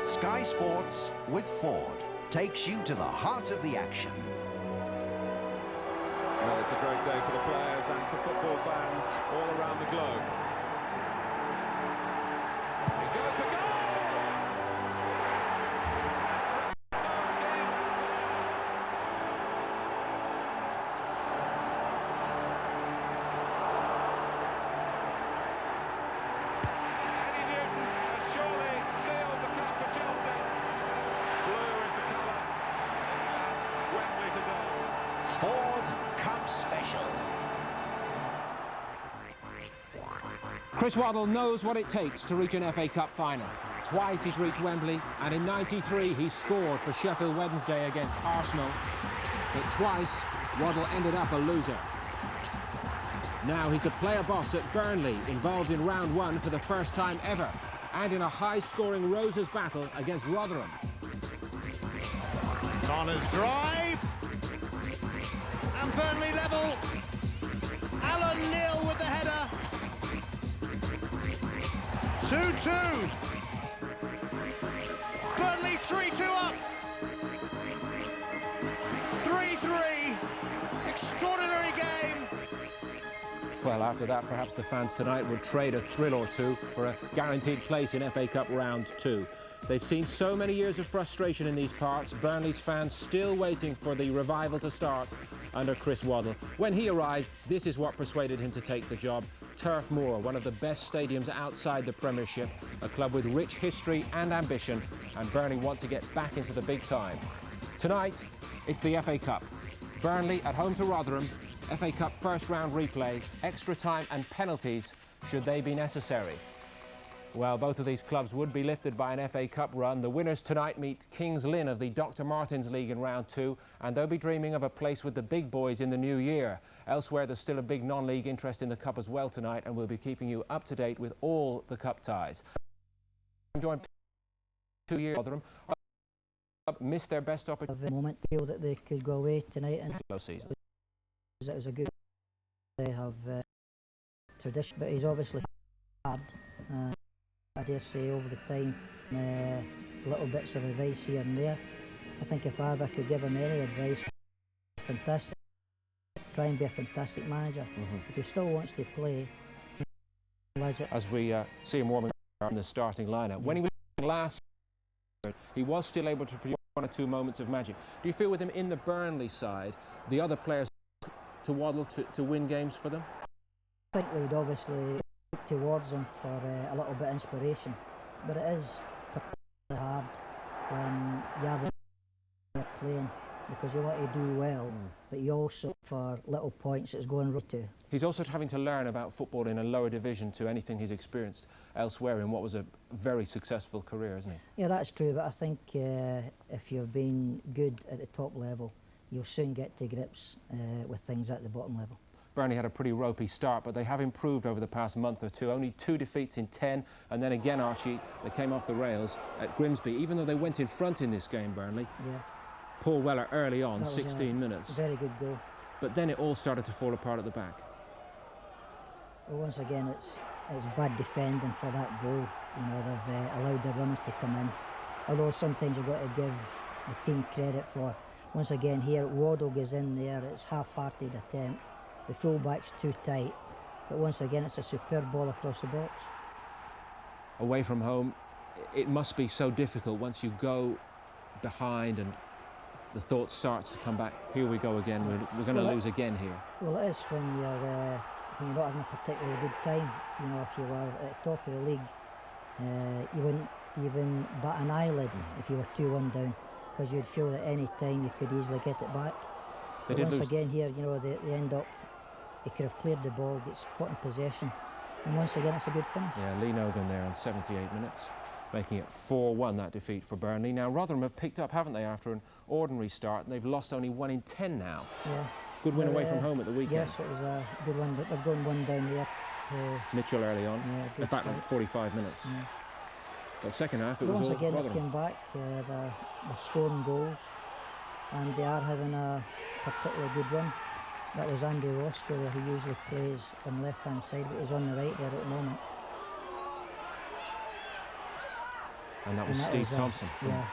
Sky Sports with Ford takes you to the heart of the action. Well, it's a great day for the players and for football fans all around the globe. He goes for goal! Surely sealed the cup for Chelsea. Blue is the colour at Wembley today. Ford Cup Special. Chris Waddle knows what it takes to reach an FA Cup final. Twice he's reached Wembley, and in '93 he scored for Sheffield Wednesday against Arsenal. But twice, Waddle ended up a loser. Now he's the player boss at Burnley, involved in round one for the first time ever, and in a high-scoring Roses battle against Rotherham. Connor's drive, and Burnley level. Alan Neil with the header. 2-2. Burnley 3-2 up. 3-3. Extraordinary game. Well, after that, perhaps the fans tonight would trade a thrill or two for a guaranteed place in FA Cup round 2. They've seen so many years of frustration in these parts. Burnley's fans still waiting for the revival to start under Chris Waddle. When he arrived, this is what persuaded him to take the job. Turf Moor, one of the best stadiums outside the Premiership, a club with rich history and ambition, and Burnley want to get back into the big time. Tonight, it's the FA Cup. Burnley at home to Rotherham. FA Cup first round replay, extra time and penalties should they be necessary. Well, both of these clubs would be lifted by an FA Cup run. The winners tonight meet Kings Lynn of the Dr. Martins League in round 2, and they'll be dreaming of a place with the big boys in the new year. Elsewhere, there's still a big non-league interest in the Cup as well tonight, and we'll be keeping you up to date with all the Cup ties. I'm joined 2 years Rotherham. Missed their best opportunity. At the moment, feel that they could go away tonight and Low season. it was a good. They have tradition, but he's obviously hard. I dare say over the time, little bits of advice here and there. I think if I ever could give him any advice, fantastic. Try and be a fantastic manager. If he still wants to play, as we see him warming up in the starting lineup. When he was last, he was still able to produce 1 or 2 moments of magic. Do you feel with him in the Burnley side, the other players to Waddle to win games for them? I think they would obviously look towards him for a little bit of inspiration, but it is particularly hard when you're playing, because you want to do well, but you also for little points it's going right to. He's also having to learn about football in a lower division to anything he's experienced elsewhere in what was a very successful career, isn't he? Yeah, that's true, but I think if you've been good at the top level, you'll soon get to grips with things at the bottom level. Burnley had a pretty ropey start, but they have improved over the past month or two. Only 2 defeats in 10, and then again, Archie, they came off the rails at Grimsby, even though they went in front in this game, Burnley. Yeah. Paul Weller early on, That was 16 minutes. Very good goal. But then it all started to fall apart at the back. Well, once again, it's bad defending for that goal. You know, they've allowed the runners to come in. Although sometimes you've got to give the team credit for, once again here, Waddle goes in there, it's half-hearted attempt. The full-back's too tight. But once again, it's a superb ball across the box. Away from home, it must be so difficult once you go behind and the thought starts to come back. Here we go again. We're going to lose again here. Well, it is when you're not having a particularly good time. You know, if you were at the top of the league, you wouldn't even bat an eyelid if you were 2-1 down, because you'd feel that any time you could easily get it back. But once again here, you know, they end up, he could have cleared the ball, gets caught in possession, and once again it's a good finish. Yeah, Lee Nogan there on 78 minutes, making it 4-1, that defeat for Burnley. Now Rotherham have picked up, haven't they, after an ordinary start, and they've lost only 1 in 10 now. Yeah. Good win away from home at the weekend. Yes, it was a good one, but they've gone 1 down there to Mitchell early on. Yeah, in fact, start. 45 minutes. Yeah. But second half, it but was once all again Rotherham. they came back, they're scoring goals, and they are having a particularly good run. That was Andy Roscoe there, who usually plays on the left-hand side, but he's on the right there at the moment. And that was And that Steve was, Thompson from yeah,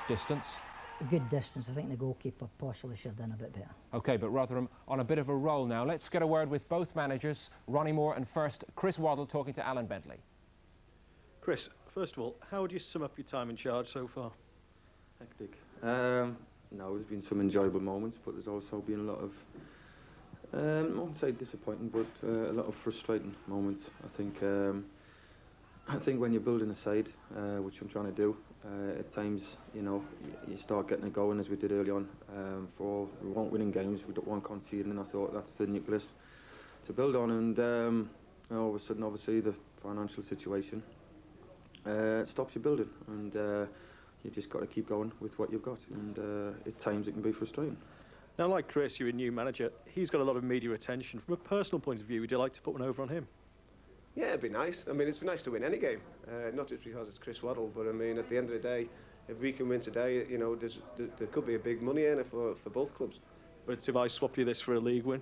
distance. a good distance. I think the goalkeeper possibly should have done a bit better. OK, but Rotherham on a bit of a roll now. Let's get a word with both managers, Ronnie Moore and first Chris Waddle talking to Alan Bentley. Chris, first of all, how would you sum up your time in charge so far? Hectic. No, there's been some enjoyable moments, but there's also been a lot of, I won't say disappointing, but a lot of frustrating moments. I think when you're building a side, which I'm trying to do, at times, you know, you start getting it going as we did early on. We weren't winning games, we don't want conceding, and I thought that's the nucleus to build on. And all of a sudden, obviously, the financial situation stops you building, and you just got to keep going with what you've got. And at times, it can be frustrating. Now, like Chris, you're a new manager. He's got a lot of media attention. From a personal point of view, would you like to put one over on him? Yeah, it'd be nice. I mean, it's nice to win any game, not just because it's Chris Waddle, but I mean, at the end of the day, if we can win today, you know, there could be a big money in it for both clubs. But if I swap you this for a league win?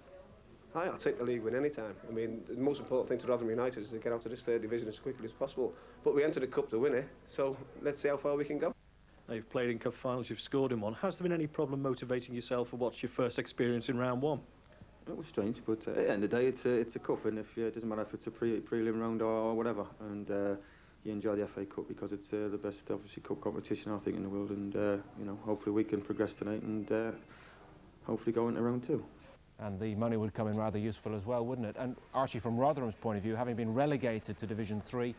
I'll take the league win any time. I mean, the most important thing to Rotherham United is to get out of this third division as quickly as possible. But we entered the cup to win it, so let's see how far we can go. Now, you've played in cup finals, you've scored in one. Has there been any problem motivating yourself for what's your first experience in round one? It was strange, but at the end of the day, it's a cup, and if it doesn't matter if it's a prelim round or whatever, and you enjoy the FA Cup because it's the best, obviously, cup competition I think in the world, and you know, hopefully we can progress tonight and hopefully go into round two. And the money would come in rather useful as well, wouldn't it? And Archie, from Rotherham's point of view, having been relegated to Division 3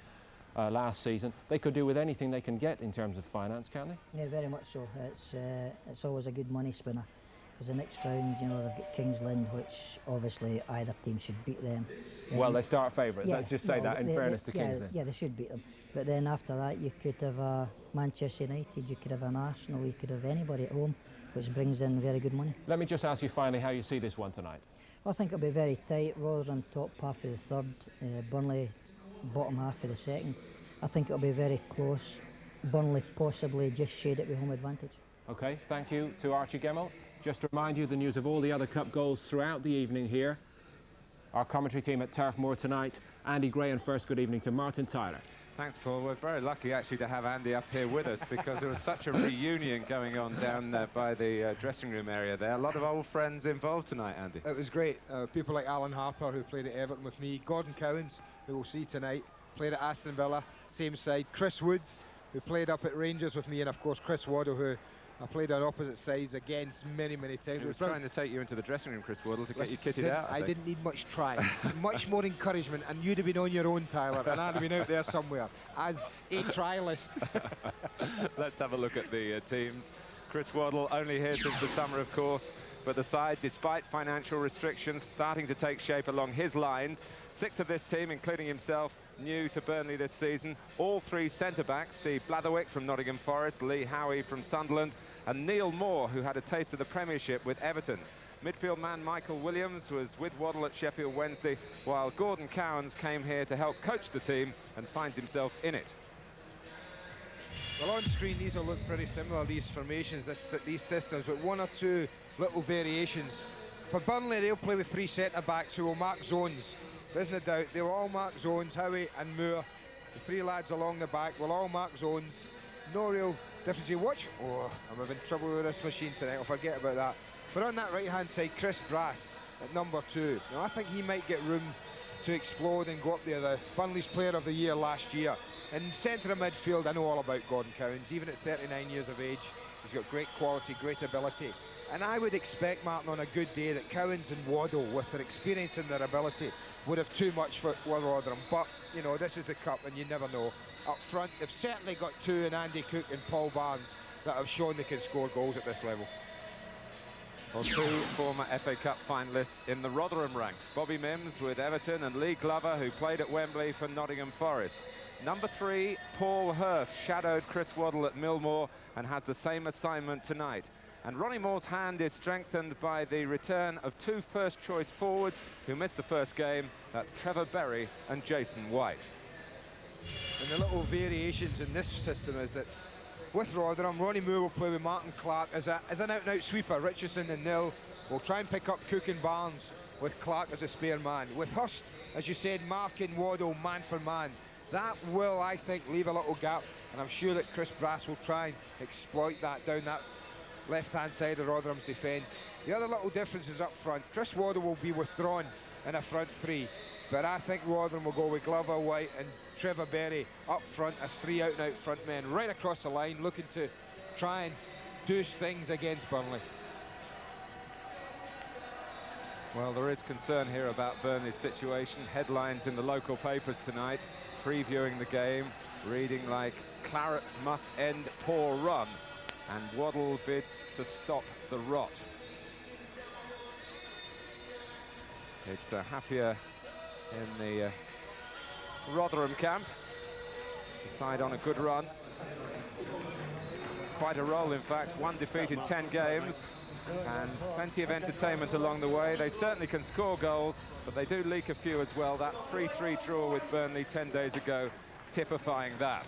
last season, they could do with anything they can get in terms of finance, can't they? Yeah, very much so. It's always a good money spinner. Because the next round, you know, they've got Kings Lynn, which obviously either team should beat them. Well, they start favourites, yeah, let's just say that in fairness to Kings Lynn. Yeah, they should beat them. But then after that, you could have Manchester United, you could have an Arsenal, you could have anybody at home, which brings in very good money. Let me just ask you finally how you see this one tonight. I think it'll be very tight. Rotherham top half of the third, Burnley bottom half of the second. I think it'll be very close. Burnley possibly just shade it with home advantage. OK, thank you to Archie Gemmell. Just to remind you the news of all the other cup goals throughout the evening here. Our commentary team at Turf Moor tonight, Andy Gray, and first good evening to Martin Tyler. Thanks, Paul. We're very lucky actually to have Andy up here with us because there was such a reunion going on down there by the dressing room area there. A lot of old friends involved tonight, Andy. It was great. People like Alan Harper, who played at Everton with me, Gordon Cowans, who we'll see tonight, played at Aston Villa, same side, Chris Woods, who played up at Rangers with me, and of course Chris Waddle, who I played on opposite sides against many times. He was trying to take you into the dressing room, Chris Waddle, to get you kitted out. I didn't need much trying, much more encouragement, and you'd have been on your own, Tyler, and I'd have been out there somewhere as a trialist. Let's have a look at the teams. Chris Waddle, only here since the summer, of course, but the side, despite financial restrictions, starting to take shape along his lines. 6 of this team, including himself, new to Burnley this season. All 3 centre-backs, Steve Blatherwick from Nottingham Forest, Lee Howie from Sunderland, and Neil Moore, who had a taste of the Premiership with Everton. Midfield man Michael Williams was with Waddle at Sheffield Wednesday, while Gordon Cowans came here to help coach the team and finds himself in it. Well, on screen, these will look pretty similar, these formations, these systems, but 1 or 2 little variations. For Burnley, they'll play with 3 centre-backs who will mark zones. There isn't a doubt, they'll all mark zones. Howie and Moore, the 3 lads along the back, will all mark zones. No real difference. You watch, oh, I'm having trouble with this machine tonight, I'll forget about that. But on that right-hand side, Chris Brass at number 2. Now, I think he might get room to explode and go up there, the Burnley's Player of the Year last year. In centre of midfield, I know all about Gordon Cowans. Even at 39 years of age, he's got great quality, great ability. And I would expect, Martin, on a good day, that Cowans and Waddle, with their experience and their ability, would have too much for Rotherham. But, you know, this is a cup and you never know. Up front, they've certainly got 2 in Andy Cook and Paul Barnes that have shown they can score goals at this level. Well, 2 former FA Cup finalists in the Rotherham ranks. Bobby Mims with Everton and Lee Glover, who played at Wembley for Nottingham Forest. Number 3, Paul Hurst, shadowed Chris Waddle at Millmoor and has the same assignment tonight. And Ronnie Moore's hand is strengthened by the return of 2 first-choice forwards who missed the first game. That's Trevor Berry and Jason White. And the little variations in this system is that with Rotherham, Ronnie Moore will play with Martin Clark as an out-and-out sweeper. Richardson and Nil will try and pick up Cook and Barnes with Clark as a spare man. With Hurst, as you said, marking Waddle man for man. That will, I think, leave a little gap and I'm sure that Chris Brass will try and exploit that down that left-hand side of Rotherham's defence. The other little difference is up front. Chris Waddle will be withdrawn in a front three, but I think Rotherham will go with Glover, White and Trevor Berry up front as three out-and-out front men right across the line, looking to try and do things against Burnley. Well, there is concern here about Burnley's situation. Headlines in the local papers tonight, previewing the game, reading like, "Clarets must end poor run," and Waddle bids to stop the rot. It's happier in the Rotherham camp. The side on a good run. Quite a roll, in fact. 1 defeat in 10 games. And plenty of entertainment along the way. They certainly can score goals, but they do leak a few as well. That 3-3 draw with Burnley 10 days ago, typifying that.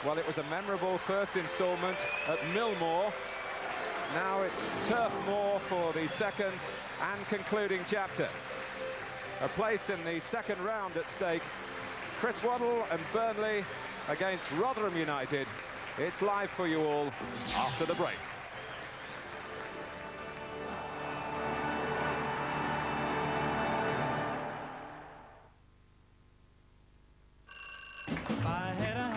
Well, it was a memorable first instalment at Millmoor. Now it's Turf Moor for the second and concluding chapter. A place in the second round at stake. Chris Waddle and Burnley against Rotherham United. It's live for you all after the break. I had a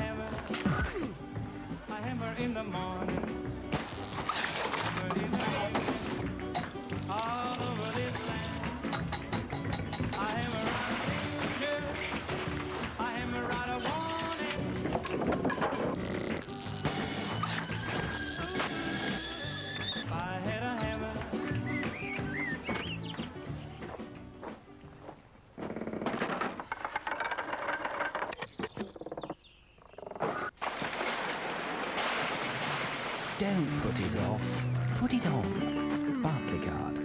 hammer in the morning, hammer in the evening, all over this land. I hammer out a danger, I hammer out a warning. I had a hammer. Don't put it off. Put it on. Barclaycard.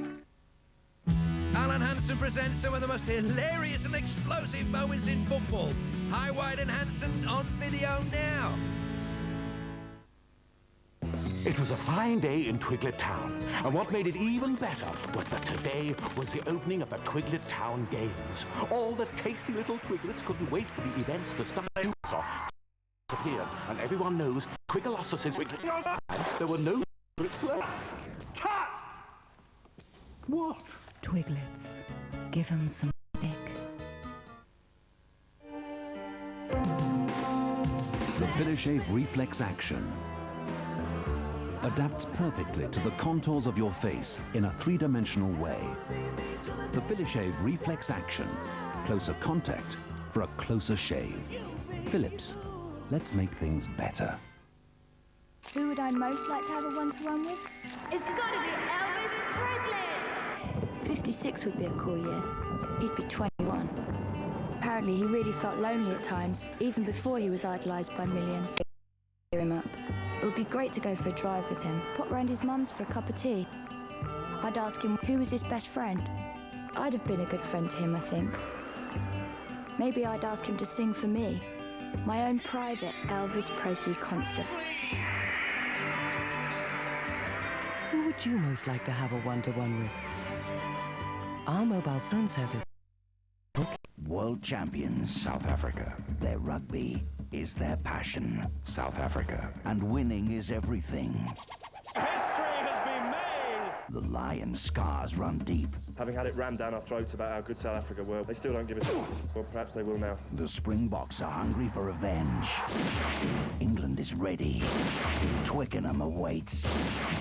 Alan Hansen presents some of the most hilarious and explosive moments in football. High, Wide and Hansen on video now. It was a fine day in Twiglet Town, and what made it even better was that today was the opening of the Twiglet Town Games. All the tasty little Twiglets couldn't wait for the events to start. Appeared, and everyone knows Twigolossus's. There were no Twiglets left. Cut! What? Twiglets. Give 'em some dick. The Filishave Reflex Action adapts perfectly to the contours of your face in a three-dimensional way. The Filishave Reflex Action. Closer contact for a closer shave. Philips. Let's make things better. Who would I most like to have a one-to-one with? It's gotta be Elvis Presley! 56 would be a cool year. He'd be 21. Apparently he really felt lonely at times, even before he was idolised by millions. Cheer him up. It would be great to go for a drive with him, pop round his mum's for a cup of tea. I'd ask him who was his best friend. I'd have been a good friend to him, I think. Maybe I'd ask him to sing for me. My own private Elvis Presley concert. Who would you most like to have a one-to-one with? Our mobile phone service. World champions South Africa. Their rugby is their passion. South Africa. And winning is everything. History has been made! The Lion scars run deep. Having had it rammed down our throats about how good South Africa were, they still don't give it a... Well, perhaps they will now. The Springboks are hungry for revenge. England is ready. Twickenham awaits.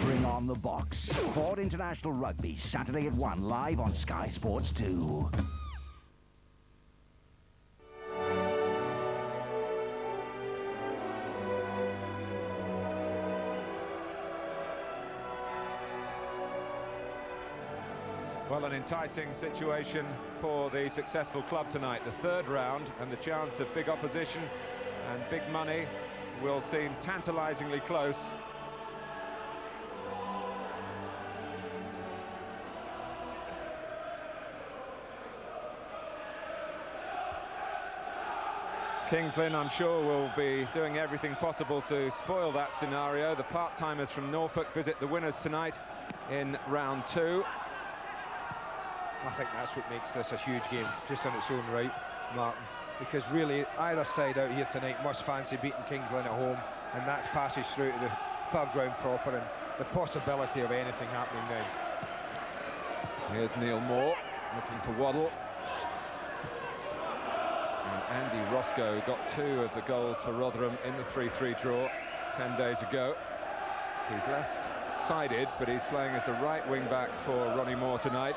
Bring on the Boks. Ford International Rugby, Saturday at 1, live on Sky Sports 2. Well, an enticing situation for the successful club tonight. The third round and the chance of big opposition and big money will seem tantalisingly close. Kings Lynn, I'm sure, will be doing everything possible to spoil that scenario. The part-timers from Norfolk visit the winners tonight in round 2. I think that's what makes this a huge game, just on its own right, Martin. Because really, either side out here tonight must fancy beating Kings Lynn at home, and that's passage through to the third round proper, and the possibility of anything happening then. Here's Neil Moore looking for Waddle. And Andy Roscoe got 2 of the goals for Rotherham in the 3-3 draw 10 days ago. He's left-sided, but he's playing as the right wing-back for Ronnie Moore tonight.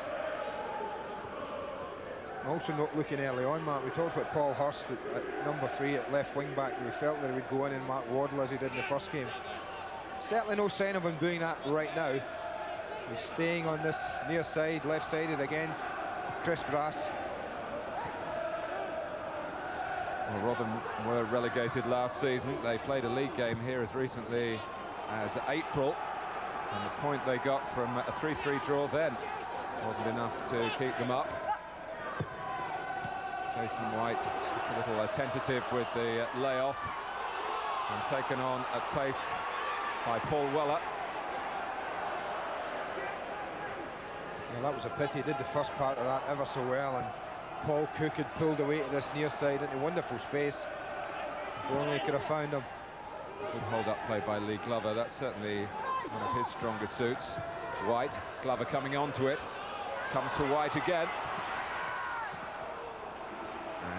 Also not looking early on, Mark. We talked about Paul Hurst at number 3 at left wing-back. We felt that he would go in and mark Waddle as he did in the first game. Certainly no sign of him doing that right now. He's staying on this near side, left-sided against Chris Brass. Well, Rotherham were relegated last season. They played a league game here as recently as April, and the point they got from a 3-3 draw then wasn't enough to keep them up. Jason White just a little tentative with the layoff, and taken on at pace by Paul Weller. Yeah, that was a pity. He did the first part of that ever so well, and Paul Cook had pulled away to this near side into wonderful space. If only he could have found him. Good hold-up play by Lee Glover. That's certainly one of his stronger suits. White, Glover coming onto it. Comes for White again.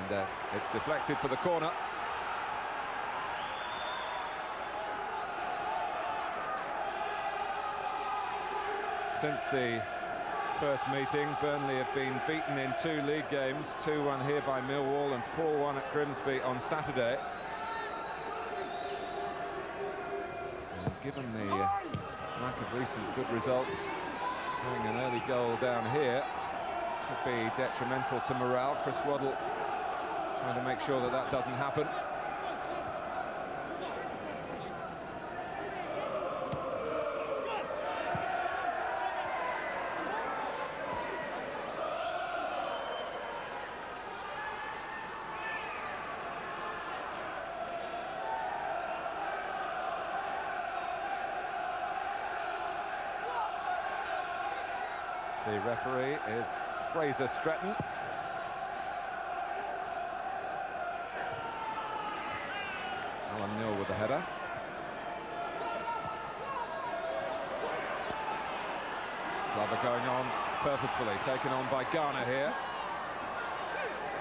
And it's deflected for the corner. Since the first meeting, Burnley have been beaten in 2 league games, 2-1 here by Millwall and 4-1 at Grimsby on Saturday. And given the lack of recent good results, having an early goal down here could be detrimental to morale. Chris Waddle trying to make sure that that doesn't happen. The referee is Fraser Stretton. Alan Newell with the header. Glover going on purposefully, taken on by Garner here.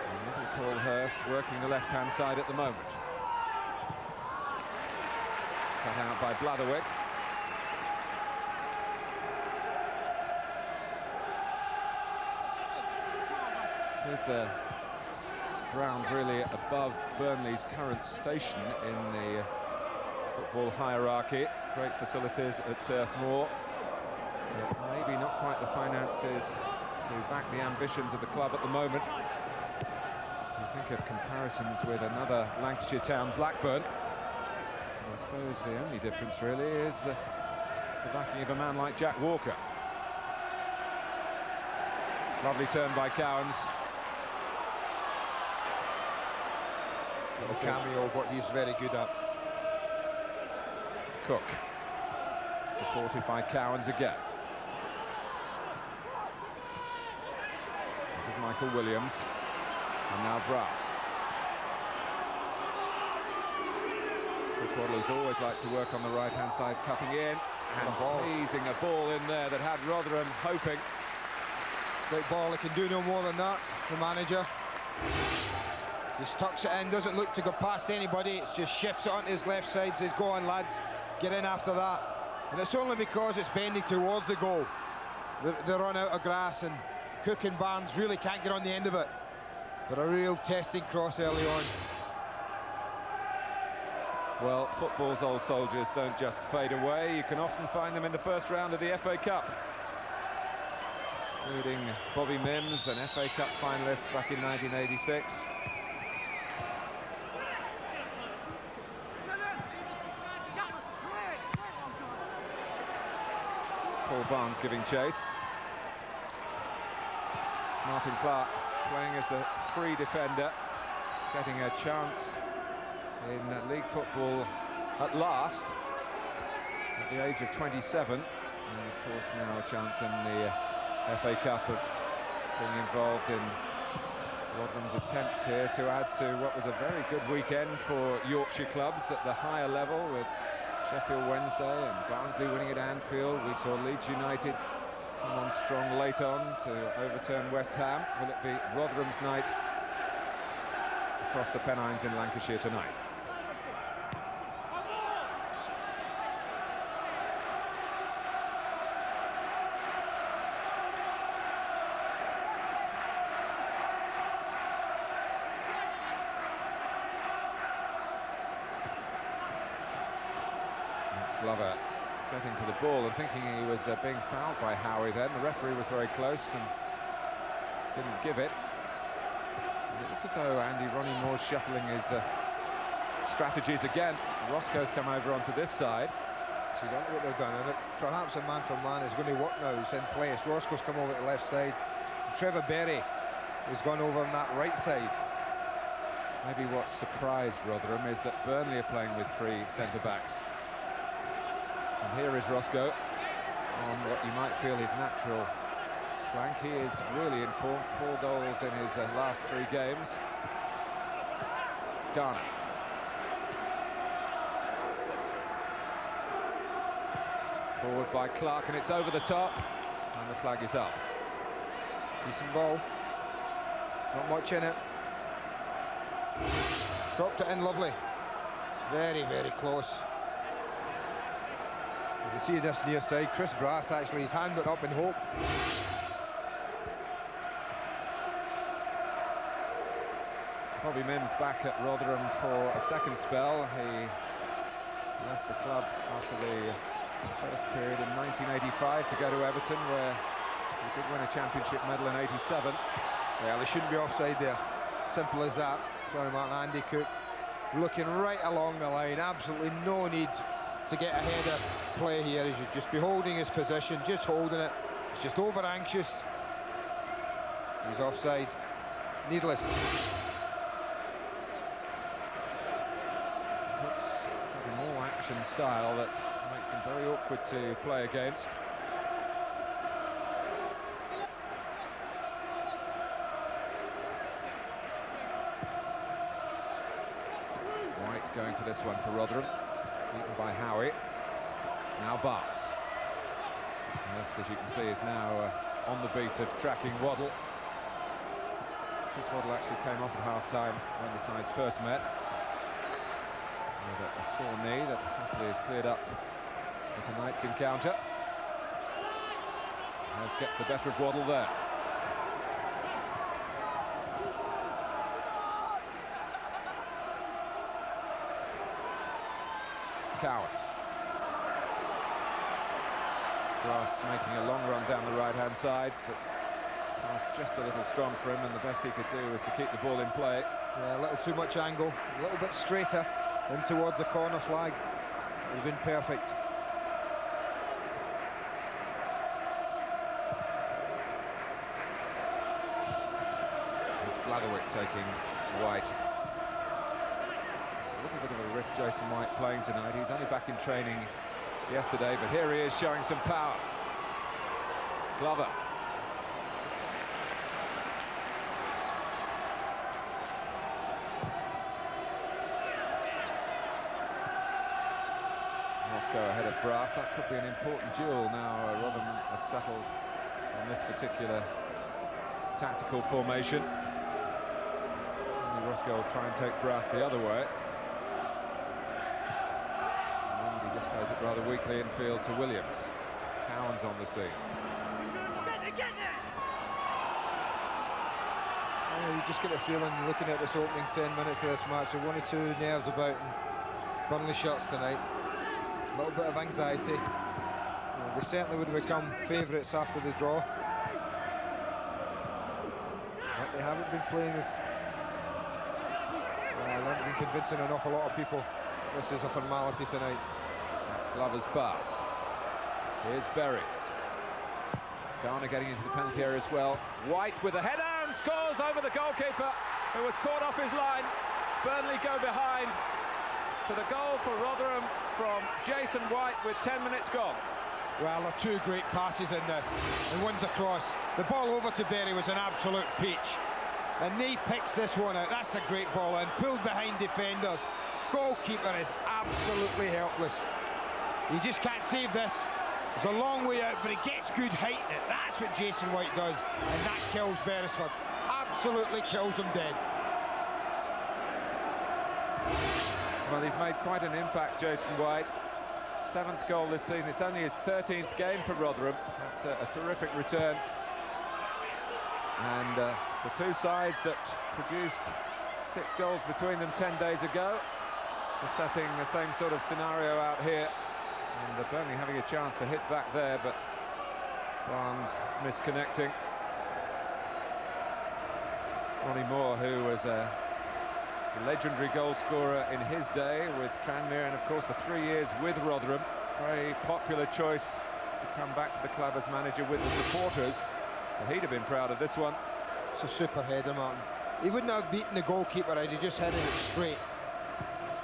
And little Paul Hurst working the left-hand side at the moment. Cut out by Blatherwick. There's ground really above Burnley's current station in the football hierarchy. Great facilities at Turf Moor. But maybe not quite the finances to back the ambitions of the club at the moment. You think of comparisons with another Lancashire town, Blackburn. I suppose the only difference really is the backing of a man like Jack Walker. Lovely turn by Cowans. A cameo of what he's very good at. Cook, supported by Cowans again. This is Michael Williams, and now Brass. Chris Waddle has always liked to work on the right-hand side, cutting in and teasing a ball in there that had Rotherham hoping. Great ball, he can do no more than that, the manager. Just tucks it in, doesn't look to go past anybody, it's just shifts it onto his left side, says, go on lads, get in after that. And it's only because it's bending towards the goal. They run out of grass, and Cook and Barnes really can't get on the end of it. But a real testing cross early on. Well, football's old soldiers don't just fade away, you can often find them in the first round of the FA Cup. Including Bobby Mims, an FA Cup finalist back in 1986. Paul Barnes giving chase. Martin Clark playing as the free defender, getting a chance in league football at last, at the age of 27. And of course now a chance in the FA Cup of being involved in Rotherham's attempts here to add to what was a very good weekend for Yorkshire clubs at the higher level, with Sheffield Wednesday and Barnsley winning at Anfield. We saw Leeds United come on strong late on to overturn West Ham. Will it be Rotherham's night across the Pennines in Lancashire tonight? Glover getting to the ball and thinking he was being fouled by Howie then. The referee was very close and didn't give it. And it looks as though Ronnie Moore's shuffling his strategies again. Roscoe's come over onto this side. See, that's what they've done, and perhaps a man for man is going to work now. He's in place. Roscoe's come over to the left side. Trevor Berry has gone over on that right side. Maybe what surprised Rotherham is that Burnley are playing with 3 centre-backs. And here is Roscoe on what you might feel his natural flank. He is really in form, 4 goals in his last 3 games. Garner. Forward by Clark, and it's over the top, and the flag is up. Decent ball. Not much in it. Dropped it in lovely. Very, very close. You can see this near side, Chris Brass actually, his hand went up in hope. Bobby Mims back at Rotherham for a second spell. He left the club after the first period in 1985 to go to Everton, where he did win a championship medal in '87. Yeah, they shouldn't be offside there. Simple as that. Sorry, Martin. Andy Cook looking right along the line. Absolutely no need to get ahead of play here. He should just be holding his position, just holding it. He's just over anxious. He's offside. Needless. Cook's got a more action style that makes him very awkward to play against. White going for this one for Rotherham. Beaten by Howie. Now Barnes. Yes, as you can see, is now on the beat of tracking Waddle. Chris Waddle actually came off at half-time when the sides first met, with a sore knee that happily is cleared up for tonight's encounter. As gets the better of Waddle there. Cowans. Grass making a long run down the right-hand side, but pass just a little strong for him, and the best he could do was to keep the ball in play. Yeah, a little too much angle, a little bit straighter in towards the corner flag. Would have been perfect. It's Blatherwick taking White. A little bit of a risk, Jason White playing tonight. He's only back in training yesterday, but here he is showing some power. Glover. Roscoe ahead of Brass. That could be an important duel now. Rotherham have settled on this particular tactical formation. Certainly Roscoe will try and take Brass the other way. And he just plays it rather weakly infield to Williams. Cowans on the scene. You just get a feeling, looking at this opening 10 minutes of this match, there are 1 or 2 nerves about in Burnley shots tonight. A little bit of anxiety. They certainly would have become favourites after the draw. But they haven't been playing with... Well, they haven't been convincing an awful lot of people. This is a formality tonight. That's Glover's pass. Here's Berry. Garner getting into the penalty area as well. White with a header and scores over the goalkeeper, who was caught off his line. Burnley go behind to the goal for Rotherham from Jason White with 10 minutes gone. Well, there are two great passes in this, and one's across. The ball over to Berry was an absolute peach. And he picks this one out. That's a great ball in, pulled behind defenders. Goalkeeper is absolutely helpless. You just can't save this. It's a long way out, but he gets good height in it. That's what Jason White does, and that kills Beresford. Absolutely kills him dead. Well, he's made quite an impact, Jason White. 7th goal this season. It's only his 13th game for Rotherham. That's a terrific return. And the two sides that produced 6 goals between them 10 days ago are setting the same sort of scenario out here. And Burnley having a chance to hit back there, but Barnes misconnecting. Ronnie Moore, who was a legendary goal scorer in his day with Tranmere, and of course the 3 years with Rotherham. Very popular choice to come back to the club as manager with the supporters. Well, he'd have been proud of this one. It's a super header, Martin. He wouldn't have beaten the goalkeeper had he just headed it straight.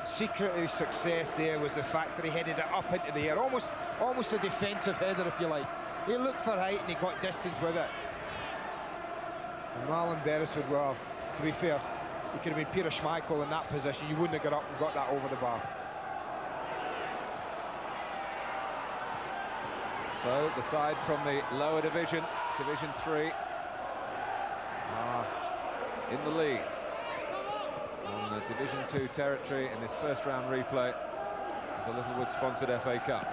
The secret of his success there was the fact that he headed it up into the air, almost a defensive header, if you like. He looked for height and he got distance with it. And Marlon Beresford, well, to be fair, he could have been Peter Schmeichel in that position. You wouldn't have got up and got that over the bar. So the side from the lower division, Division 3, are in the lead on the Division 2 territory in this first round replay of the Littlewood-sponsored FA Cup.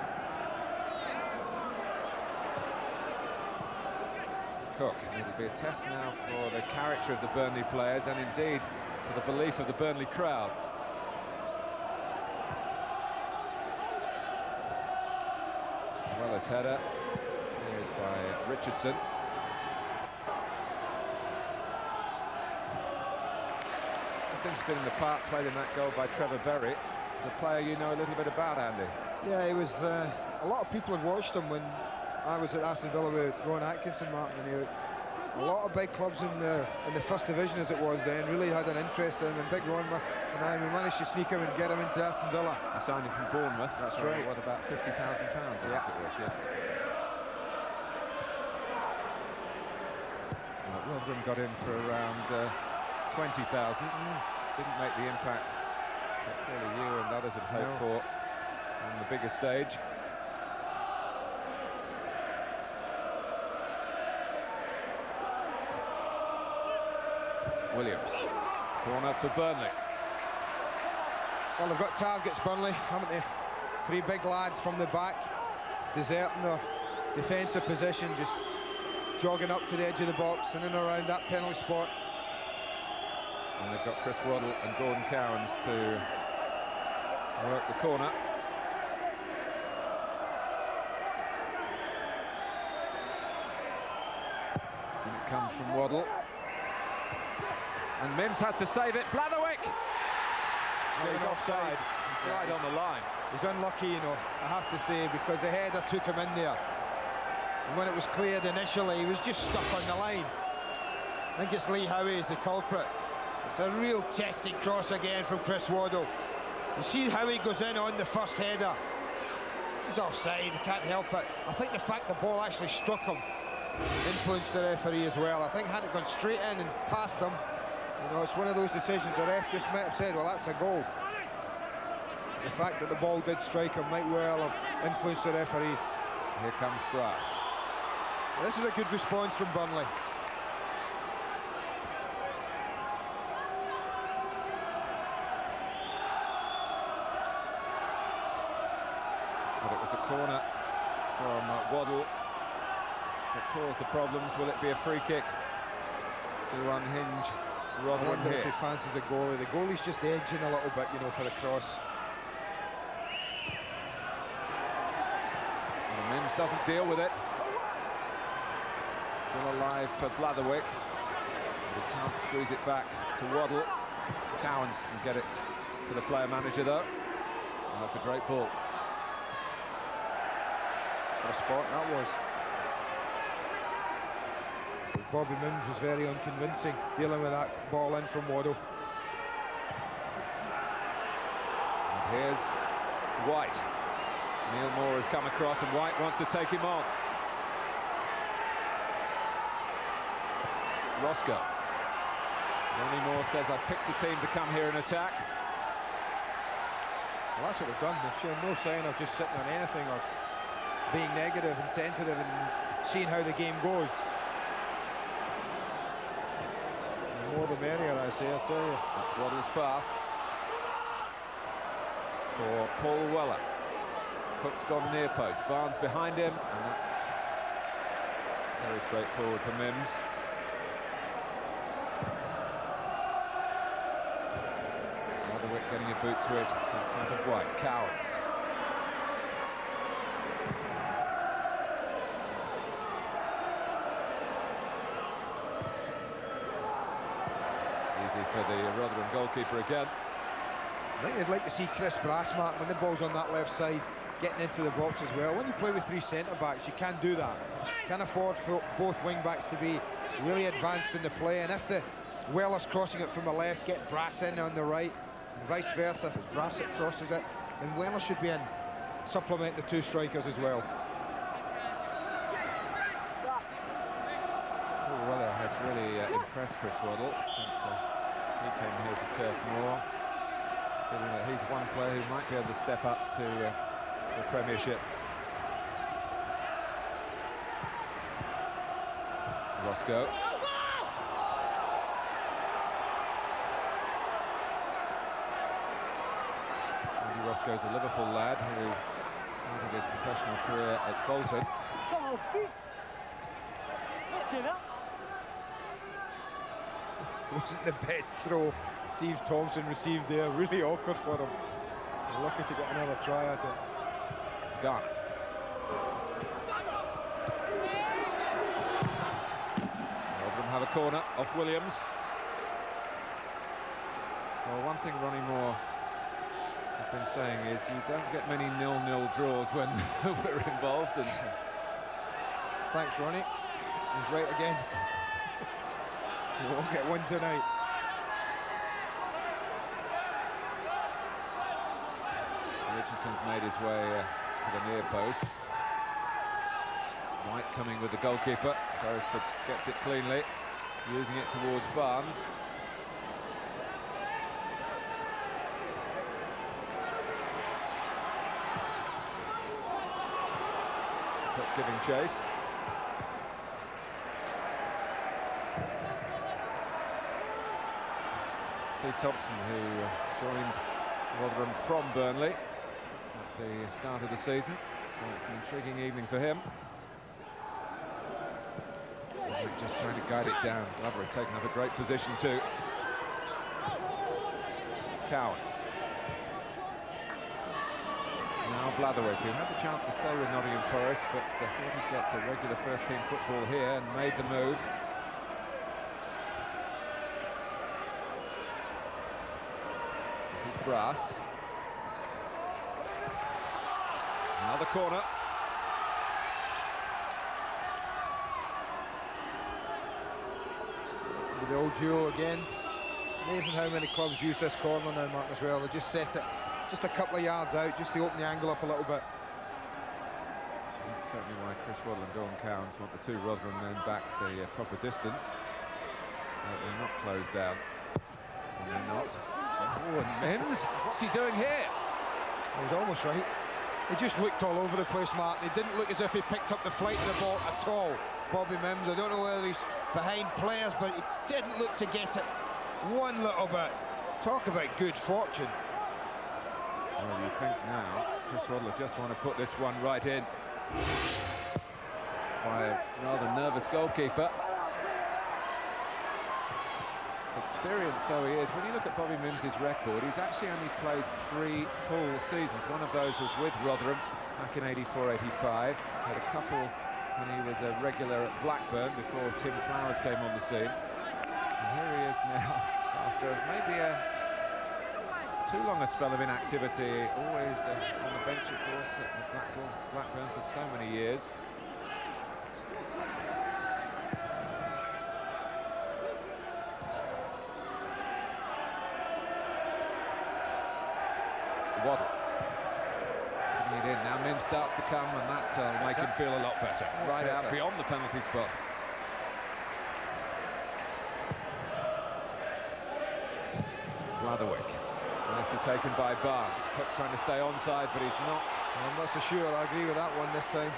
Cook, it'll be a test now for the character of the Burnley players and indeed for the belief of the Burnley crowd. Weller's header, cleared by Richardson. Just interested in the part played in that goal by Trevor Berry. It's a player you know a little bit about, Andy. Yeah, he was. A lot of people had watched him when I was at Aston Villa with Ron Atkinson, Martin, and he had a lot of big clubs in the first division as it was then. Really had an interest in him, and Big Ron and I, we managed to sneak him and get him into Aston Villa. You signed him from Bournemouth. That's for, right. What, about £50,000? I think it was, yeah. Rotherham got in for around 20,000. Didn't make the impact that clearly you and others had hoped for on the bigger stage. Williams, corner for Burnley. Well, they've got targets, Burnley, haven't they? 3 big lads from the back, deserting their defensive position, just jogging up to the edge of the box and in and around that penalty spot. And they've got Chris Waddle and Gordon Cowans to work the corner. And it comes from Waddle. And Mims has to save it. Blatherwick! He's offside. He's right on the line. He's unlucky, you know, I have to say, because the header took him in there. And when it was cleared initially, he was just stuck on the line. I think it's Lee Howie is the culprit. It's a real testing cross again from Chris Waddle. You see how he goes in on the first header. He's offside, he can't help it. I think the fact the ball actually struck him influenced the referee as well. I think had it gone straight in and past him, you know, it's one of those decisions the ref just might have said, well, that's a goal. The fact that the ball did strike him might well have influenced the referee. Here comes Brass. Well, this is a good response from Burnley. But it was the corner from Waddle that caused the problems. Will it be a free kick to unhinge Rotherham I wonder here? if he fancies the goalie. The goalie's just edging a little bit, you know, for the cross. And Mims doesn't deal with it. Still alive for Blatherwick. But he can't squeeze it back to Waddle. Cowans can get it to the player manager though. And that's a great ball. What a spot that was. Bobby Mims was very unconvincing dealing with that ball in from Waddle. And here's White. Neil Moore has come across and White wants to take him on. Roscoe. Ronnie Moore says, I picked a team to come here and attack. Well, that's what they've done. They've shown no sign of just sitting on anything or being negative and tentative and seeing how the game goes. The more the merrier, I say, I tell you. That's Waddle's pass for Paul Weller. Cook's gone near post. Barnes behind him, and that's very straightforward for Mims. Rotherwick getting a boot to it in front of White. Cowards. It's easy for the Rotherham goalkeeper again. I think they'd like to see Chris Brassmark when the ball's on that left side getting into the box as well. When you play with three centre-backs, you can't do that. You can't afford for both wing-backs to be really advanced in the play, and if the Weller's crossing it from the left, get Brass in on the right, and vice versa. If it's Brass that crosses it, then Weller should be in, supplement the two strikers as well. Paul Weller has really impressed Chris Waddle since he came here to Turf Moor. Feeling that he's one player who might be able to step up to the Premiership. Roscoe. Andy Roscoe's a Liverpool lad who started his professional career at Bolton. Wasn't the best throw Steve Thompson received there. Really awkward for him. Lucky to get another try at it. Gunn. Rotherham have a corner off Williams. Well, one thing Ronnie Moore has been saying is you don't get many 0-0 draws when we're involved. And thanks, Ronnie. He's right again. We won't get one tonight. Richardson's made his way to the near post. White coming with the goalkeeper. Beresford gets it cleanly, using it towards Barnes. Cook giving chase. Steve Thompson, who joined Rotherham from Burnley at the start of the season, so it's an intriguing evening for him. Just trying to guide it down. Glover had taken up a great position too. Cowards. Now Blatherwick, who had the chance to stay with Nottingham Forest, but didn't get to regular first-team football here and made the move. This is Brass. Another corner. With the old duo again. Amazing how many clubs use this corner now, Mark, as well. They just set it just a couple of yards out, just to open the angle up a little bit. That's certainly why Chris Waddle and Gordon Cowans want the two Rotherham men back the proper distance, so they're not closed down. And they're not. Oh, and Mims, what's he doing here? He was almost right. He just looked all over the place, Mark. He didn't look as if he picked up the flight of the ball at all. Bobby Mims, I don't know whether he's behind players, but he didn't look to get it one little bit. Talk about good fortune. Well, you think now Chris Waddle just want to put this one right in by a rather nervous goalkeeper. Experienced though he is, when you look at Bobby Mims' record, he's actually only played 3 full seasons. One of those was with Rotherham back in 84-85. Had a couple when he was a regular at Blackburn before Tim Flowers came on the scene. And here he is now after maybe too long a spell of inactivity, always on the bench, of course, at Blackburn for so many years. Waddle. Putting it in. Now Min starts to come, and that will make him feel a lot better. Right out beyond the penalty spot. Blatherwick. Nicely taken by Barnes. Cook trying to stay onside, but he's not. I'm not so sure I agree with that one this time.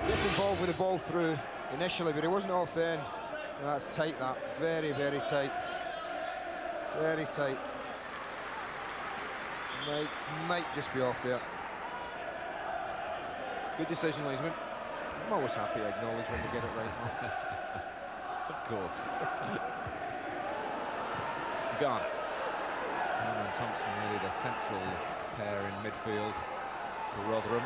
Gets involved with the ball through initially, but he wasn't off then. No, that's tight, that. Very, very tight. Very tight. Might just be off there. Good decision, linesman. I'm always happy to acknowledge when they get it right. Of course. Gone. Cameron and Thompson really the central pair in midfield for Rotherham.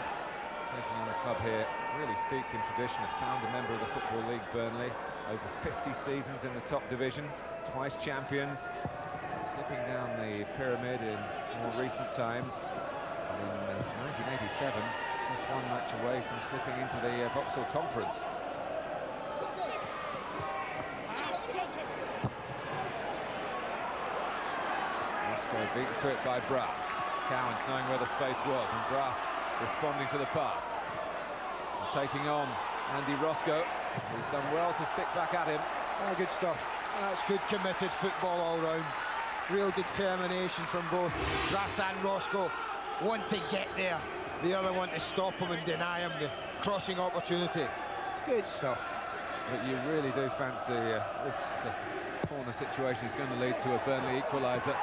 Taking on a club here really steeped in tradition, a founder member of the Football League, Burnley, over 50 seasons in the top division, twice champions, slipping down the pyramid in more recent times. And in 1987, just one match away from slipping into the Vauxhall Conference. Roscoe beaten to it by Brass. Cowans knowing where the space was, and Brass responding to the pass. And taking on Andy Roscoe, who's done well to stick back at him. Good stuff. That's good committed football all round. Real determination from both Brass and Roscoe. One to get there, the other one to stop him and deny him the crossing opportunity. Good stuff. But you really do fancy this corner situation is going to lead to a Burnley equaliser.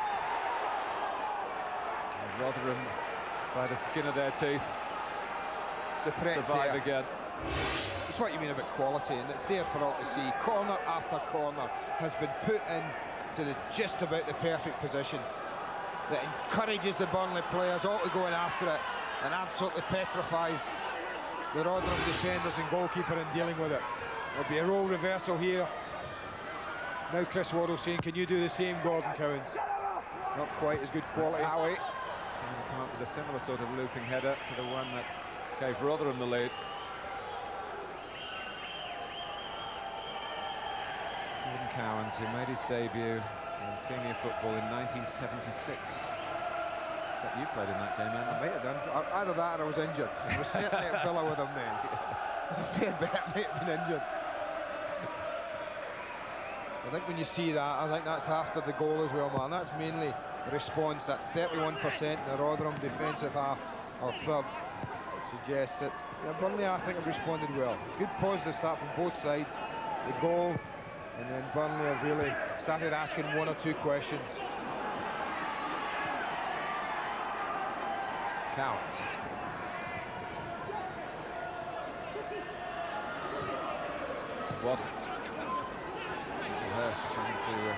Rotherham, by the skin of their teeth, the threat survive again. It's what you mean about quality, and it's there for all to see. Corner after corner has been put in to just about the perfect position that encourages the Burnley players all to going after it and absolutely petrifies the Rotherham defenders and goalkeeper in dealing with it. There'll be a role reversal here. Now Chris Waddle saying, can you do the same, Gordon Cowans? It's not quite as good quality. That's Howie trying to come up with a similar sort of looping header to the one that gave Rotherham the lead. Gordon Cowans, who made his debut in senior football in 1976. But you played in that game, man. I might have done. Either that or I was injured. I was certainly at Villa with him then. There's a fair bit I might have been injured. I think when you see that, I think that's after the goal as well, man. That's mainly the response, that 31% in the Rotherham defensive half, or third, suggests that Burnley, I think, have responded well. Good positive start from both sides. The goal, and then Burnley have really started asking one or two questions. Counts. Waddle. Hurst trying to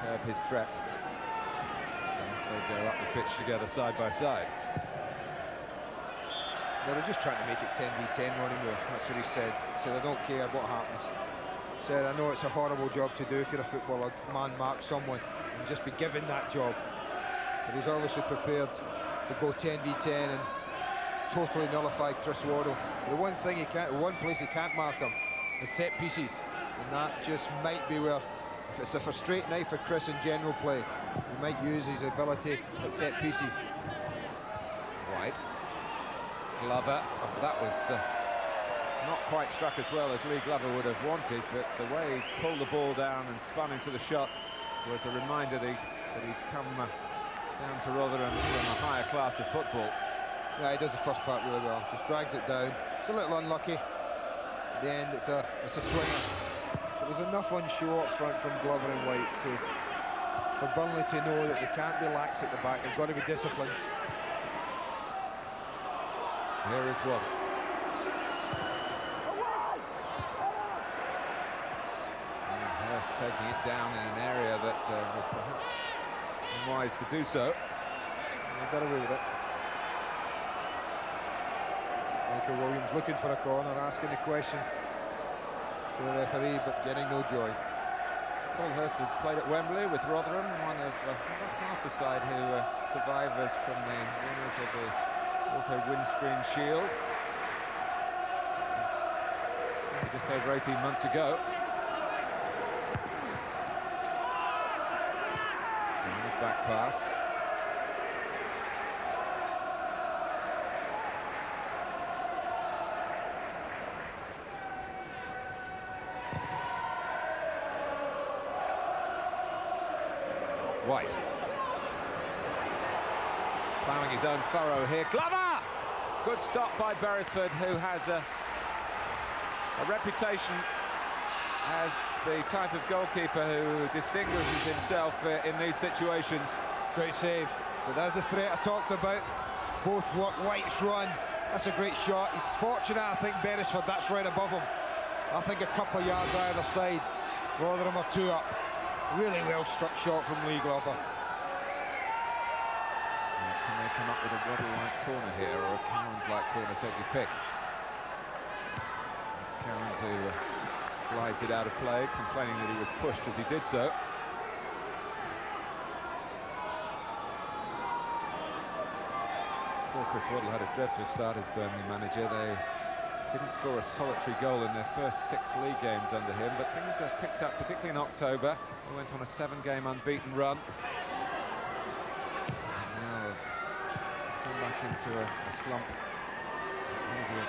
curb his threat. And if they go up the pitch together side by side. No, they're just trying to make it 10v10 running with. That's what he said. He said, I don't care what happens. He said, I know it's a horrible job to do if you're a footballer, man mark someone and just be given that job. But he's obviously prepared to go 10v10 and totally nullify Chris Waddle. The one thing he can't, one place he can't mark him is set pieces, and that just might be where, if it's a frustrating night for Chris in general play, he might use his ability at set pieces. Wide. Glover, oh, that was not quite struck as well as Lee Glover would have wanted, but the way he pulled the ball down and spun into the shot was a reminder that he's come down to Rotherham from a higher class of football. Yeah, he does the first part really well, just drags it down. It's a little unlucky. At the end, it's a swinger. But there's enough on show up front from Glover and White for Burnley to know that they can't be lax at the back. They've got to be disciplined. Here is Waddle. And Hurst taking it down in an area that was perhaps unwise to do so. They got away with it. Michael Williams looking for a corner, asking a question to the referee, but getting no joy. Paul Hurst has played at Wembley with Rotherham, one of half the side who were survivors from the winners of the Auto Windscreen Shield. Just over 18 months ago. back pass. White. Ploughing his own furrow here. Glover! Good stop by Beresford, who has a reputation as the type of goalkeeper who distinguishes himself in these situations. Great save. But there's the threat I talked about. Both what White's run. That's a great shot. He's fortunate, I think, Beresford, that's right above him. I think a couple of yards either side. Rotherham are 2 up. Really well struck shot from Lee Glover. Can they come up with a Waddle-like corner here, or a Cowans-like corner, take your pick? It's Cowans who glides it out of play, complaining that he was pushed as he did so. Poor Chris Waddle had a dreadful start as Burnley manager. They didn't score a solitary goal in their first 6 league games under him, but things have picked up, particularly in October. They went on a 7-game unbeaten run. And now it's gone back into a slump. Maybe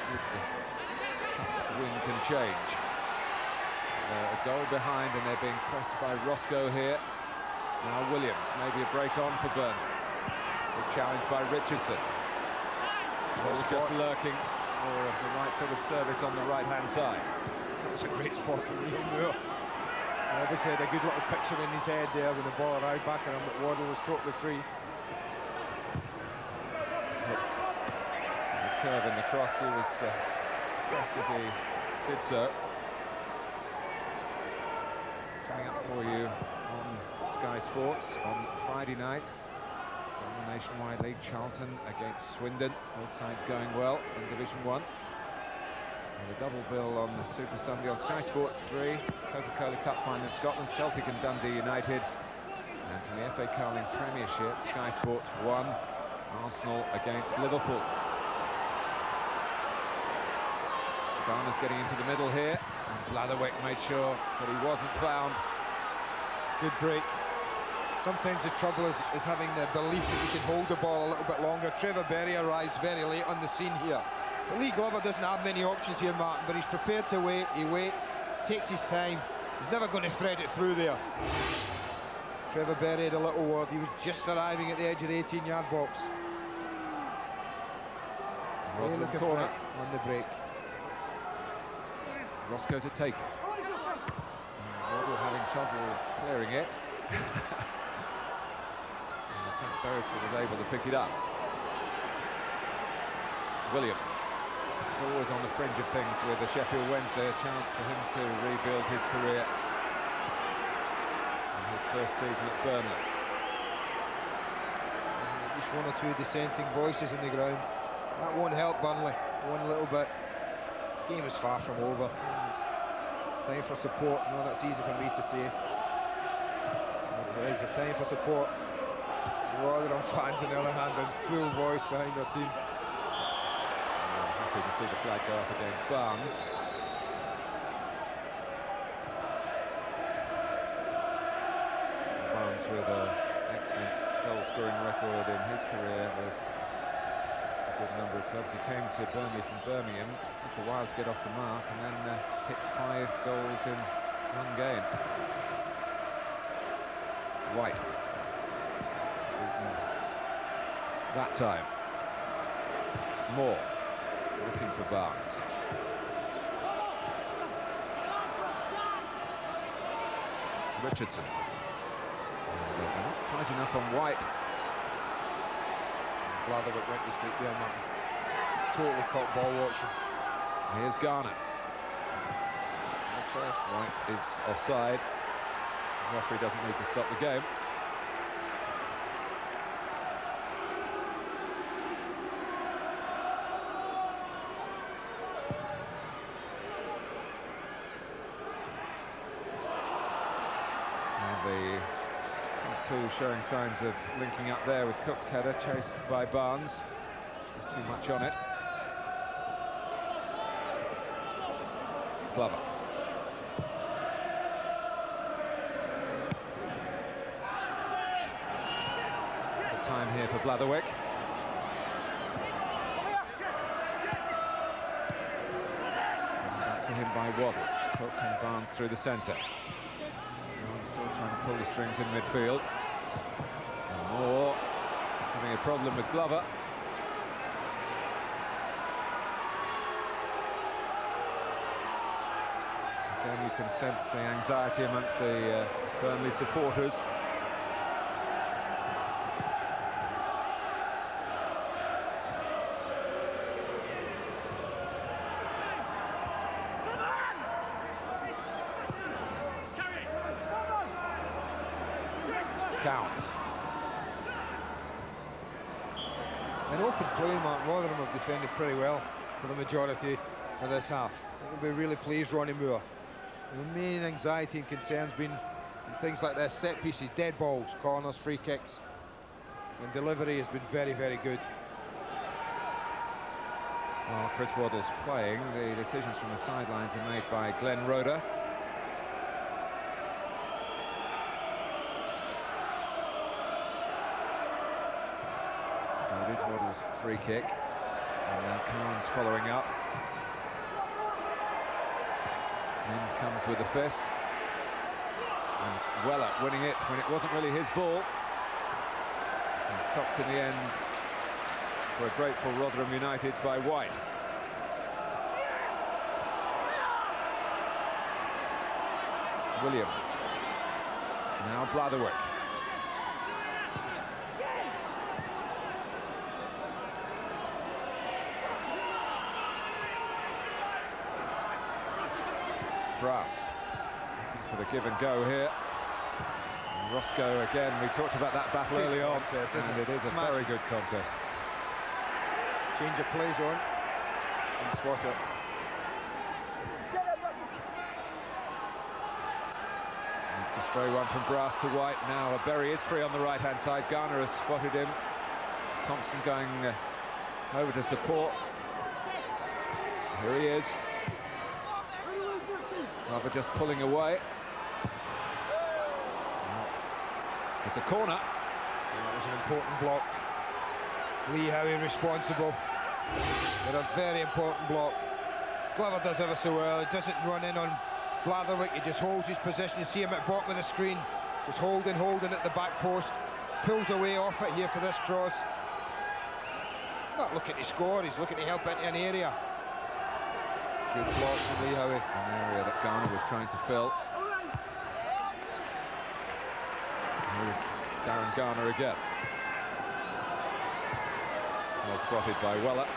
the wind can change. A goal behind, and they're being pressed by Roscoe here. Now Williams, maybe a break on for Burnley. Big challenge by Richardson. Was just lurking for the right sort of service on the right-hand side. That was a great spot from Neil Moore. He obviously had a good little picture in his head there when the ball arrived back at him, but Waddle was totally free. The curve in the cross, he was pressed as he did so. Coming up for you on Sky Sports on Friday night. From the Nationwide League, Charlton against Swindon. Both sides going well in Division 1. And a double bill on the Super Sunday on Sky Sports 3. Coca-Cola Cup final in Scotland, Celtic and Dundee United. And from the FA Carling Premiership, Sky Sports 1, Arsenal against Liverpool. Garner's getting into the middle here, and Blatherwick made sure that he wasn't found. Good break. Sometimes the trouble is having the belief that you can hold the ball a little bit longer. Trevor Berry arrives very late on the scene here. But Lee Glover doesn't have many options here, Martin, but he's prepared to wait. He waits, takes his time. He's never going to thread it through there. Trevor Berry had a little word. He was just arriving at the edge of the 18-yard box. Really looking for it on the break. Roscoe to take it. Waddle having trouble clearing it. I think Beresford was able to pick it up. Williams is always on the fringe of things with the Sheffield Wednesday, a chance for him to rebuild his career in his first season at Burnley. Just 1 or 2 dissenting voices in the ground. That won't help Burnley one little bit. The game is far from over. It's time for support. No, that's easy for me to say. There is a time for support. Rotherham fans, on the other hand, in full voice behind their team. Happy to see the flag go up against Barnes. Barnes with an excellent goal-scoring record in his career with a good number of clubs. He came to Burnley from Birmingham, took a while to get off the mark, and then hit 5 goals in 1 game. White. That time. Moore looking for Barnes. Richardson. They're not tight enough on White. Blatherwick went to sleep there, Martin. Totally caught ball watching. Here's Garner. White is offside. The referee doesn't need to stop the game. The two showing signs of linking up there with Cook's header, chased by Barnes. There's too much on it. Glover. time here for Blatherwick. Back to him by Waddle. Cook and Barnes through the centre. Barnes still trying to pull the strings in midfield. And Moore having a problem with Glover. Again, you can sense the anxiety amongst the Burnley supporters. Counts. An open play, Mark. Rotherham have defended pretty well for the majority of this half. I think they'll be really pleased, Ronnie Moore. The main anxiety and concerns been in things like this: set pieces, dead balls, corners, free kicks, and delivery has been very, very good. While Chris Waddle's playing, the decisions from the sidelines are made by Glenn Roeder. So it is Waddle's free kick, and now Carnes following up. Minns comes with the fist, and Weller winning it when it wasn't really his ball, and stopped in the end for a grateful Rotherham United by White. Williams, now Blatherwick. Brass looking for the give and go here. And Roscoe again, we talked about that battle early on, and it is a very good contest. Change of play zone and spot it. It's a stray one from Brass to White. Now Berry is free on the right hand side. Garner has spotted him. Thompson going over to support. Here he is. Glover just pulling away. It's a corner. That was an important block. Lee Howie responsible. But a very important block. Glover does ever so well. He doesn't run in on Blatherwick. He just holds his position. You see him at bottom of the screen. Just holding at the back post. Pulls away off it here for this cross. Not looking to score, he's looking to help into an area. Good block from Lee Howie. An area that Garner was trying to fill. Here's Darren Garner again. Well spotted by Weller.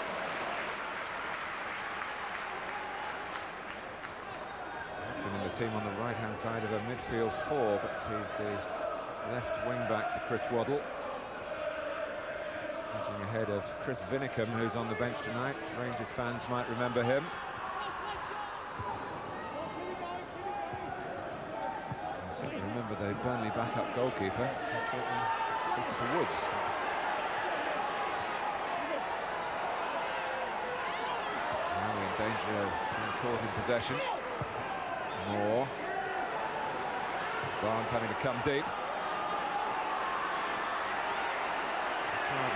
He's been in the team on the right-hand side of a midfield four, but he's the left wing-back for Chris Waddle. Edging ahead of Chris Vinicum, who's on the bench tonight. Rangers fans might remember him. I certainly remember the Burnley backup goalkeeper, Christopher Woods. Now we're in danger of being caught in possession. Moore. Barnes having to come deep.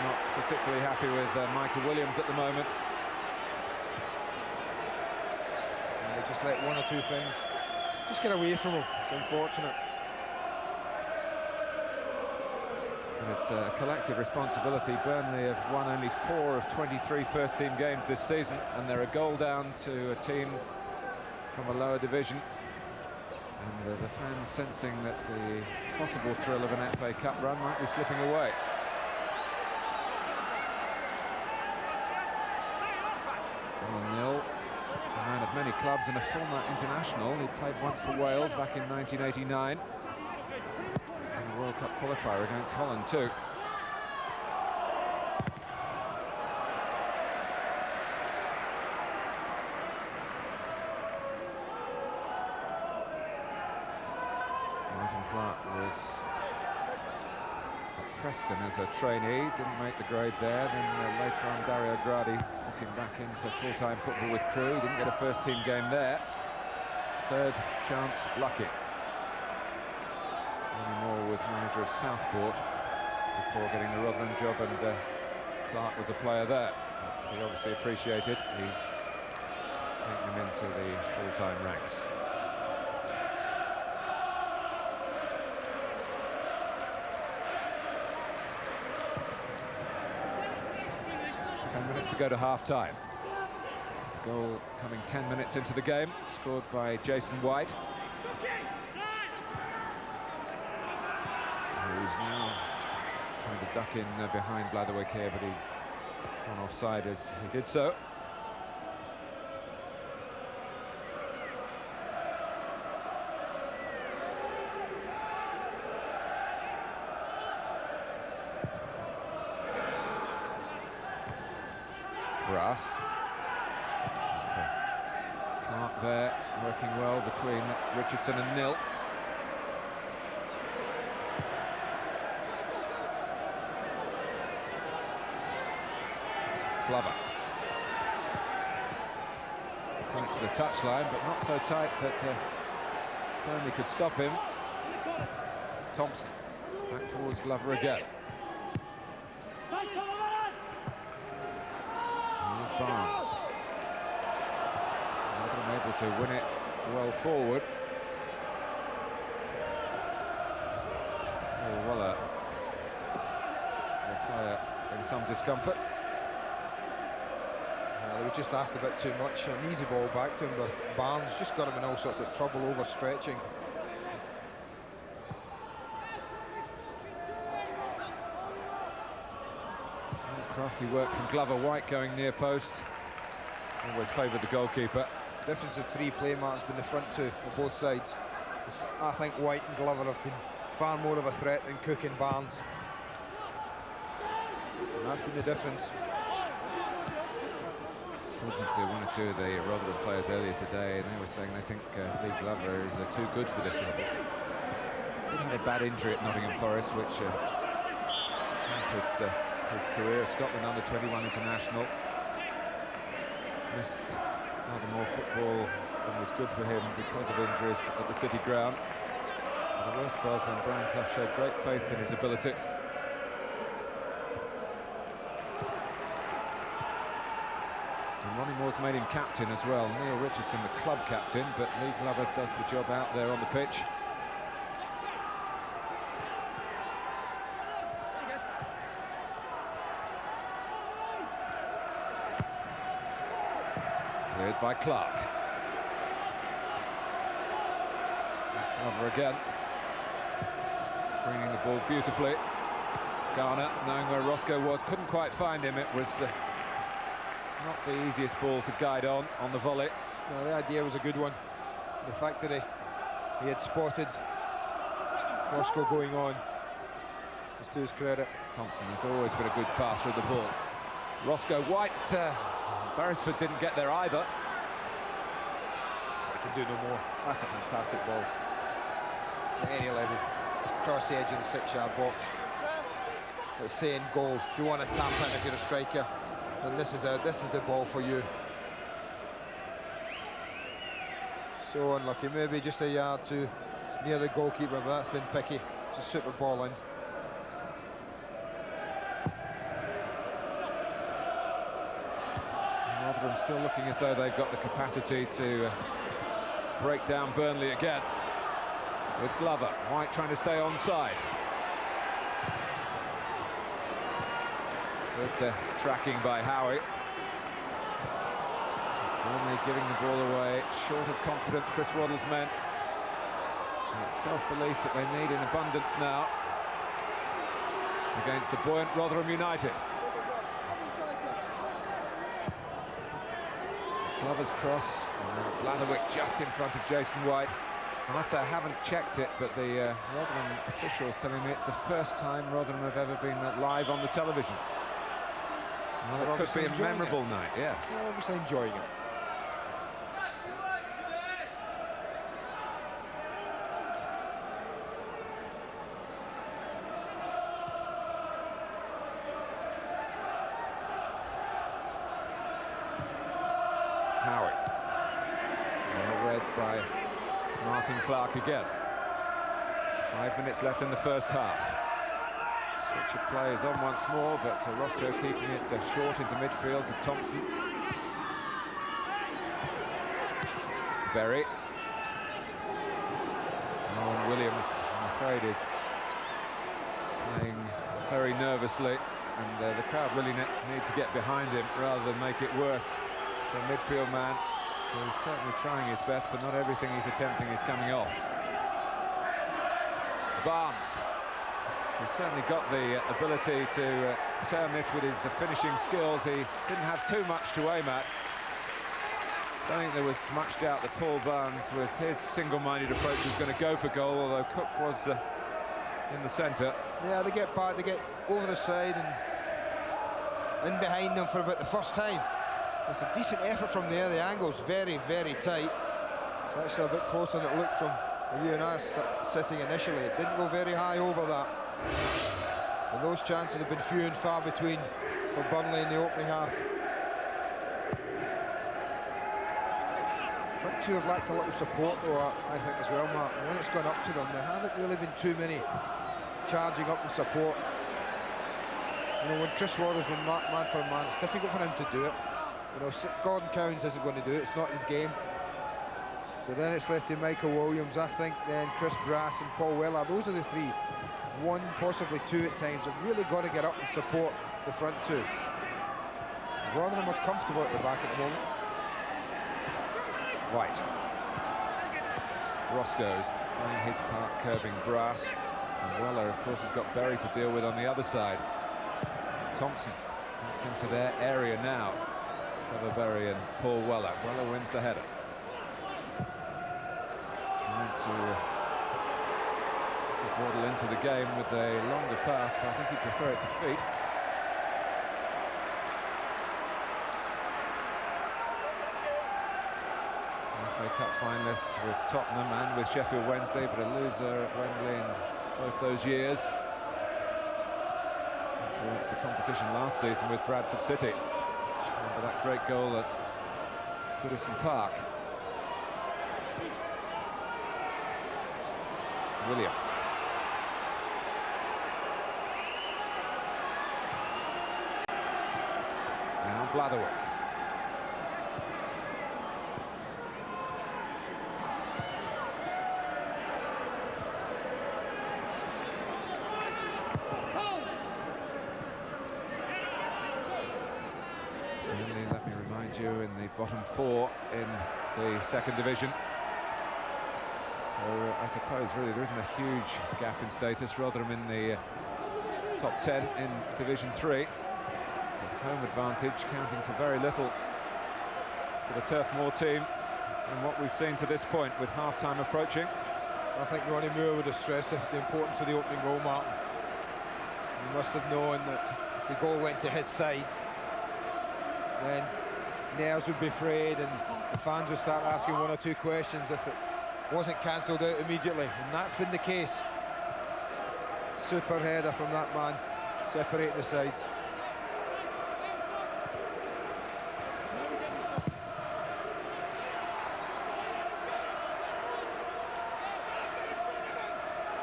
Not particularly happy with Michael Williams at the moment. And they just let one or two things just get away from him. It's unfortunate. And it's a collective responsibility. Burnley have won only 4 of 23 first-team games this season, and they're a goal down to a team from a lower division. And the fans sensing that the possible thrill of an FA Cup run might be slipping away. 1-0. A man of many clubs and a former international. He played once for Wales back in 1989. He was in a World Cup qualifier against Holland too. Martin Clark was at Preston as a trainee, didn't make the grade there. Then later on Dario Gradi took him back into full-time football with Crewe. He didn't get a first-team game there. Third chance lucky. Ronnie Moore was manager of Southport before getting the Rotherham job, and Clark was a player there, which he obviously appreciated. He's taken him into the full-time ranks. To go to half-time. Goal coming 10 minutes into the game, scored by Jason White, who's now trying to duck in behind Blatherwick here, but he's gone offside as he did so. Brass. Clark there, working well between Richardson and Nill. Glover. Tight to the touchline, but not so tight that Burnley could stop him. Thompson back towards Glover again. Barnes. Rotherham able to win it well forward. Oh, well, a player in some discomfort. They were just asked a bit too much. An easy ball back to him, but Barnes just got him in all sorts of trouble overstretching. Crafty work from Glover. White going near post. Always favoured the goalkeeper. The difference of free play, Mark, has been the front two on both sides. I think White and Glover have been far more of a threat than Cook and Barnes. And that's been the difference. Talking to one or two of the Rotherham players earlier today, and they were saying they think Lee Glover is too good for this level. He had a bad injury at Nottingham Forest, which hampered his career. Scotland under-21 international. Missed rather more football than was good for him because of injuries at the City ground. But the worst spells when Brian Clough showed great faith in his ability. And Ronnie Moore's made him captain as well. Neil Richardson the club captain, but Lee Glover does the job out there on the pitch. Cleared by Clark. That's Glover again. Screening the ball beautifully. Garner, knowing where Roscoe was, couldn't quite find him. It was not the easiest ball to guide on the volley. No, the idea was a good one. The fact that he had spotted Roscoe going on was to his credit. Thompson has always been a good passer of the ball. Roscoe, White, Beresford didn't get there either. They can do no more. That's a fantastic ball. At any level, across the edge of the 6-yard box. It's saying goal. If you want to tap in, if you're a striker, then this is a ball for you. So unlucky. Maybe just a yard too near the goalkeeper, but that's been picky. It's a super ball in. Rotherham still looking as though they've got the capacity to break down Burnley again. With Glover, White trying to stay onside. Good tracking by Howie. Burnley giving the ball away, short of confidence, Chris Waddle's men. And it's self-belief that they need in abundance now against the buoyant Rotherham United. Glover's cross, and Blatherwick just in front of Jason White. I must say I haven't checked it, but the Rotherham officials telling me it's the first time Rotherham have ever been live on the television. Well, it could be a memorable night, yes. They're obviously enjoying it. Clark again. 5 minutes left in the first half. Switch of play is on once more, but Roscoe keeping it short into midfield to Thompson. Berry. Owen Williams, I'm afraid, is playing very nervously, and the crowd really need to get behind him rather than make it worse for a midfield man who's certainly trying his best, but not everything he's attempting is coming off. Barnes, who's certainly got the ability to turn this with his finishing skills. He didn't have too much to aim at. I don't think there was much doubt that Paul Barnes, with his single-minded approach, was going to go for goal, although Cook was in the centre. Yeah, they get back, they get over the side and in behind them for about the first time. It's a decent effort from there. The angle's very, very tight. It's actually a bit closer than it looked from where you and I sitting initially. It didn't go very high over that. And those chances have been few and far between for Burnley in the opening half. Front two have lacked a little support though, I think, as well, Mark. And when it's gone up to them, there haven't really been too many charging up in support. You know, when Chris Waddle's been man for man, it's difficult for him to do it. You know, Gordon Cowans isn't going to do it, it's not his game. So then it's left to Michael Williams, I think, then Chris Brass and Paul Weller. Those are the three, one, possibly two at times, have really got to get up and support the front two. Rotherham are comfortable at the back at the moment. White. Roscoe's playing his part, curbing Brass. And Weller, of course, has got Berry to deal with on the other side. Thompson gets into their area now. Trevor Berry and Paul Weller. Weller wins the header. Trying to put Waddle into the game with a longer pass, but I think he'd prefer it to feet. FA Cup finalists with Tottenham and with Sheffield Wednesday, but a loser at Wembley in both those years. Influenced the competition last season with Bradford City. Remember that great goal at Goodison Park. Williams. Now Blatherwick. Burnley, let me remind you, in the bottom four in the second division. So I suppose really there isn't a huge gap in status. Rotherham in the top 10 in Division 3. The home advantage counting for very little for the Turf Moor team and what we've seen to this point with half-time approaching. I think Ronnie Moore would have stressed the importance of the opening goal, Martin. He must have known that the goal went to his side. Then nerves would be frayed and the fans would start asking one or two questions if it wasn't cancelled out immediately, and that's been the case. Super header from that man, separating the sides.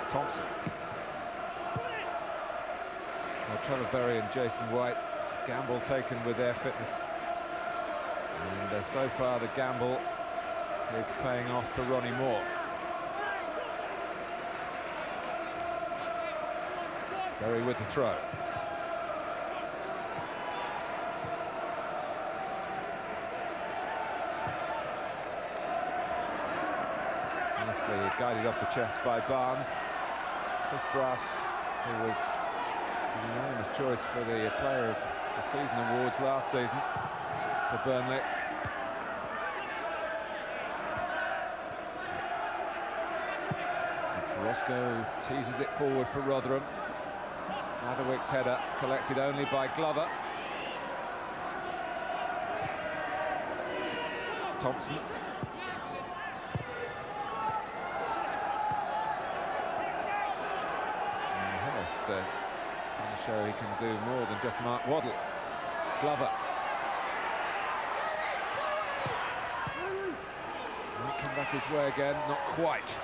Thompson. Well, Trevor Berry and Jason White, gamble taken with their fitness. And so far the gamble is paying off for Ronnie Moore. Berry with the throw. Nicely guided off the chest by Barnes. Chris Brass, who was a unanimous choice for the Player of the Season awards last season for Burnley. Roscoe teases it forward for Rotherham. Blatherwick's header collected only by Glover. Thompson. And Hurst trying to show he can do more than just Mark Waddle. Glover. Might come back his way again, not quite.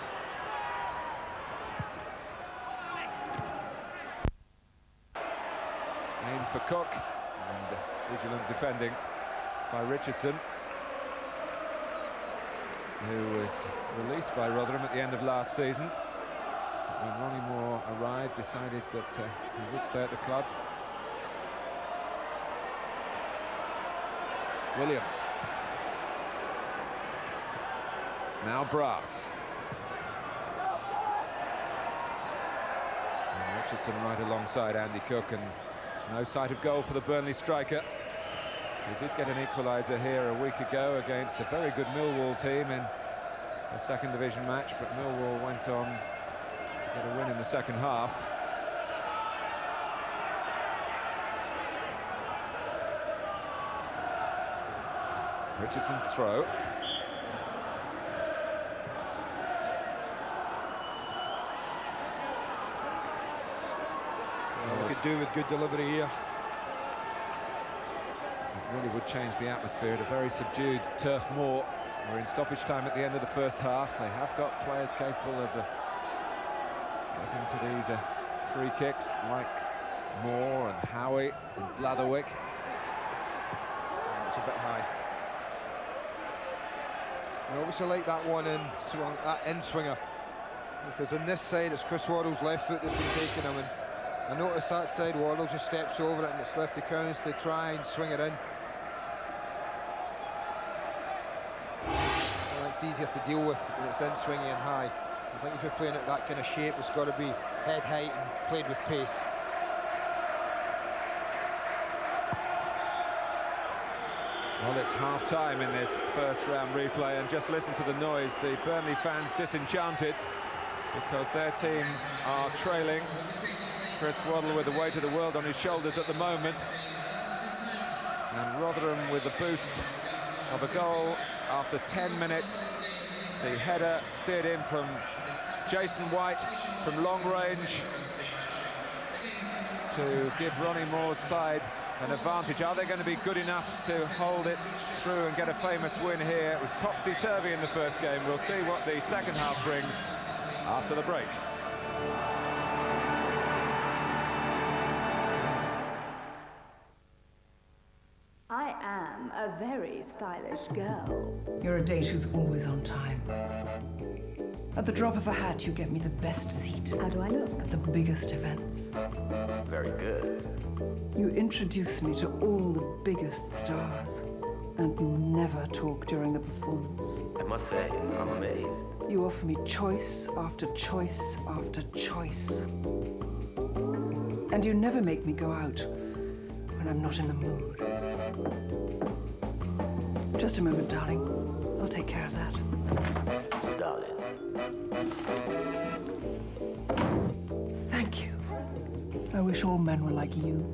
for Cook, and vigilant defending by Richardson, who was released by Rotherham at the end of last season. But when Ronnie Moore arrived, decided that he would stay at the club. Williams. Now Brass. And Richardson right alongside Andy Cook, and no sight of goal for the Burnley striker. He did get an equaliser here a week ago against a very good Millwall team in a second division match, but Millwall went on to get a win in the second half. Richardson's throw. Well, they could do with good delivery here. It really would change the atmosphere at a very subdued Turf Moor. We're in stoppage time at the end of the first half. They have got players capable of getting to these free kicks, like Moore and Howie and Blatherwick. It's a bit high. I obviously like that one in swung, that in swinger, because on this side it's Chris Waddle's left foot that's been taking him, and I notice that side Waddle just steps over it and it's left to Counts to try and swing it in. Well, it's easier to deal with when it's in swingy and high. I think if you're playing at that kind of shape, it's got to be head height and played with pace. Well, it's half-time in this first-round replay, and just listen to the noise. The Burnley fans disenchanted because their team are trailing. Chris Waddle with the weight of the world on his shoulders at the moment. And Rotherham with the boost of a goal after 10 minutes. The header steered in from Jason White from long range to give Ronnie Moore's side an advantage. Are they going to be good enough to hold it through and get a famous win here? It was topsy-turvy in the first game. We'll see what the second half brings after the break. I am a very stylish girl. You're a date who's always on time. At the drop of a hat, you get me the best seat. How do I look? At the biggest events. Very good. You introduce me to all the biggest stars and never talk during the performance. I must say, I'm amazed. You offer me choice after choice after choice. And you never make me go out when I'm not in the mood. Just a moment, darling. I'll take care of that. Darling. Thank you. I wish all men were like you.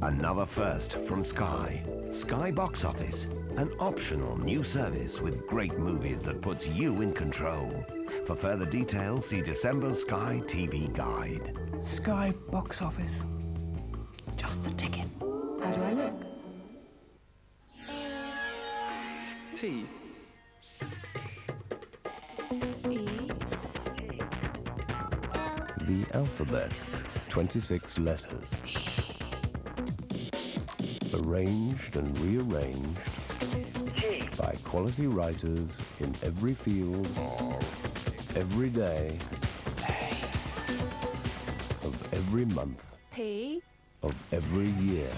Another first from Sky. Sky Box Office, an optional new service with great movies that puts you in control. For further details, see December's Sky TV Guide. Sky Box Office. Just the ticket. How do I look? T. E. The alphabet, 26 letters. Arranged and rearranged by quality writers in every field, every day, of every month, P. of every year.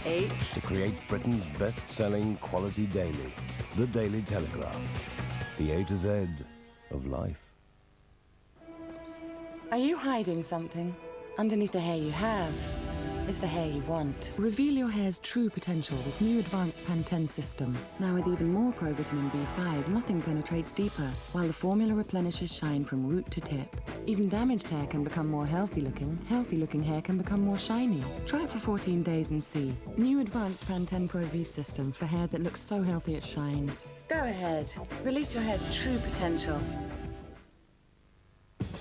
H. To create Britain's best-selling quality daily, The Daily Telegraph, the A to Z of life. Are you hiding something? Underneath the hair you have is the hair you want. Reveal your hair's true potential with new advanced Pantene system. Now with even more provitamin B5, nothing penetrates deeper, while the formula replenishes shine from root to tip. Even damaged hair can become more healthy looking hair can become more shiny. Try it for 14 days and see. New advanced Pantene Pro V system for hair that looks so healthy it shines. Go ahead, release your hair's true potential.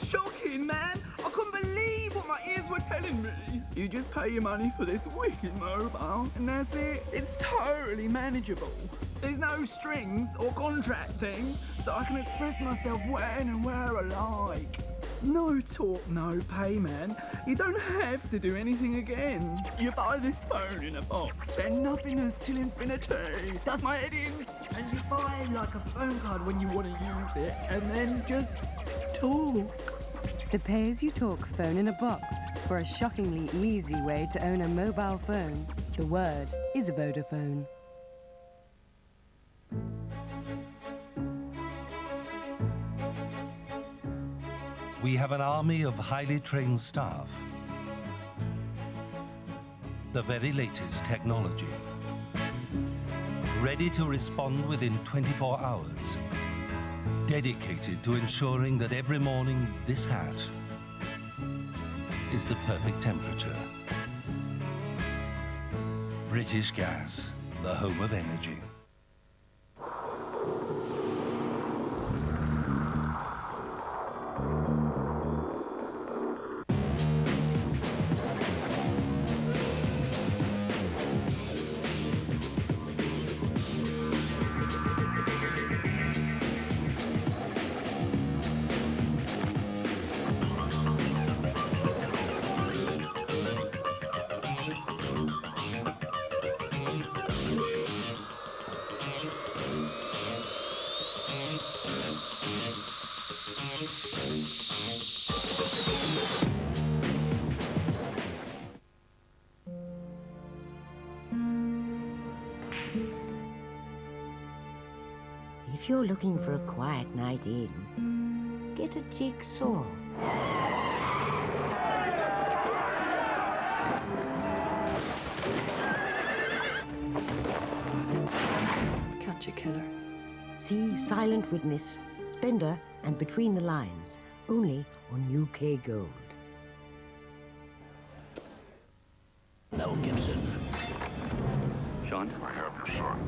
Shocking, man! I couldn't believe what my ears were telling me. You just pay your money for this wicked mobile, and that's it. It's totally manageable. There's no strings or contract things, so I can express myself when and where I like. No talk, no pay, man. You don't have to do anything again. You buy this phone in a box, and nothingness till infinity. Does my head in? And you buy like a phone card when you want to use it, and then just talk. The pay-as-you-talk phone in a box. For a shockingly easy way to own a mobile phone, the word is Vodafone. We have an army of highly trained staff. The very latest technology. Ready to respond within 24 hours. Dedicated to ensuring that every morning this hat is the perfect temperature. British Gas, the home of energy. If you're looking for a quiet night in, get a jigsaw. Catch a killer. See Silent Witness, Spender and Between the Lines, only on UK Gold. Mel Gibson. Sean? I have your son.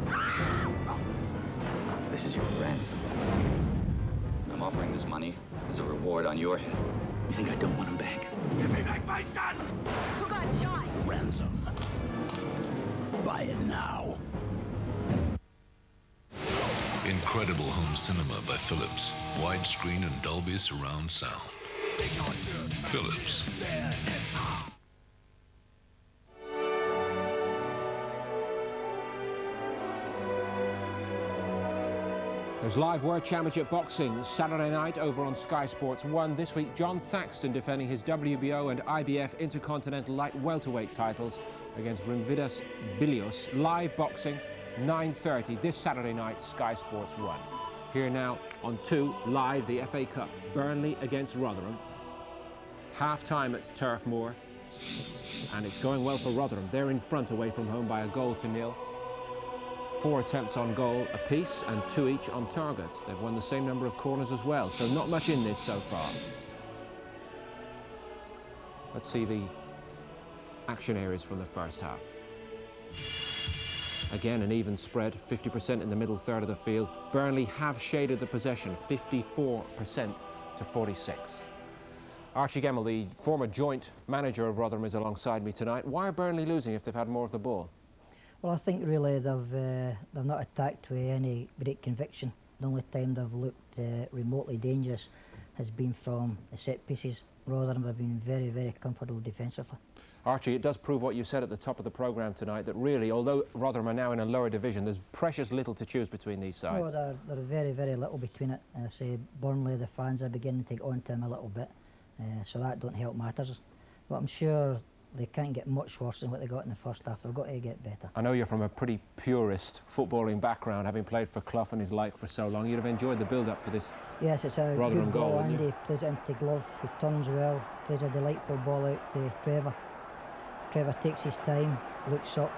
This is your ransom. I'm offering this money as a reward on your head. You think I don't want him back? Give me back my son! Who got shot? Ransom. Buy it now. Incredible home cinema by Philips. Widescreen and Dolby surround sound. Philips. There's live World Championship boxing Saturday night over on Sky Sports 1. This week, John Saxton defending his WBO and IBF Intercontinental Light Welterweight titles against Rimvidas Bilios. Live boxing, 9:30 this Saturday night, Sky Sports 1. Here now on 2, live, the FA Cup. Burnley against Rotherham. Half-time at Turf Moor. And it's going well for Rotherham. They're in front away from home by a goal to nil. 4 attempts on goal apiece and 2 each on target. They've won the same number of corners as well, so not much in this so far. Let's see the action areas from the first half. Again, an even spread, 50% in the middle third of the field. Burnley have shaded the possession, 54% to 46. Archie Gemmell, the former joint manager of Rotherham, is alongside me tonight. Why are Burnley losing if they've had more of the ball? Well, I think really they've not attacked with any great conviction. The only time they've looked remotely dangerous has been from the set pieces. Rotherham have been very, very comfortable defensively. Archie, it does prove what you said at the top of the programme tonight, that really, although Rotherham are now in a lower division, there's precious little to choose between these sides. No, they're very, very little between it. I say Burnley, the fans are beginning to take on to them a little bit, so that don't help matters. But I'm sure they can't get much worse than what they got in the first half. They've got to get better. I know you're from a pretty purist footballing background, having played for Clough and his like for so long. You'd have enjoyed the build-up for this. Yes, it's a Rotherham good ball. goal, Andy plays it into glove. He turns well, plays a delightful ball out to Trevor. Trevor takes his time, looks up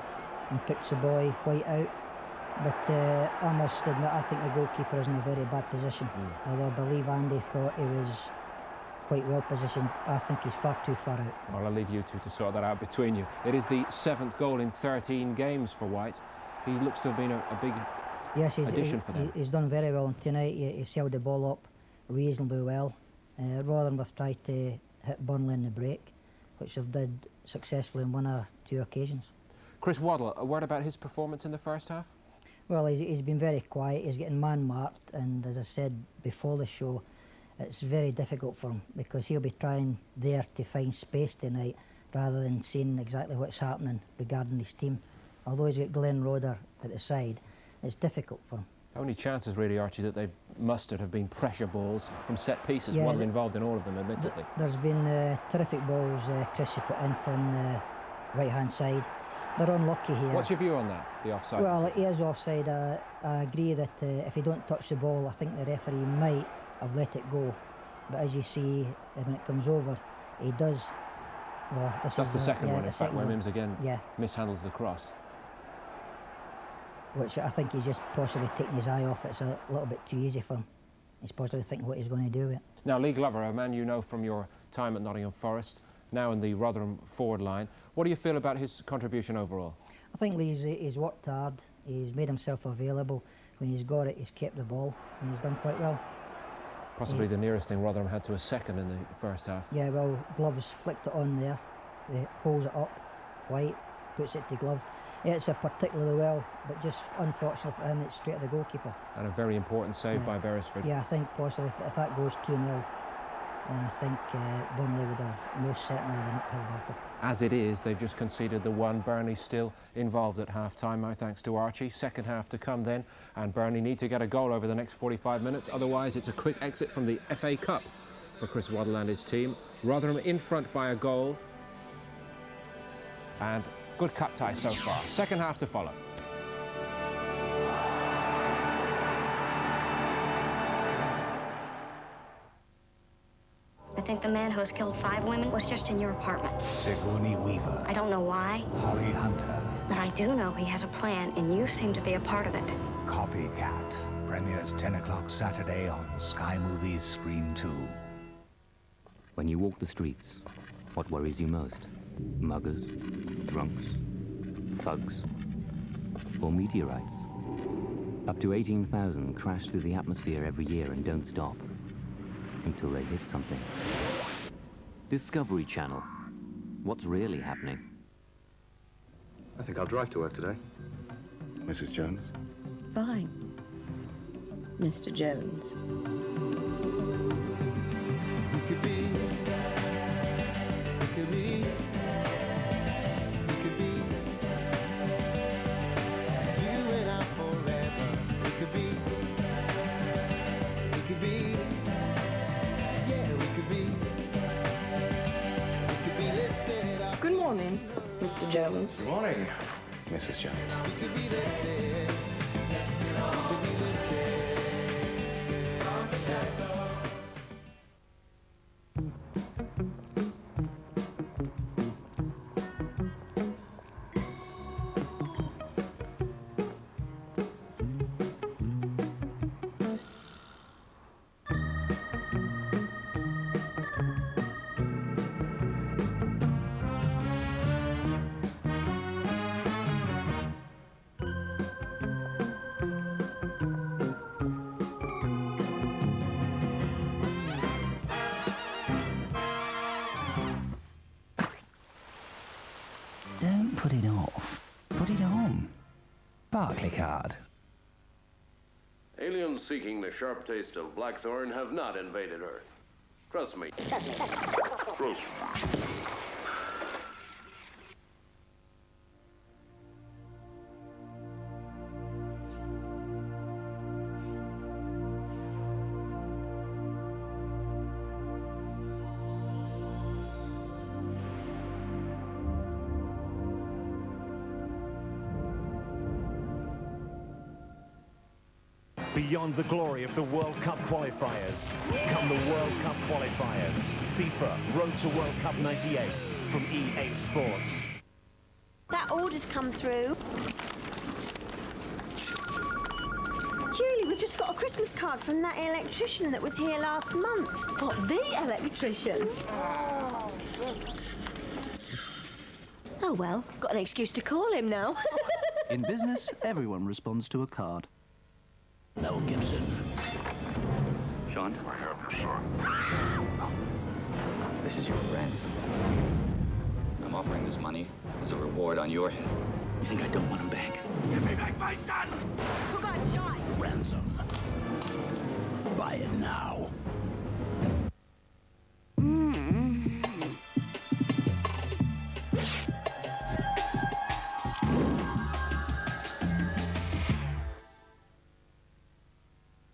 and picks the boy White out. But I must admit, I think the goalkeeper is in a very bad position. Although I believe Andy thought he was quite well positioned, I think he's far too far out. Well, I'll leave you two to sort that out between you. It is the 7th goal in 13 games for White. He looks to have been a big addition for them. He's done very well, and tonight he's held the ball up reasonably well. Rotherham have tried to hit Burnley in the break, which they've did successfully on 1 or 2 occasions. Chris Waddle, a word about his performance in the first half? Well, he's been very quiet. He's getting man-marked, and as I said before the show, it's very difficult for him because he'll be trying there to find space tonight rather than seeing exactly what's happening regarding his team. Although he's got Glenn Roeder at the side, it's difficult for him. Only chances really, Archie, that they've mustered have been pressure balls from set pieces. Yeah, Waddle involved in all of them, admittedly. There's been terrific balls Chris has put in from the right-hand side. They're unlucky here. What's your view on that, the offside? Well, he is offside. I agree that if he don't touch the ball, I think the referee might have let it go. But as you see, when it comes over, he does. Well, That's the second one, in fact, where Mims again mishandles the cross. Which I think he's just possibly taking his eye off. It's a little bit too easy for him. He's possibly thinking what he's going to do with it. Now, Lee Glover, a man you know from your time at Nottingham Forest, now in the Rotherham forward line. What do you feel about his contribution overall? I think he's worked hard. He's made himself available. When he's got it, he's kept the ball, and he's done quite well. Possibly the nearest thing Rotherham had to a second in the first half. Yeah, well, Glove's flicked it on there. He holds it up, White puts it to Glove. It's a particularly well, but just unfortunate for him, it's straight at the goalkeeper. And a very important save by Beresford. Yeah, I think possibly if that goes 2-0, then I think Burnley would have most certainly an uphill battle. As it is, they've just conceded the one. Burnley still involved at half-time, my thanks to Archie. Second half to come then, and Burnley need to get a goal over the next 45 minutes. Otherwise, it's a quick exit from the FA Cup for Chris Waddle and his team. Rotherham in front by a goal. And good cup tie so far. Second half to follow. I think the man who has killed 5 women was just in your apartment. Sigourney Weaver. I don't know why, Holly Hunter. but I do know he has a plan, and you seem to be a part of it. Copycat. Premieres 10 o'clock Saturday on Sky Movies Screen 2. When you walk the streets, what worries you most? Muggers, drunks, thugs, or meteorites? Up to 18,000 crash through the atmosphere every year and don't stop until they hit something. Discovery Channel. What's really happening? I think I'll drive to work today. Mrs. Jones? Fine, Mr. Jones. Good morning, Mr. Jones. Good morning, Mrs. Jones. Don't put it off. Put it on. Barclaycard. Aliens seeking the sharp taste of blackthorn have not invaded Earth. Trust me. Trust me. Beyond the glory of the World Cup qualifiers, come the World Cup qualifiers. FIFA Road to World Cup 98 from EA Sports. That order's come through. Julie, we've just got a Christmas card from that electrician that was here last month. What, the electrician? Oh well, got an excuse to call him now. In business, everyone responds to a card. Mel Gibson. Sean? I have your son. This is your ransom. I'm offering this money as a reward on your head. You think I don't want him back? Give me back my son! Who got shot? Ransom. Buy it now.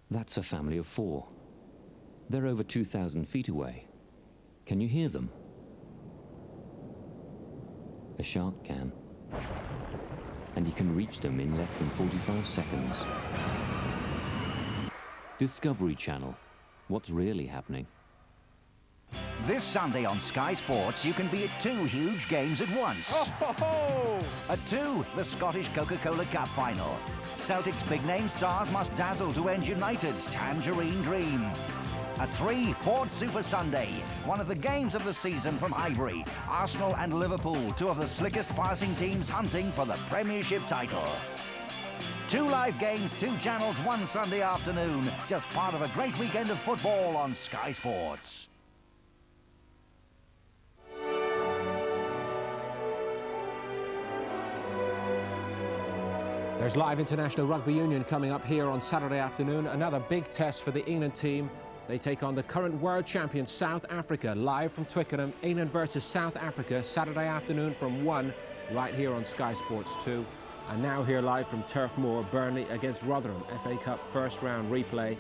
That's a family of 4. They're over 2,000 feet away. Can you hear them? A shark can. And you can reach them in less than 45 seconds. Discovery Channel. What's really happening? This Sunday on Sky Sports, you can be at 2 huge games at once. At 2, the Scottish Coca-Cola Cup final. Celtic's big-name stars must dazzle to end United's Tangerine Dream. At 3, Ford Super Sunday, one of the games of the season from Highbury. Arsenal and Liverpool, 2 of the slickest passing teams hunting for the Premiership title. 2 live games, 2 channels, 1 Sunday afternoon. Just part of a great weekend of football on Sky Sports. There's live international rugby union coming up here on Saturday afternoon. Another big test for the England team. They take on the current world champion South Africa, live from Twickenham. England versus South Africa, Saturday afternoon from 1, right here on Sky Sports 2. And now here live from Turf Moor, Burnley against Rotherham, FA Cup first round replay.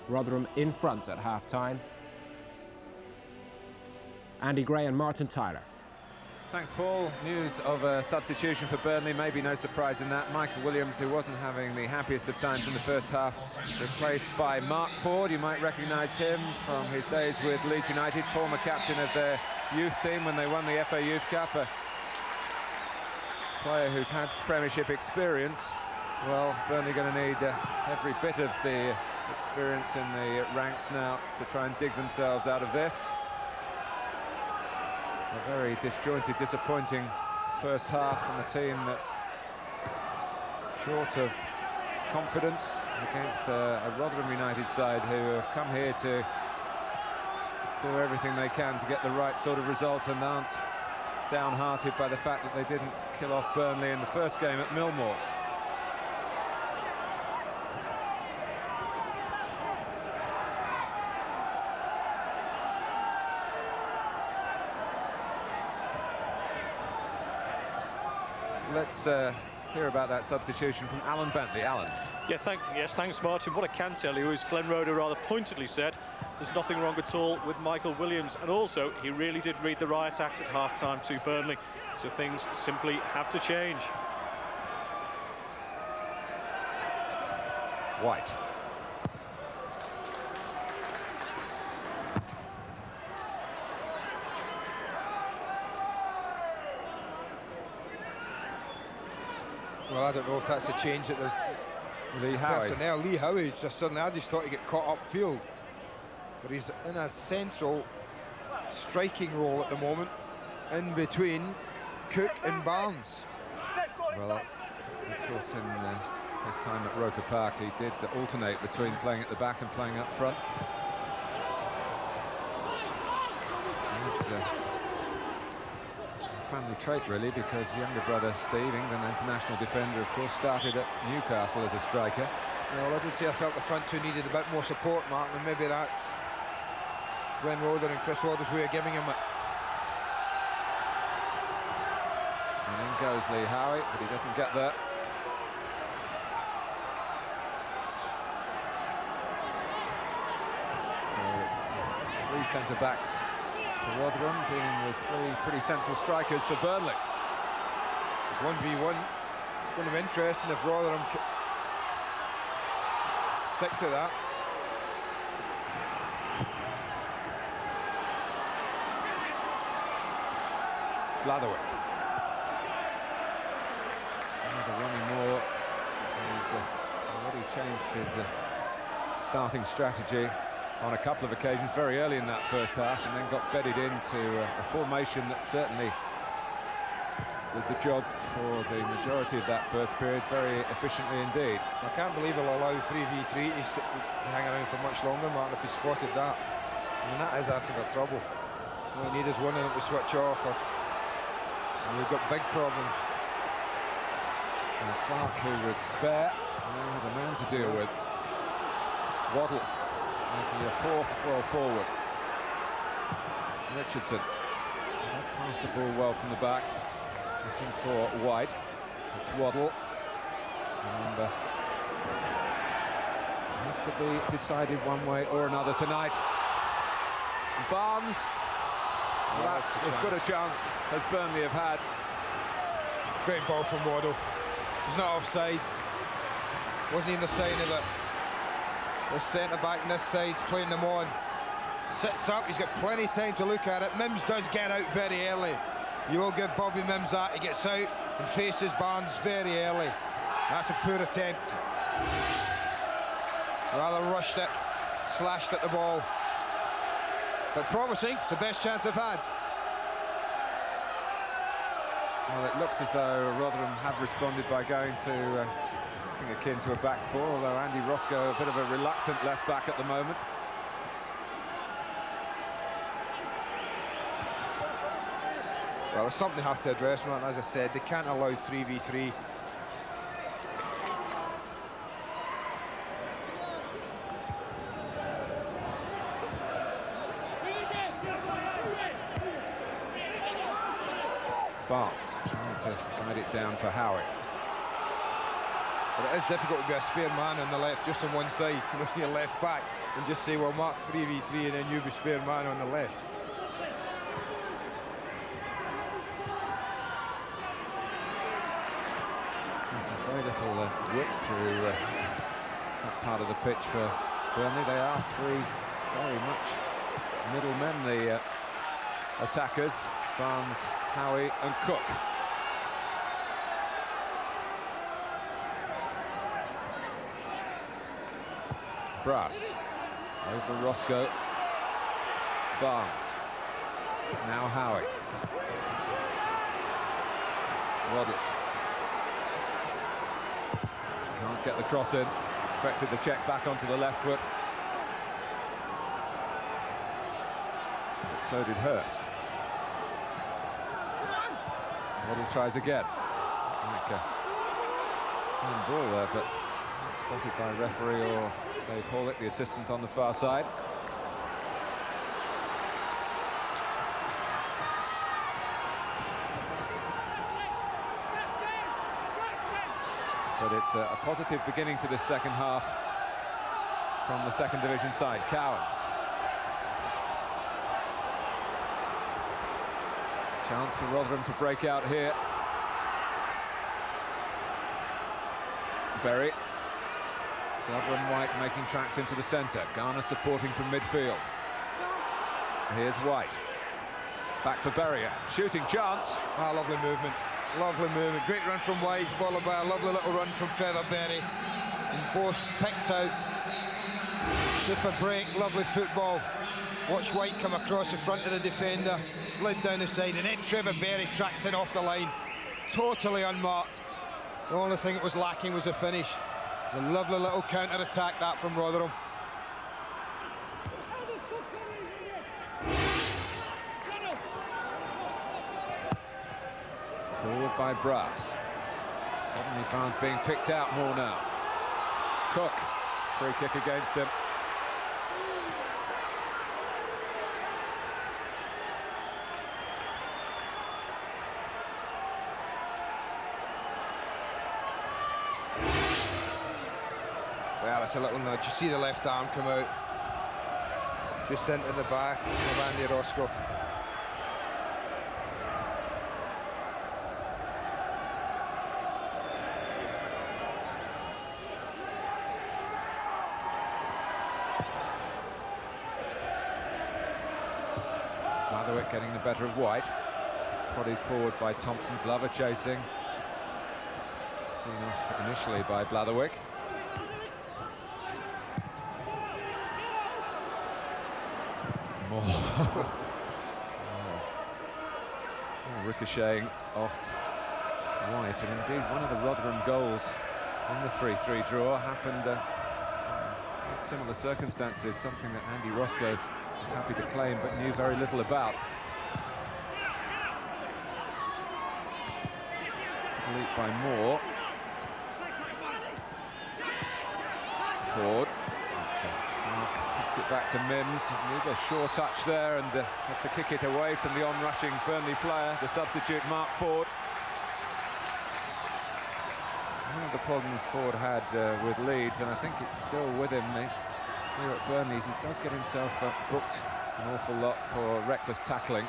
Rotherham in front at half-time. Andy Gray and Martin Tyler. Thanks, Paul. News of a substitution for Burnley, maybe no surprise in that. Michael Williams, who wasn't having the happiest of times in the first half, replaced by Mark Ford. You might recognise him from his days with Leeds United, former captain of their youth team when they won the FA Youth Cup. A player who's had Premiership experience. Well, Burnley going to need every bit of the experience in the ranks now to try and dig themselves out of this. A very disjointed, disappointing first half from a team that's short of confidence against a Rotherham United side who have come here to do everything they can to get the right sort of result and aren't downhearted by the fact that they didn't kill off Burnley in the first game at Millmoor. Let's hear about that substitution from Alan Bentley. Alan. Yeah, thanks, Martin. What I can tell you is Glenn Roeder rather pointedly said there's nothing wrong at all with Michael Williams, and also he really did read the riot act at half-time to Burnley, so things simply have to change. White. Well, I don't know if that's a change that there's Lee Howie. personnel. Lee Howie just suddenly, I just thought he'd get caught upfield. But he's in a central striking role at the moment, in between Cook and Barnes. Well, of course, in his time at Roker Park, he did alternate between playing at the back and playing up front. He's family trait, really, because younger brother Steve, England international defender, of course, started at Newcastle as a striker. Well, I did say I felt the front two needed a bit more support, Mark, and maybe that's Glenn Roeder and Chris Waters' way of giving him it. And in goes Lee Howie, but he doesn't get there. So it's 3 centre-backs for Rotherham, dealing with 3 pretty central strikers for Burnley. It's 1v1. It's going to be interesting if Rotherham stick to that. Blatherwick. Another Ronnie Moore, who's already changed his starting strategy on a couple of occasions very early in that first half, and then got bedded into a formation that certainly did the job for the majority of that first period very efficiently indeed. I can't believe he'll allow 3v3 to hang around for much longer, Martin, if he spotted that. I mean, that is asking for trouble. All you need is one of them to switch off, and you've got big problems. And Clark, who was spare, now has a man to deal with. Waddle making a 4th roll forward. Richardson has passed the ball well from the back. Looking for White. It's Waddle. And it has to be decided one way or another tonight. Barnes. Well, that's as good a chance as Burnley have had. Great ball from Waddle. He's not offside. Wasn't even a sign of it. The centre-back on this side's playing them on. Sits up, he's got plenty of time to look at it. Mims does get out very early. You will give Bobby Mims that. He gets out and faces Barnes very early. That's a poor attempt. Rather rushed it, slashed at the ball. But promising, it's the best chance I've had. Well, it looks as though Rotherham have responded by going to something akin to a back four, although Andy Roscoe a bit of a reluctant left back at the moment. Well, it's something they have to address, man. As I said, they can't allow 3v3. Barnes trying to guide it down for Howie. But it is difficult to be a spare man on the left, just on one side, you know, your left back, and just say, well, mark 3v3 and then you be spare man on the left. There's very little width through that part of the pitch for Burnley. They are three very much middlemen, the attackers, Barnes, Howie and Cook. Brass over Roscoe. Barnes. Now Howie. Waddle. Can't get the cross in. Expected the check back onto the left foot. But so did Hurst. Waddle tries again. Like a clean ball there, but not spotted by referee or Dave Hawlett, the assistant on the far side. But it's a positive beginning to this second half from the second division side. Cowans. Chance for Rotherham to break out here. Berry. Glover and White making tracks into the centre. Garner supporting from midfield. Here's White. Back for Berrier. Shooting chance. Ah, lovely movement. Lovely movement. Great run from White, followed by a lovely little run from Trevor Berry. And both picked out. Super break, lovely football. Watch White come across the front of the defender, slid down the side, and then Trevor Berry tracks it off the line. Totally unmarked. The only thing that was lacking was a finish. It's a lovely little counter-attack that from Rotherham. Forward by Brass. Suddenly Barnes being picked out more now. Cook, free kick against him. Well, it's a little nudge. You see the left arm come out. Just into the back of Andy Roscoe. Blatherwick getting the better of White. It's prodded forward by Thompson. Glover chasing. Seen off initially by Blatherwick. More ricocheting off White, and indeed one of the Rotherham goals in the 3-3 draw happened in similar circumstances, something that Andy Roscoe was happy to claim but knew very little about. Delete by Moore. Ford. Clark picks it back to Mims. Need a sure touch there and have to kick it away from the on-rushing Burnley player, the substitute Mark Ford. One of the problems Ford had with Leeds, and I think it's still with him here at Burnley, is he does get himself booked an awful lot for reckless tackling.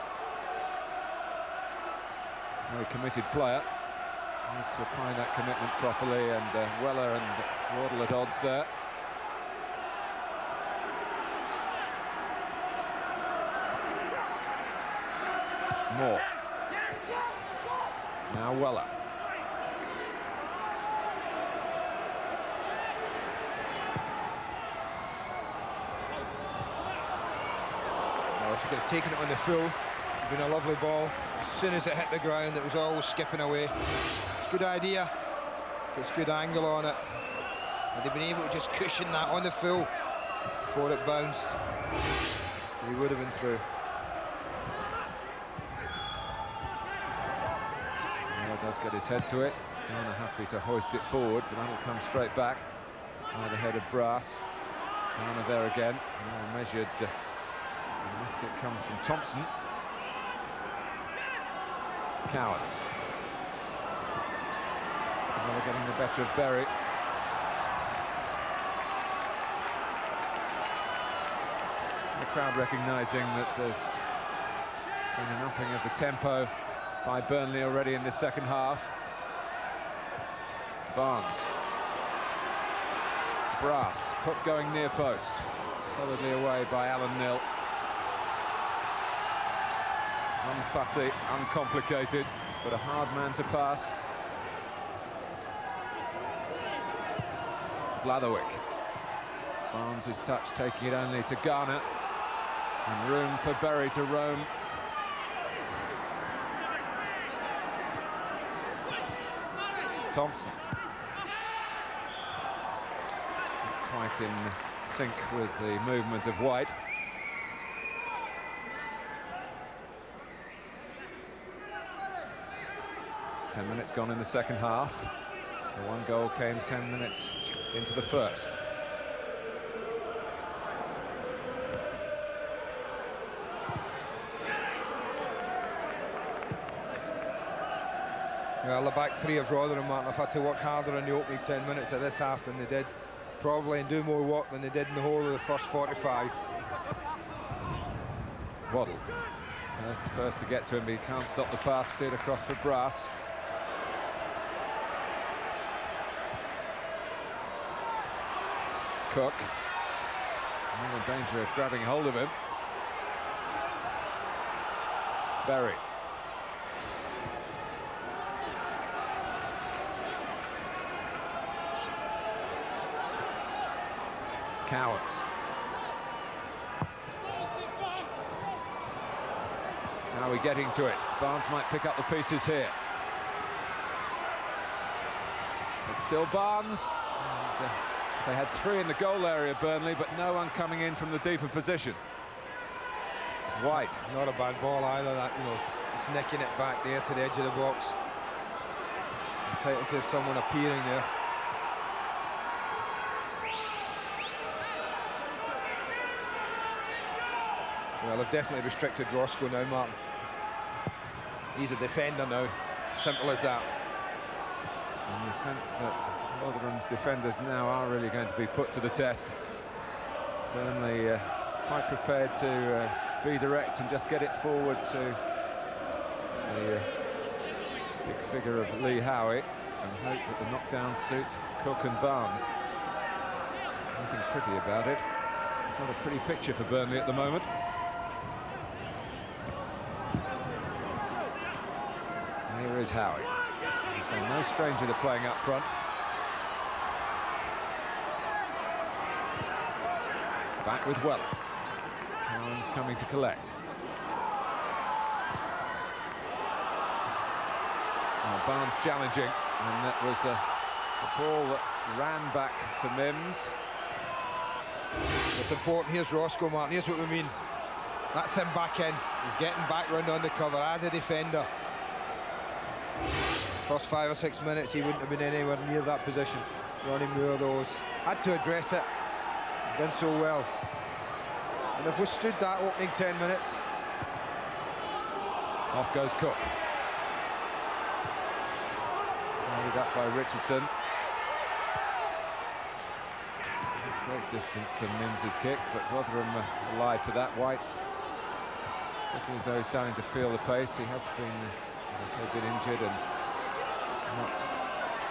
Very committed player. Needs to apply that commitment properly, and Weller and Wardle at odds there. Moore. Now Weller. Well, if you could have taken it on the full, it'd been a lovely ball. As soon as it hit the ground, it was always skipping away. It's a good idea. It's good angle on it. And they've been able to just cushion that on the full before it bounced. He would have been through. Does get his head to it. Garner happy to hoist it forward, but that'll come straight back by the head of Brass. Garner there again, well measured. The basket comes from Thompson. Cowards. Well, they're getting the better of Berry. The crowd recognising that there's been an upping of the tempo by Burnley already in this second half. Barnes. Brass. Cook going near post. Solidly away by Alan Nill. Unfussy, uncomplicated, but a hard man to pass. Blatherwick. Barnes' touch taking it only to Garner. And room for Berry to roam. Thompson. Not quite in sync with the movement of White. Ten minutes gone in the second half. The one goal came 10 minutes into the first. Well, the back three of Rotherham, Martin, have had to work harder in the opening 10 minutes of this half than they did, probably, and do more work than they did in the whole of the first 45. Waddle. That's the first to get to him, but he can't stop the pass. Steered across for Brass. Cook. Now in danger of grabbing hold of him. Berry. Cowards. Now we're getting to it. Barnes might pick up the pieces here. It's still Barnes. And, they had three in the goal area, Burnley, but no one coming in from the deeper position. White. Not a bad ball either, that, you know, just nicking it back there to the edge of the box. Entitled to someone appearing there. Well, they've definitely restricted Roscoe now, Martin. He's a defender now, simple as that. In the sense that Rotherham's defenders now are really going to be put to the test. Burnley quite prepared to be direct and just get it forward to the big figure of Lee Howie and hope that the knockdown suit Cook and Barnes. Nothing pretty about it. It's not a pretty picture for Burnley at the moment. Here is Howie. So no stranger to playing up front. Back with Weller. Cowan's coming to collect. Oh, Barnes challenging, and that was a ball that ran back to Mims. It's important. Here's Roscoe, Martin. Here's what we mean. That's him back in. He's getting back round on the cover as a defender. First 5 or 6 minutes, he wouldn't have been anywhere near that position. Ronnie Moore, those had to address it. He's done so well. And they've withstood that opening 10 minutes. Off goes Cook. Tied up by Richardson. Great distance to Mims's kick, but Rotherham alive to that. White's looking as though he's starting to feel the pace. He has been, as I say, been injured and not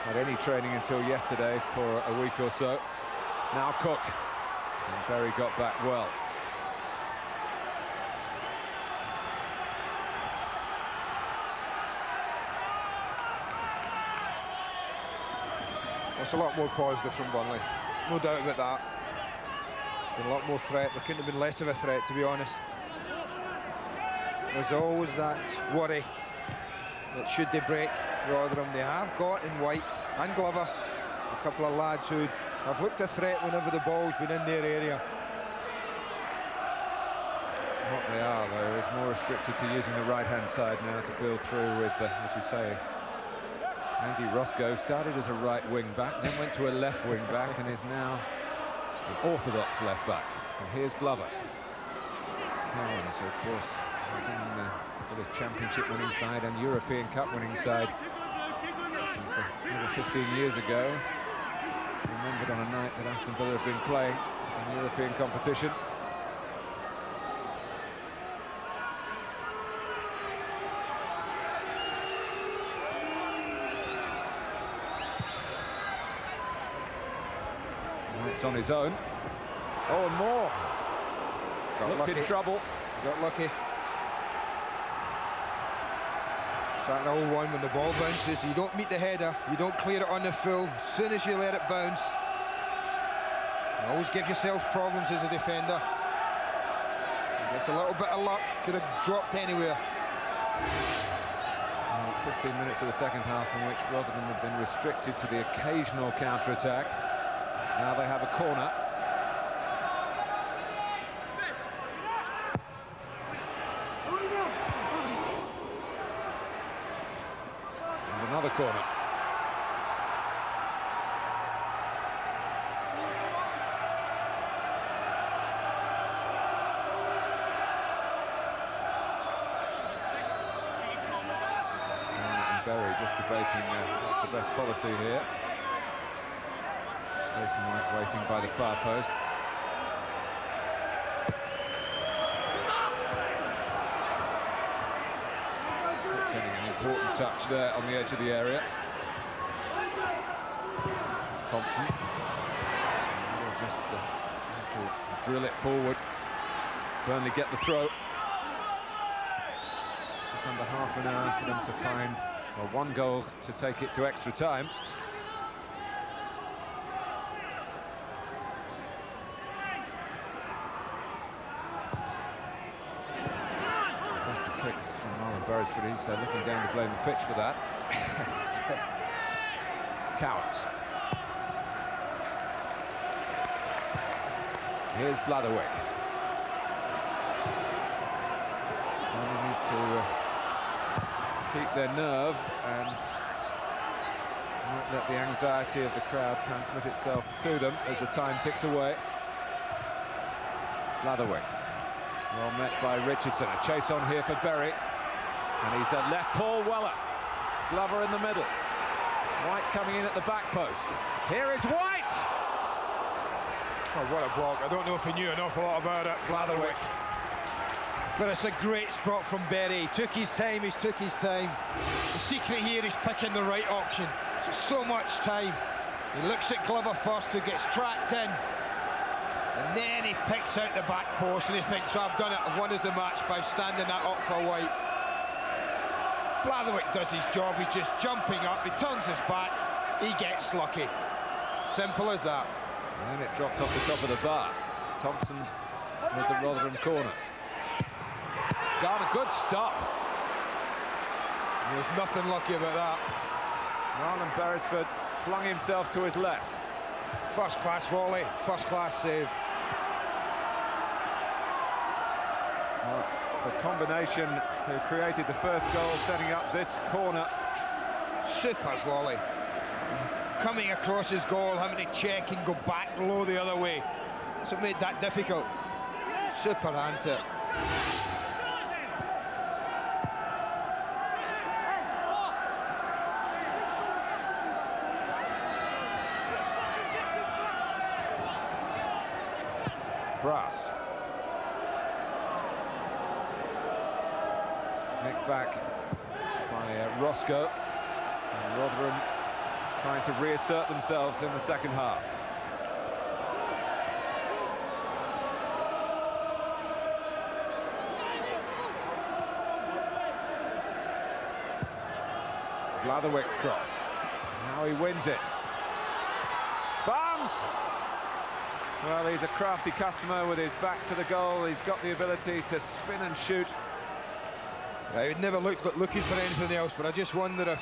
had any training until yesterday for a week or so. Now Cook, and Berry got back well. It's a lot more positive from Burnley, no doubt about that. Been a lot more threat. There couldn't have been less of a threat, to be honest. There's always that worry that should they break Rotherham, they have got in White and Glover a couple of lads who have looked a threat whenever the ball's been in their area. What they are, though, is more restricted to using the right-hand side now to build through with, as you say, Andy Roscoe started as a right wing-back, then went to a left wing-back and is now an orthodox left-back. And here's Glover. Cowans, of course, was in the Championship winning side and European Cup winning side. Which is over 15 years ago. Remembered on a night that Aston Villa had been playing in European competition. It's on his own. Oh, and more. Looked in trouble. Got lucky. It's that old one when the ball bounces, you don't meet the header, you don't clear it on the full. As soon as you let it bounce, you always give yourself problems as a defender. It's a little bit of luck, could have dropped anywhere. 15 minutes of the second half in which Rotherham have been restricted to the occasional counter-attack. Now they have a corner. And another corner. And Berry just debating what's the best policy here. Jason White waiting by the far post. Getting an important touch there on the edge of the area. Thompson. We'll just drill it forward. Burnley get the throw. Just under half an hour for them to find one goal to take it to extra time. Kicks from Marlon Beresford. He's looking down to blame the pitch for that. Cowans. Here's Blatherwick. They need to keep their nerve and not let the anxiety of the crowd transmit itself to them as the time ticks away. Blatherwick. Well met by Richardson. A chase on here for Berry. And he's left Paul Weller. Glover in the middle. White coming in at the back post. Here is White! Oh, what a block. I don't know if he knew an awful lot about it, Blatherwick. But it's a great spot from Berry. Took his time, he's took his time. The secret here is picking the right option. So much time. He looks at Glover first, who gets tracked in. And then he picks out the back post and he thinks, well, I've done it, I've won us a match by standing that up for White. Blatherwick does his job, he's just jumping up, he turns his back, he gets lucky. Simple as that. And then it dropped off the top of the bar. Thompson with the Rotherham corner. Done a good stop. There's nothing lucky about that. Marlon Beresford flung himself to his left. First-class volley, first-class save. Well, the combination who created the first goal, setting up this corner. Super volley. Coming across his goal, having to check and go back low the other way. So it made that difficult. Super ante. Brass. Nicked back by Roscoe. And Rotherham trying to reassert themselves in the second half. Blatherwick's cross. Now he wins it. Barnes! Well, he's a crafty customer with his back to the goal. He's got the ability to spin and shoot. I would never looking for anything else, but I just wonder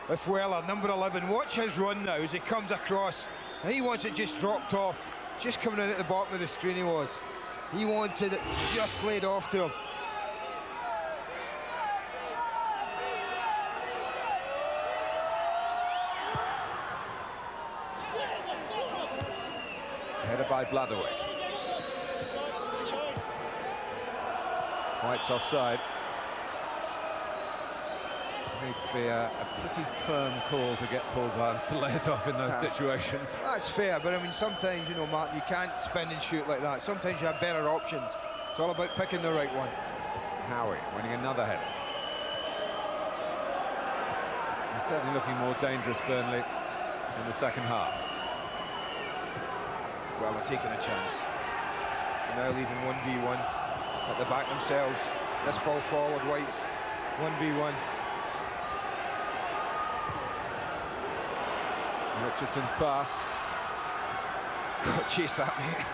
if Weller, number 11, watch his run now as he comes across. And he wants it just dropped off, just coming in at the bottom of the screen he was. He wanted it just laid off to him. Headed by Blatherwick. White's offside. Needs to be a pretty firm call to get Paul Barnes to lay it off in those situations. That's fair, but I mean, sometimes, you know, Martin, you can't spin and shoot like that. Sometimes you have better options. It's all about picking the right one. Howie winning another header. They're certainly looking more dangerous, Burnley, in the second half. Well, they're taking a chance. They're now leaving 1v1 at the back themselves. This ball forward, White's 1v1. Richardson's pass. Oh, chase that, mate.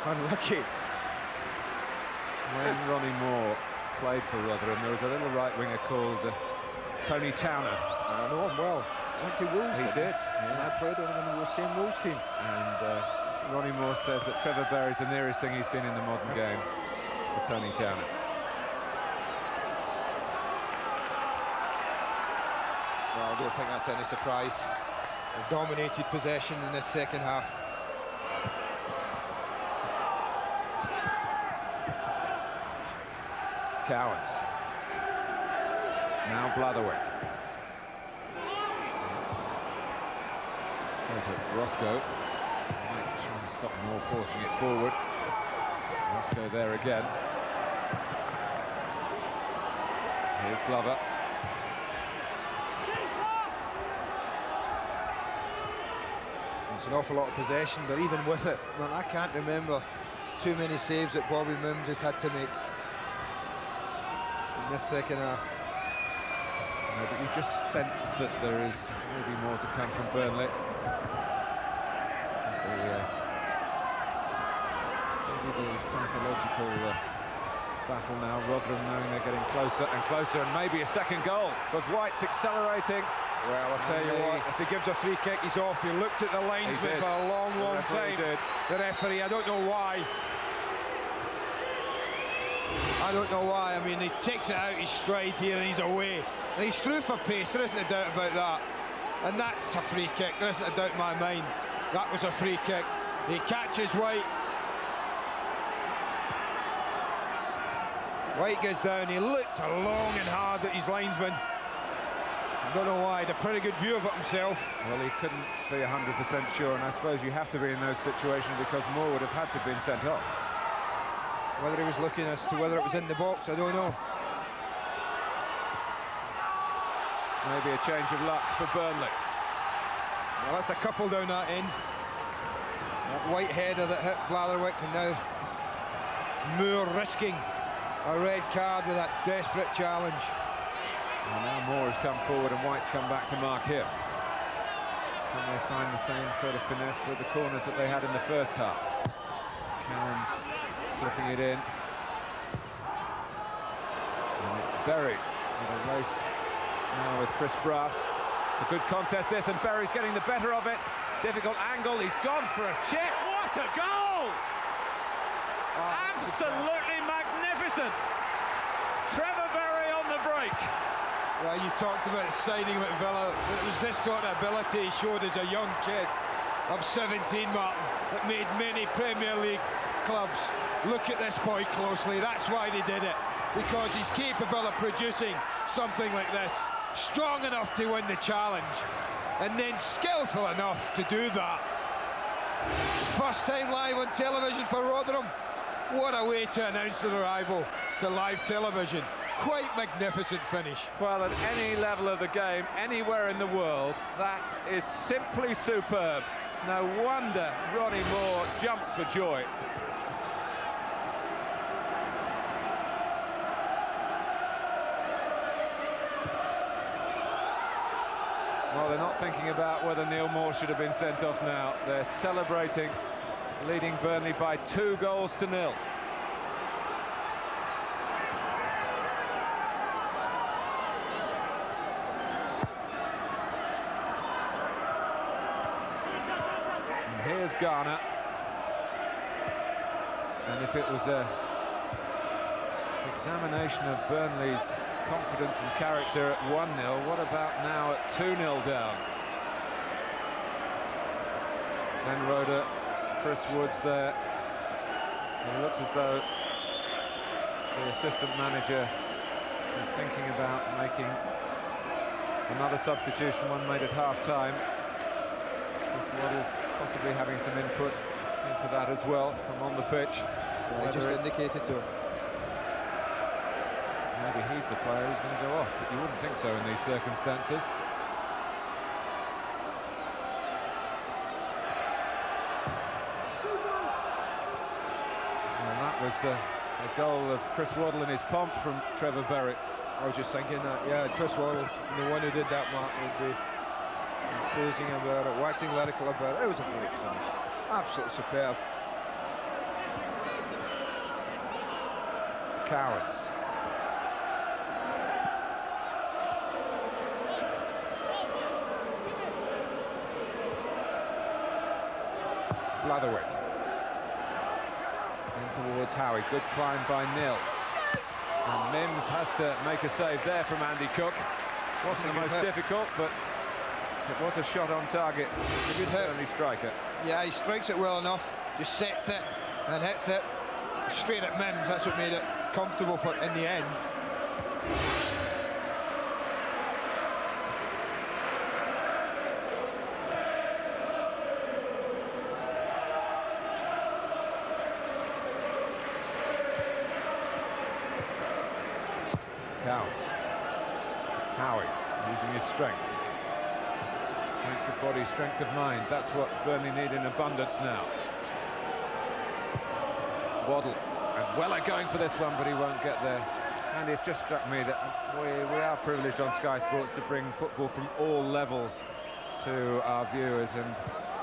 Unlucky. When Ronnie Moore played for Rotherham, there was a little right winger called Tony Towner. I know him well. Went to Wolves. He did. Yeah. I played with him in the same Wolves team. And Ronnie Moore says that Trevor Berry's the nearest thing he's seen in the modern game to Tony Towner. Well, I don't think that's any surprise. They've dominated possession in this second half. Cowans. Now Blatherwick. Straight at Roscoe. White trying to stop Moore forcing it forward. Roscoe there again. Here's Glover. It's an awful lot of possession, but even with it, well, I can't remember too many saves that Bobby Mims has had to make in this second half. No, but you just sense that there is maybe more to come from Burnley. Maybe the psychological battle now. Rotherham knowing they're getting closer and closer, and maybe a second goal. But White's accelerating. Well, I'll tell you what, if he gives a free kick, he's off. He looked at the linesman for a long, long time. The referee, I don't know why. I don't know why. I mean, he takes it out his stride here and he's away. And he's through for pace, there isn't a doubt about that. And that's a free kick, there isn't a doubt in my mind. That was a free kick. He catches White. White goes down, he looked long and hard at his linesman. I don't know why, he had a pretty good view of it himself. Well, he couldn't be 100% sure, and I suppose you have to be in those situations because Moore would have had to have been sent off. Whether he was looking as to whether it was in the box, I don't know. Maybe a change of luck for Burnley. Well, that's a couple down that end. That White header that hit Blatherwick, and now Moore risking a red card with that desperate challenge. And now Moore has come forward and White's come back to mark here. Can they find the same sort of finesse with the corners that they had in the first half? Cowans flipping it in. And it's Berry with a race now with Chris Brass. It's a good contest this, and Berry's getting the better of it. Difficult angle, he's gone for a chip. What a goal! Absolutely magnificent! Trevor Berry on the break. Well, you talked about signing with Villa. It was this sort of ability he showed as a young kid of 17, Martin, that made many Premier League clubs look at this boy closely. That's why they did it, because he's capable of producing something like this. Strong enough to win the challenge, and then skillful enough to do that. First time live on television for Rotherham. What a way to announce an arrival to live television. Quite magnificent finish. Well, at any level of the game, anywhere in the world, that is simply superb. No wonder Ronnie Moore jumps for joy. Well, they're not thinking about whether Neil Moore should have been sent off now. They're celebrating, leading Burnley by 2-0. And here's Garner. And if it was a examination of Burnley's confidence and character at 1-0, what about now at 2-0 down? Then Roder, Chris Woods there. It looks as though the assistant manager is thinking about making another substitution, one made at half-time. Chris Waddle possibly having some input into that as well from on the pitch. Yeah, he just indicated to him. Maybe he's the player who's going to go off, but you wouldn't think so in these circumstances. And that was a goal of Chris Waddle in his pomp from Trevor Berry. I was just thinking that, yeah, Chris Waddle, the one who did that, Mark, would be enthusing about it, waxing lyrical about it. It was a great finish. Absolutely superb. Cowans. Blatherwick. In towards Howie. Good climb by Nil. And Mims has to make a save there from Andy Cook. Wasn't the most difficult, but it was a shot on target. A good Burnley striker. Yeah, he strikes it well enough, just sets it and hits it straight at Mims. That's what made it comfortable for in the end. Counts. Howie using his strength. Strength of body, strength of mind. That's what Burnley need in abundance now. Waddle. And Weller going for this one, but he won't get there. And it's just struck me that we are privileged on Sky Sports to bring football from all levels to our viewers. And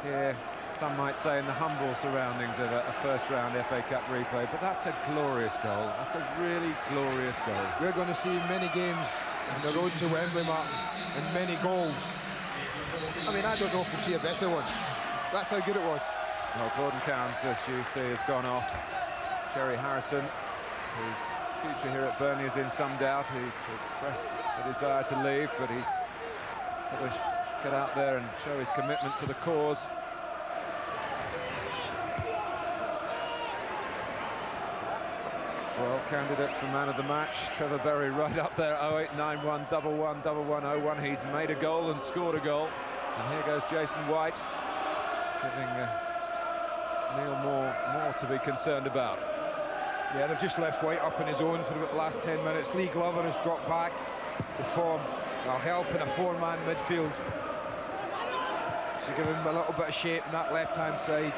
here, some might say in the humble surroundings of a first-round FA Cup replay, but that's a glorious goal. That's a really glorious goal. We're going to see many games on the road to Wembley, Martin, and many goals. I mean, I don't know if we'll see a better one. That's how good it was. Well, Gordon Cowans, as you see, has gone off. Jerry Harrison, whose future here at Burnley is in some doubt. He's expressed a desire to leave, but he's got to get out there and show his commitment to the cause. Well, candidates for man of the match. Trevor Berry right up there, 0891 11 11 01. He's made a goal and scored a goal. And here goes Jason White, giving Neil Moore more to be concerned about. Yeah, they've just left White up on his own for about the last 10 minutes. Lee Glover has dropped back to form. That'll help in a four-man midfield. So give him a little bit of shape on that left-hand side.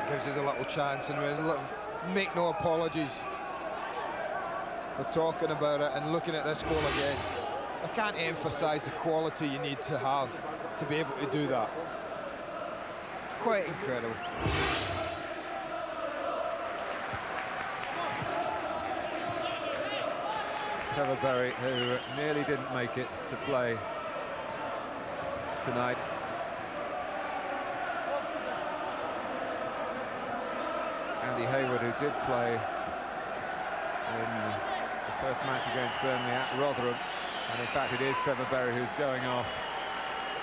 Gives us a little chance, and we'll make no apologies for talking about it and looking at this goal again. I can't emphasise the quality you need to have to be able to do that. Quite incredible. Trevor Berry, who nearly didn't make it to play tonight. Andy Hayward Hayward, who did play in the first match against Burnley at Rotherham. And in fact, it is Trevor Berry who's going off,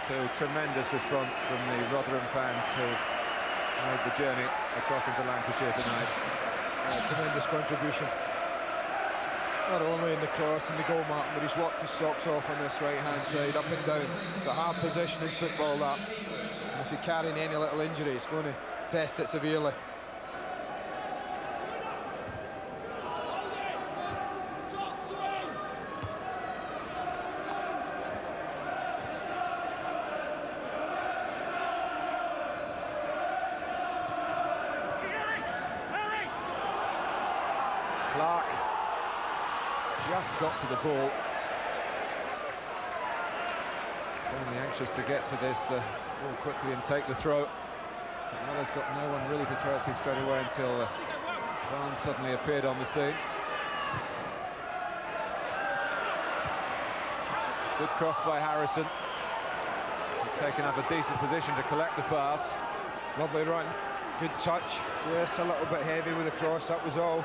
to tremendous response from the Rotherham fans who made the journey across into Lancashire tonight. Tremendous contribution. Not only in the cross and the goal mark, but he's worked his socks off on this right-hand side, up and down. It's a hard position in football, that. And if you're carrying any little injury, it's going to test it severely. Clark just got to the ball. Burnley anxious to get to this ball quickly and take the throw. But Miller's got no one really to throw it to straight away until Barnes suddenly appeared on the scene. It's a good cross by Harrison. He's taken up a decent position to collect the pass. Lovely run, good touch, just a little bit heavy with the cross, that was all.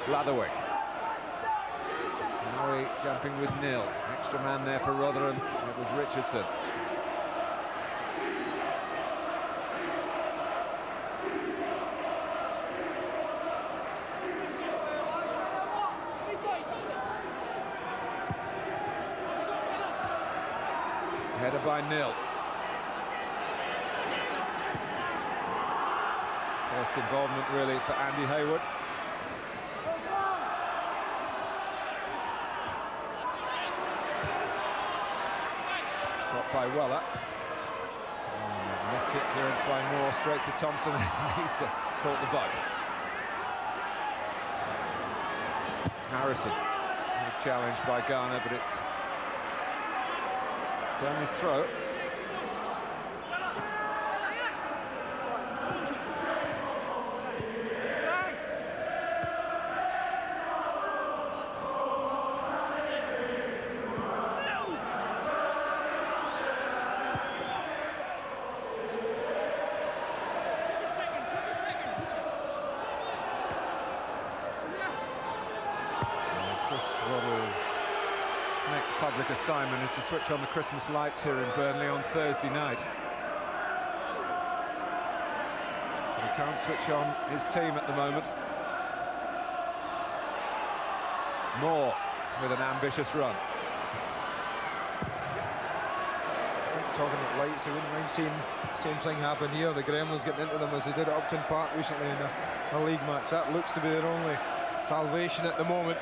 Blatherwick. Murray jumping with nil. Extra man there for Rotherham. It was Richardson. Header by Nil. First involvement really for Andy Hayward. Stopped by Weller. Nice kick clearance by Moore, straight to Thompson. He's caught the bug. Harrison. Good challenge by Garner, but it's down his throat. Next public assignment is to switch on the Christmas lights here in Burnley on Thursday night. But he can't switch on his team at the moment. Moore with an ambitious run. Talking about lights, I wouldn't mind seeing the same thing happen here. The Gremlins getting into them as they did at Upton Park recently in a league match. That looks to be their only salvation at the moment.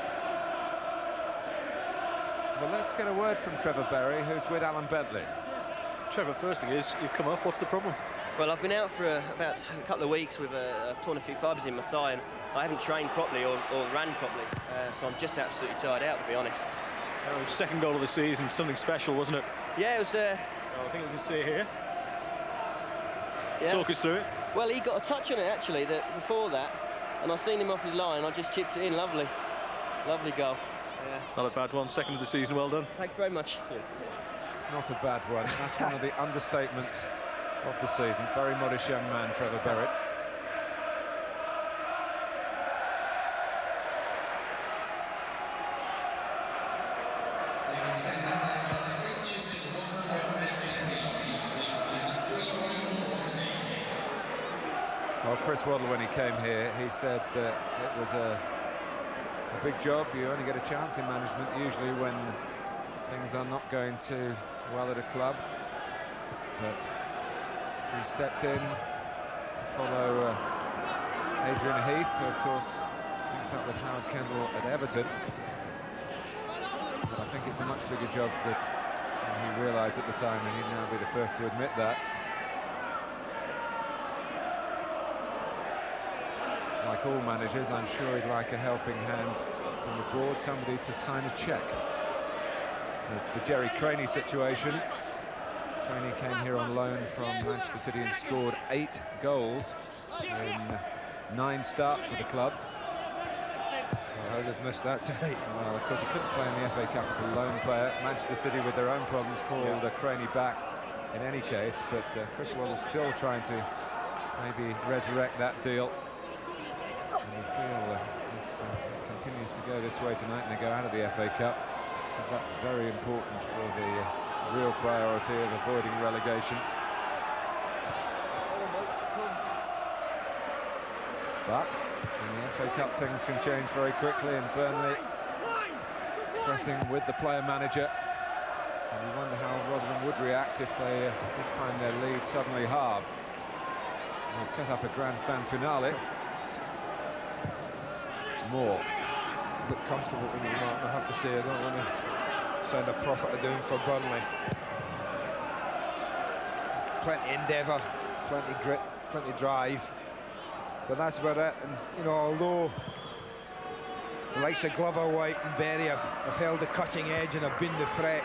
Well, let's get a word from Trevor Berry, who's with Alan Bentley. Trevor, first thing is, you've come off. What's the problem? Well, I've been out for about a couple of weeks with I've torn a few fibres in my thigh, and I haven't trained properly or ran properly, so I'm just absolutely tired out, to be honest. Second goal of the season, something special, wasn't it? Yeah, it was... I think we can see it here. Yeah. Talk us through it. Well, he got a touch on it, actually, before that, and I seen him off his line, I just chipped it in. Lovely. Lovely goal. Yeah. Not a bad one. Second of the season, well done. Thanks very much. Cheers. Not a bad one. That's one of the understatements of the season. Very modest young man, Trevor Berry. Well, Chris Waddle, when he came here, he said that it was a big job. You only get a chance in management usually when things are not going too well at a club. But he stepped in to follow Adrian Heath, who of course linked up with Howard Kendall at Everton. But I think it's a much bigger job that he realised at the time, and he'd now be the first to admit that. Like all managers, I'm sure he'd like a helping hand from the board, somebody to sign a cheque. There's the Jerry Craney situation. Craney came here on loan from Manchester City and scored 8 goals in 9 starts for the club. Well, how they've missed that tonight. Well, of course, he couldn't play in the FA Cup as a loan player. Manchester City, with their own problems, called Craney back in any case, but Chris Waddle still trying to maybe resurrect that deal. And you feel if it continues to go this way tonight and they go out of the FA Cup, that's very important for the real priority of avoiding relegation. But in the FA Cup things can change very quickly, and Burnley pressing with the player manager. And you wonder how Rotherham would react if they did find their lead suddenly halved. They'd set up a grandstand finale. Moore. Look comfortable with me, Martin, I have to say. I don't want to sound a prophet of doom for Burnley. Plenty endeavour, plenty grit, plenty drive. But that's about it. And, you know, although the likes of Glover, White and Berry have held the cutting edge and have been the threat,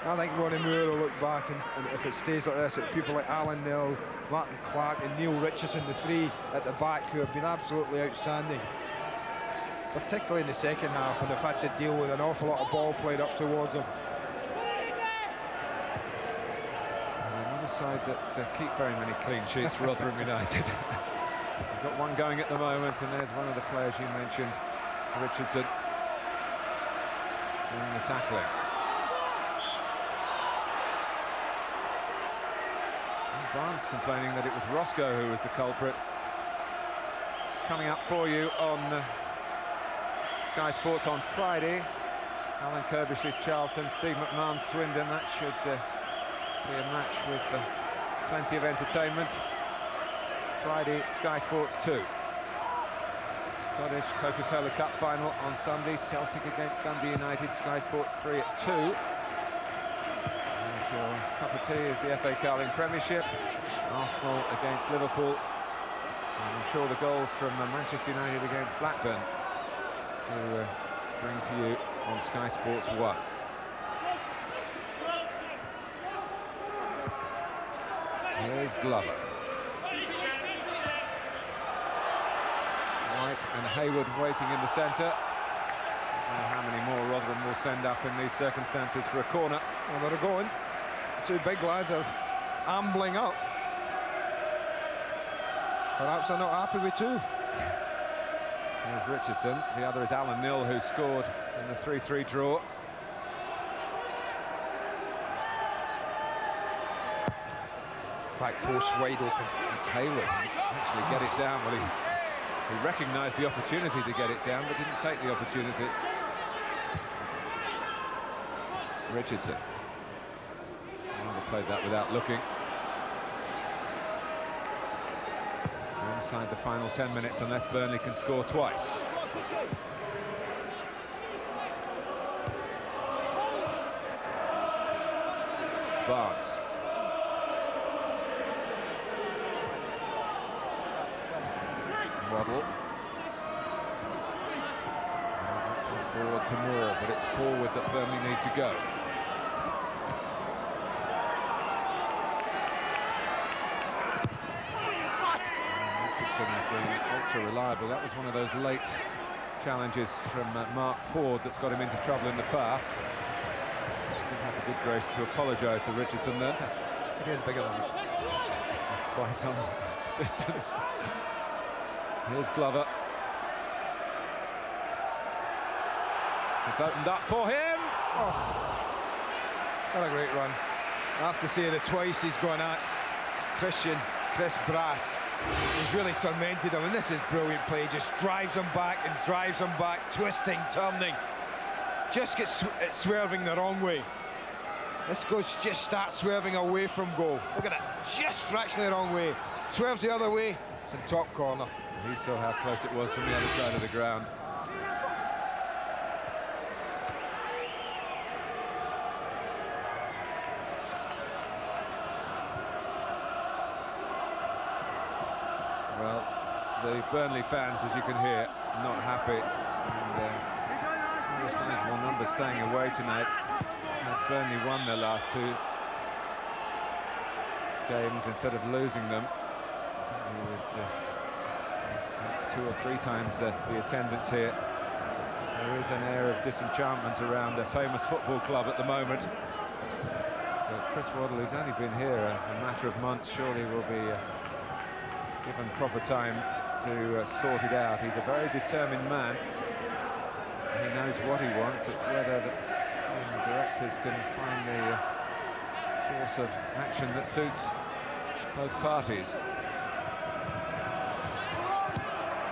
I think Ronnie Moore will look back, and if it stays like this, at people like Alan Nell, Martin Clark and Neil Richardson, the three at the back who have been absolutely outstanding, particularly in the second half, when they've had to deal with an awful lot of ball played up towards them. And another side that keep very many clean sheets, Rotherham United. We've got one going at the moment, and there's one of the players you mentioned, Richardson, doing the tackling. Barnes complaining that it was Roscoe who was the culprit. Coming up for you on Sky Sports on Friday, Alan Kirbish's Charlton, Steve McMahon's Swindon. That should be a match with plenty of entertainment. Friday, Sky Sports 2. Scottish Coca-Cola Cup final on Sunday, Celtic against Dundee United, Sky Sports 3 at 2. Your cup of tea is the FA Carling Premiership, Arsenal against Liverpool, and I'm sure the goals from Manchester United against Blackburn to bring to you on Sky Sports 1. Here's Glover. White and Hayward waiting in the centre. I don't know how many more Rotherham will send up in these circumstances for a corner. Well, they're going. Two big lads are ambling up. Perhaps they're not happy with two. Here's Richardson. The other is Alan Nill, who scored in the 3-3 draw. Back post wide open. It's Hayward. Actually get it down. Well, he recognised the opportunity to get it down, but didn't take the opportunity. Richardson. Played that without looking. We're inside the final 10 minutes unless Burnley can score twice. Barnes. Waddle. Option forward to Moore, but it's forward that Burnley need to go. Has been ultra reliable. That was one of those late challenges from Mark Ford that's got him into trouble in the past. He had the good grace to apologise to Richardson there. He is bigger than him. By some distance. Here's Glover. It's opened up for him. Oh, what a great run. I have to say that twice he's gone at Chris Brass. He's really tormented him, and this is brilliant play. He just drives him back and drives him back, twisting, turning. Just gets swerving the wrong way. This goes just starts swerving away from goal. Look at that, just fractionally the wrong way. Swerves the other way, it's in top corner. He saw how close it was from the other side of the ground. Well, the Burnley fans, as you can hear, not happy. And a sizable number staying away tonight. Burnley won their last two games instead of losing them. You would have 2 or 3 times the attendance here. There is an air of disenchantment around a famous football club at the moment. But Chris Waddle, who's only been here a matter of months, surely will be given proper time to sort it out. He's a very determined man. He knows what he wants. It's whether the directors can find the course of action that suits both parties.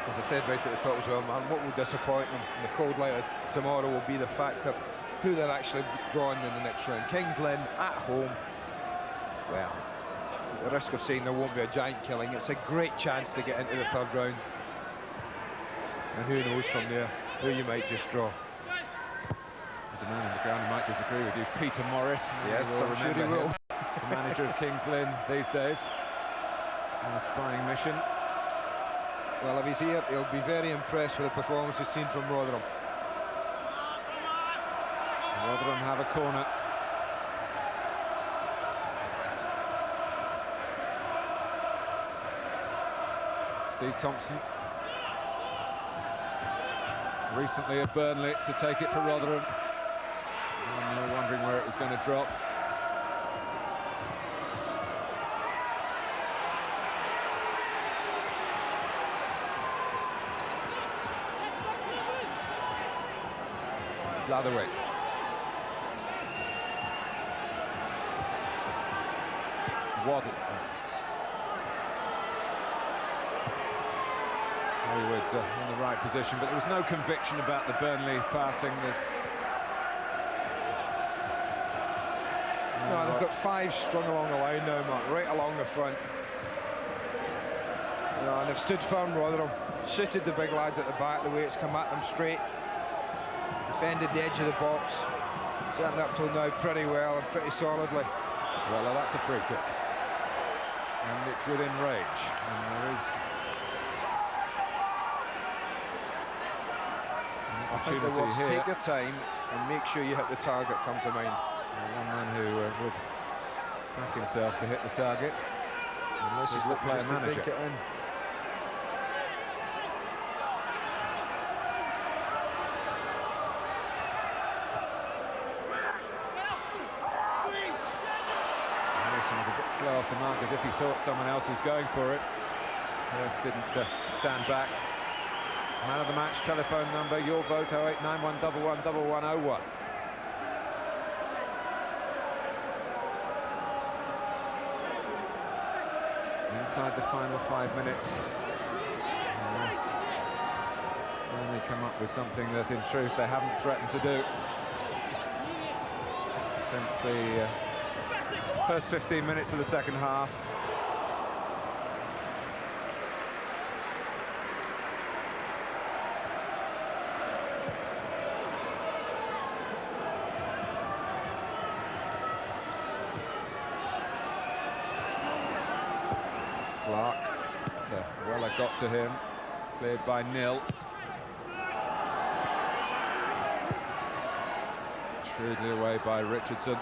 As I said right at the top as well, man, what will disappoint them in the cold light of tomorrow will be the fact of who they're actually drawing in the next round. Kings Lynn at home, well, at the risk of saying there won't be a giant killing, it's a great chance to get into the third round. And who knows from there who you might just draw. There's a man in the ground who might disagree with you, Peter Morris. Yes, I'm sure he will. The manager of Kings Lynn these days, on a spying mission. Well, if he's here, he'll be very impressed with the performance he's seen from Rotherham. Rotherham have a corner. Steve Thompson, recently at Burnley, to take it for Rotherham. And you're wondering where it was going to drop. Blatherwick. Waddle. Hayward in the right position, but there was no conviction about the Burnley passing. No, they've got 5 strung along the line now, Mark, right along the front. And they've stood firm, Rotherham, suited the big lads at the back, the way it's come at them straight. Defended the edge of the box, certainly up till now pretty well and pretty solidly. Well, that's a free kick. And it's within range. And there is an opportunity here. Take your time and make sure you hit the target, come to mind. One man who would back himself to hit the target. Unless he's the player manager. Was a bit slow off the mark, as if he thought someone else was going for it. Hurst didn't stand back. Man of the match telephone number, your vote, 0891 111101. Inside the final 5 minutes, unless they come up with something that in truth they haven't threatened to do since the first 15 minutes of the second half. Clark, Weller got to him, cleared by Nil. Shrewdly away by Richardson.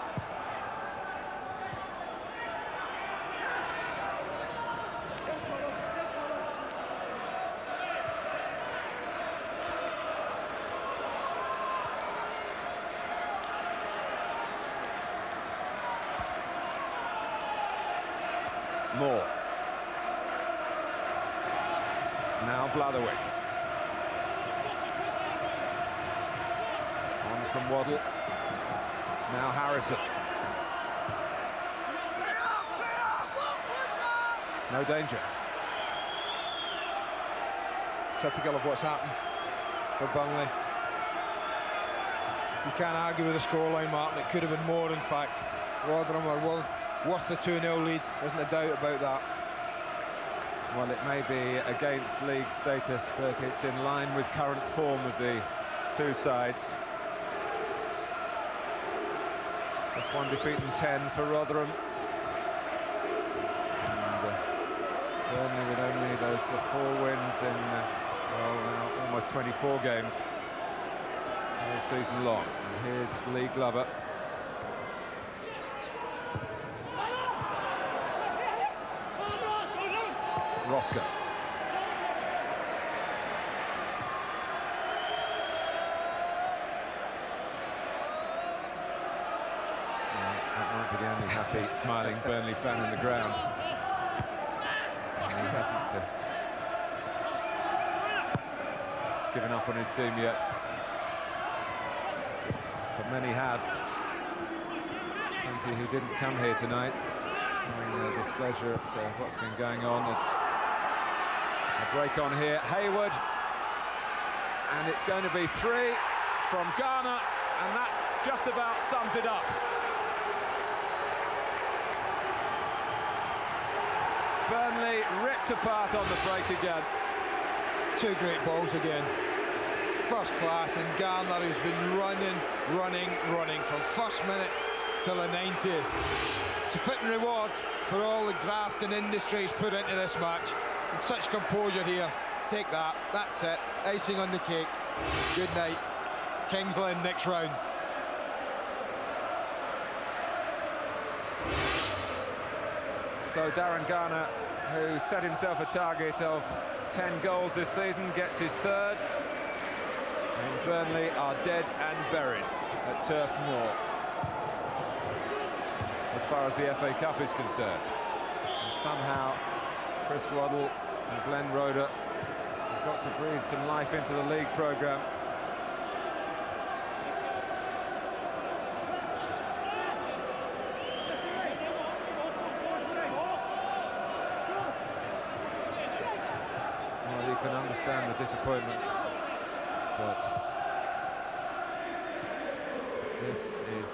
Moore. Now Blatherwick. On from Waddle. Now Harrison. No danger. Typical of what's happened for Burnley. You can't argue with the scoreline, Martin. It could have been more, in fact. Rotherham are worth the 2-0 lead, isn't a doubt about that. Well, it may be against league status, but it's in line with current form of the two sides. Just one defeat and 10 for Rotherham. And Burnley with only those 4 wins in, well, now almost 24 games all season long. And here's Lee Glover. Roscoe. That might be the only happy, smiling Burnley fan in the ground. He hasn't given up on his team yet, but many have. Plenty who didn't come here tonight, showing their displeasure at what's been going on. There's a break on here. Hayward, and it's going to be 3 from Ghana, and that just about sums it up. Burnley ripped apart on the break again. 2 great balls again. First class, and Garner, who's been running from first minute till the 90th. It's a fitting reward for all the graft and industry he's put into this match. And such composure here. Take that, that's it. Icing on the cake. Good night. King's Lynn next round. So Darren Garner, who set himself a target of 10 goals this season, gets his 3rd. And Burnley are dead and buried at Turf Moor, as far as the FA Cup is concerned. And somehow Chris Waddle and Glenn Roeder have got to breathe some life into the league programme. Well, you can understand the disappointment, but this is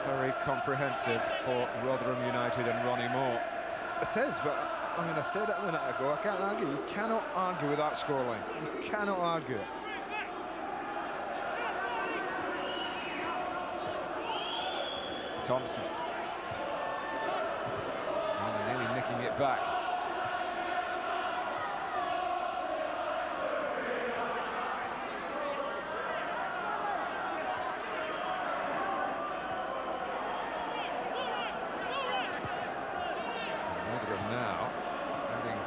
very comprehensive for Rotherham United and Ronnie Moore. It is, but I mean, I said it a minute ago, I can't argue. You cannot argue with that scoreline. You cannot argue it. Thompson. And nearly nicking it back.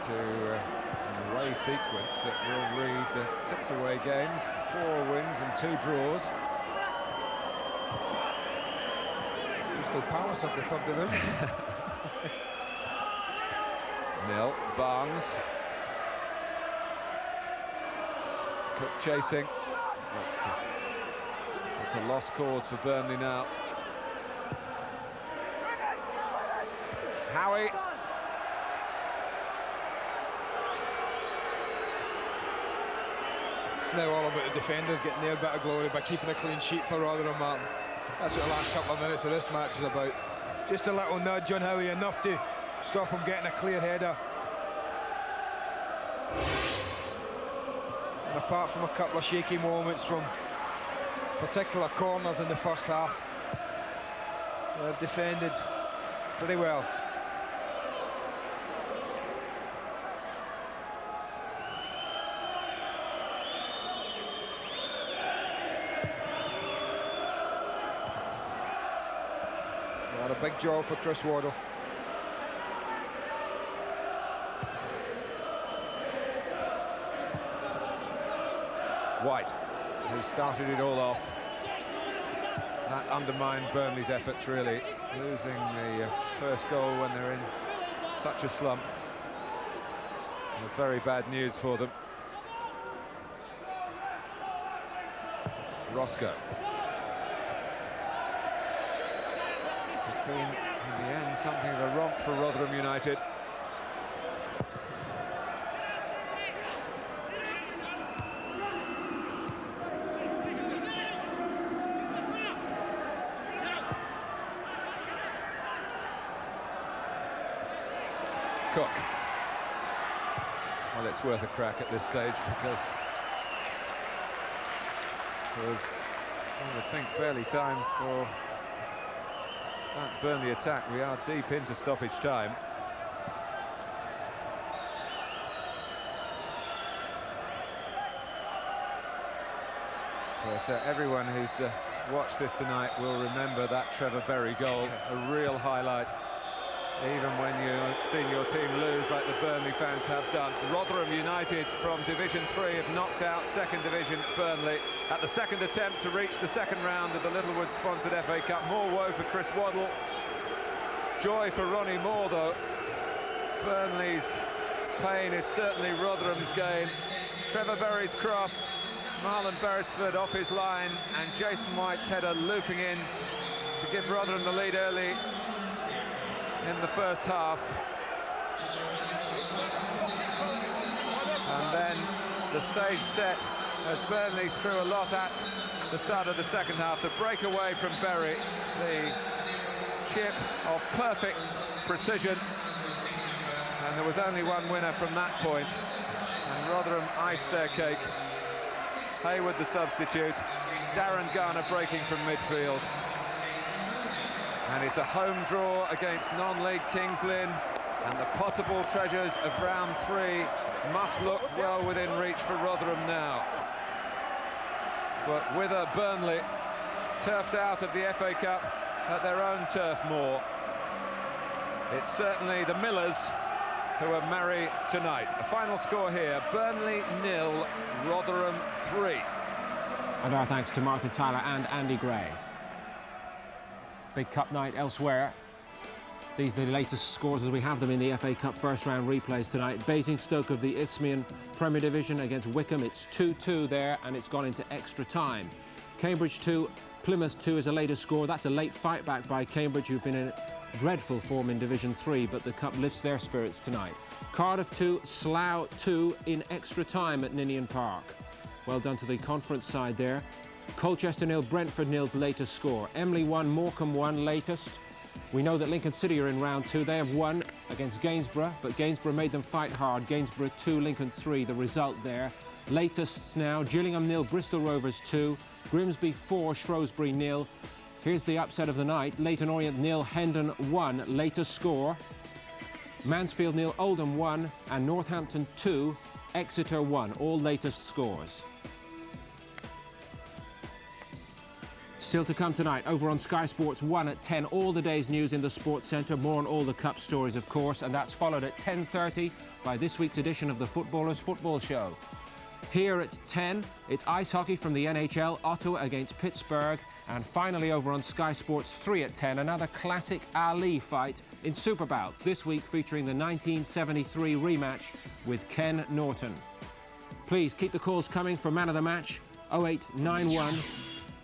To an away sequence that will read 6 away games, 4 wins and 2 draws. Crystal Palace of the 3rd division. 0. Barnes. Cook chasing. It's a lost cause for Burnley now. Howie. Now all about the defenders getting their bit of glory by keeping a clean sheet for Rotherham, Martin. That's what the last couple of minutes of this match is about. Just a little nudge on Howie, enough to stop him getting a clear header. And apart from a couple of shaky moments from particular corners in the first half, they've defended pretty well. A big job for Chris Waddle. White, who started it all off. That undermined Burnley's efforts, really. Losing the first goal when they're in such a slump. It's very bad news for them. Roscoe. It's been, in the end, something of a romp for Rotherham United. Cook. Well, it's worth a crack at this stage because there's, I would think, barely time for that Burnley attack. We are deep into stoppage time. But everyone who's watched this tonight will remember that Trevor Berry goal, a real highlight. Even when you're seeing your team lose like the Burnley fans have done. Rotherham United from Division 3 have knocked out second division Burnley at the second attempt to reach the second round of the Littlewood-sponsored FA Cup. More woe for Chris Waddle. Joy for Ronnie Moore, though. Burnley's pain is certainly Rotherham's gain. Trevor Berry's cross, Marlon Beresford off his line, and Jason White's header looping in to give Rotherham the lead early in the first half. And then the stage set as Burnley threw a lot at the start of the second half. The breakaway from Berry, the chip of perfect precision, and there was only one winner from that point, and Rotherham iced their cake. Hayward the substitute, Darren Garner breaking from midfield, and it's a home draw against non-league Kings Lynn, and the possible treasures of round 3 must look well within reach for Rotherham now. But with a Burnley turfed out of the FA Cup at their own turf moor, it's certainly the Millers who are merry tonight. A final score here, Burnley 0, Rotherham 3. And our thanks to Martha Tyler and Andy Gray. Big cup night elsewhere. These are the latest scores as we have them in the FA Cup first round replays tonight. Basingstoke of the Isthmian Premier Division against Wickham. It's 2-2 there, and it's gone into extra time. Cambridge 2, Plymouth 2 is the latest score. That's a late fight back by Cambridge, who've been in dreadful form in Division 3, but the cup lifts their spirits tonight. Cardiff 2, Slough 2 in extra time at Ninian Park. Well done to the conference side there. Colchester 0, Brentford 0's latest score. Emley 1, Morecambe 1 latest. We know that Lincoln City are in round 2. They have won against Gainsborough, but Gainsborough made them fight hard. Gainsborough 2, Lincoln 3, the result there. Latest now, Gillingham 0, Bristol Rovers 2, Grimsby 4, Shrewsbury 0. Here's the upset of the night, Leyton Orient 0, Hendon 1, latest score. Mansfield 0, Oldham 1, and Northampton 2, Exeter 1, all latest scores. Still to come tonight, over on Sky Sports 1 at 10, all the day's news in the Sports Centre, more on all the cup stories, of course, and that's followed at 10:30 by this week's edition of the Footballers' Football Show. Here at 10, it's ice hockey from the NHL, Ottawa against Pittsburgh, and finally over on Sky Sports 3 at 10, another classic Ali fight in Superbouts, this week featuring the 1973 rematch with Ken Norton. Please keep the calls coming for Man of the Match, 0891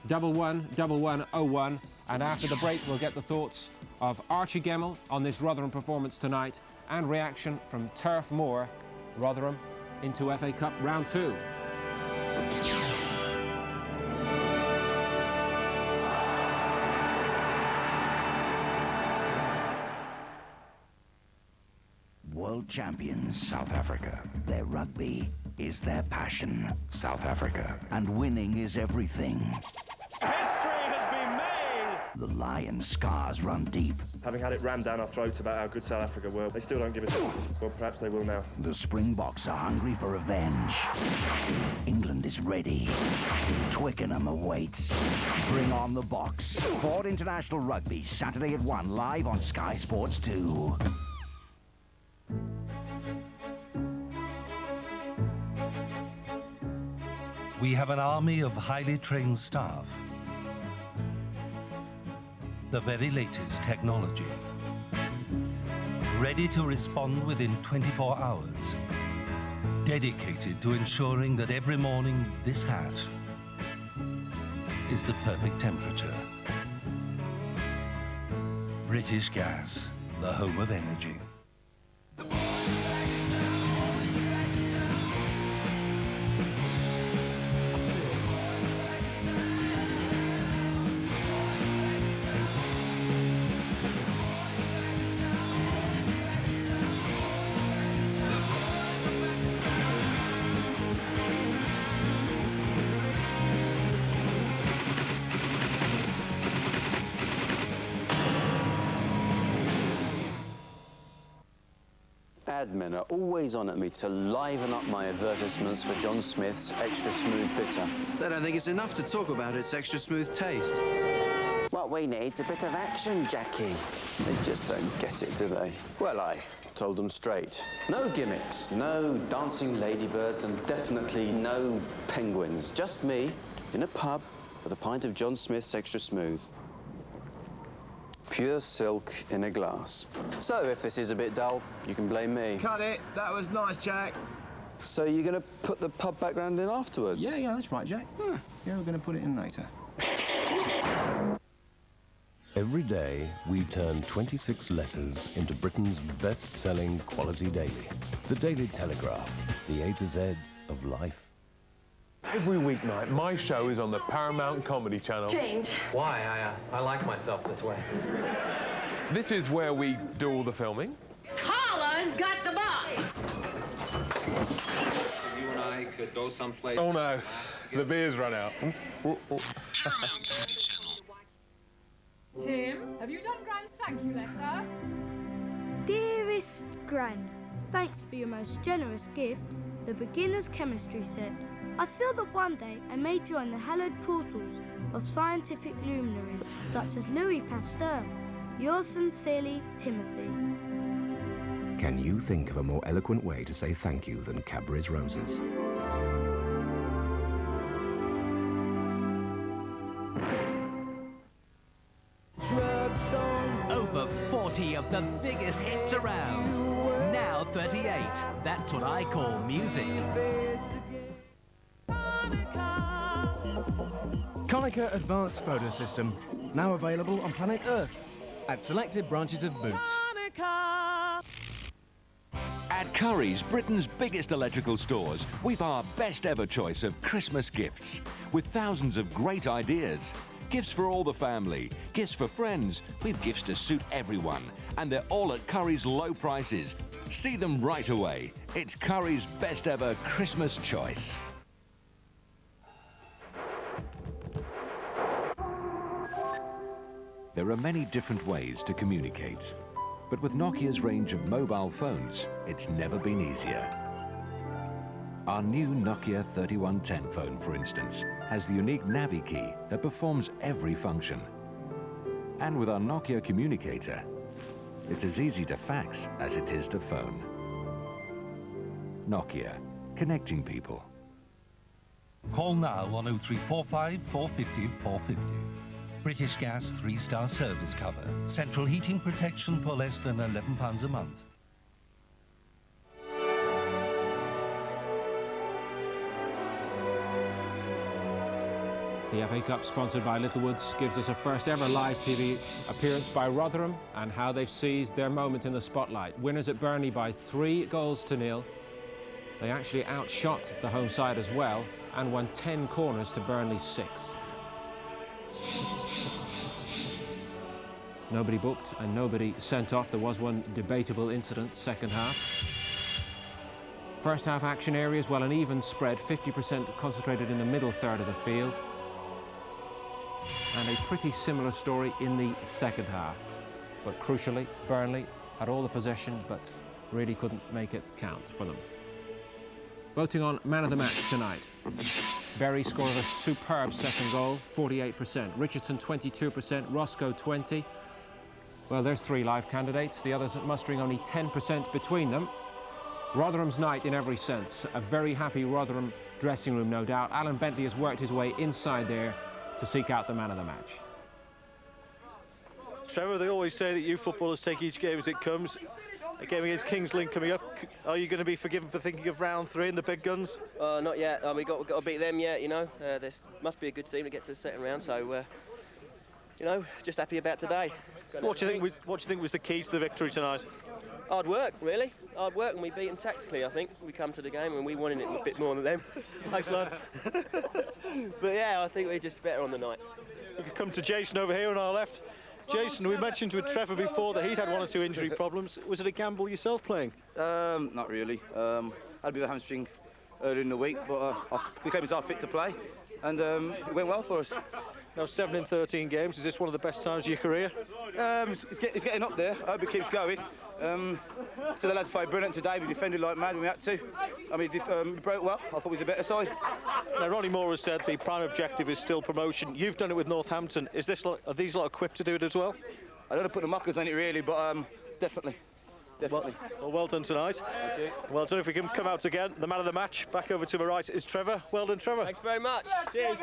111101, and after the break we'll get the thoughts of Archie Gemmell on this Rotherham performance tonight and reaction from Turf Moor, Rotherham into FA Cup round 2. World champions South Africa. Their rugby is their passion. South Africa. And winning is everything. History has been made! The Lion scars run deep. Having had it rammed down our throats about how good South Africa were, they still don't give a shit. Well, perhaps they will now. The Springboks are hungry for revenge. England is ready. Twickenham awaits. Bring on the Boks. Ford International Rugby, Saturday at 1, live on Sky Sports 2. We have an army of highly trained staff. The very latest technology. Ready to respond within 24 hours. Dedicated to ensuring that every morning this hat is the perfect temperature. British Gas, the home of energy. Admin are always on at me to liven up my advertisements for John Smith's Extra Smooth Bitter. They don't think it's enough to talk about its extra smooth taste. What we need's a bit of action, Jackie. They just don't get it, do they? Well, I told them straight. No gimmicks, no dancing ladybirds, and definitely no penguins. Just me in a pub with a pint of John Smith's Extra Smooth. Pure silk in a glass. So, if this is a bit dull, you can blame me. Cut it. That was nice, Jack. So you're going to put the pub background in afterwards? Yeah, that's right, Jack. Yeah, we're going to put it in later. Every day, we turn 26 letters into Britain's best-selling quality daily. The Daily Telegraph, the A to Z of life. Every weeknight, my show is on the Paramount Comedy Channel. Change. Why? I like myself this way. This is where we do all the filming. Carla's got the box. You and I could go someplace. Oh no, the beer's run out. Tim, have you done Gran's thank you letter? Dearest Gran, thanks for your most generous gift, the beginner's chemistry set. I feel that one day I may join the hallowed portals of scientific luminaries such as Louis Pasteur. Yours sincerely, Timothy. Can you think of a more eloquent way to say thank you than Cadbury's Roses? Over 40 of the biggest hits around. Now 38. That's what I call music. Konica Advanced Photo System. Now available on planet Earth at selected branches of Boots. At Curry's, Britain's biggest electrical stores, we've our best ever choice of Christmas gifts with thousands of great ideas. Gifts for all the family, gifts for friends, we've gifts to suit everyone. And they're all at Curry's low prices. See them right away. It's Curry's best ever Christmas choice. There are many different ways to communicate. But with Nokia's range of mobile phones, it's never been easier. Our new Nokia 3110 phone, for instance, has the unique Navi key that performs every function. And with our Nokia communicator, it's as easy to fax as it is to phone. Nokia, connecting people. Call now on 0345 450 450. British Gas 3-star service cover. Central heating protection for less than £11 a month. The FA Cup, sponsored by Littlewoods, gives us a first ever live TV appearance by Rotherham and how they've seized their moment in the spotlight. Winners at Burnley by 3-0. They actually outshot the home side as well and won 10 corners to Burnley's 6. Nobody booked and nobody sent off. There was one debatable incident second half. First half action areas, well, an even spread, 50% concentrated in the middle third of the field. And a pretty similar story in the second half. But crucially, Burnley had all the possession but really couldn't make it count for them. Voting on man of the match tonight. Berry scored a superb second goal, 48%. Richardson 22%, Roscoe 20%. Well, there's 3 live candidates, the others mustering only 10% between them. Rotherham's night in every sense. A very happy Rotherham dressing room, no doubt. Alan Bentley has worked his way inside there to seek out the man of the match. Trevor, they always say that you footballers take each game as it comes. A game against Kings Lynn coming up. Are you going to be forgiven for thinking of round 3 and the big guns? Not yet. We've got to beat them yet, you know. This must be a good team to get to the second round, so, you know, just happy about today. What do you think was the key to the victory tonight? Hard work, really. Hard work, and we beat them tactically, I think. We come to the game and we won in it a bit more than them. Thanks, lads. But yeah, I think we're just better on the night. We could come to Jason over here on our left. Jason, we mentioned with Trevor before that he'd had 1 or 2 injury problems. Was it a gamble yourself playing? Not really. I had a bit of a hamstring earlier in the week, but I became myself fit to play, and it went well for us. Now 7 in 13 games. Is this one of the best times of your career? It's getting up there. I hope it keeps going. So the lads played brilliant today. We defended like mad when we had to. I mean, we broke well. I thought we was a better side. Now, Ronnie Moore has said the prime objective is still promotion. You've done it with Northampton. Are these lot equipped to do it as well? I don't want to put the muckers on it really, but definitely. Well done tonight. Thank you. Well done. If we can come out again, the man of the match. Back over to my right is Trevor. Well done, Trevor. Thanks very much. Cheers.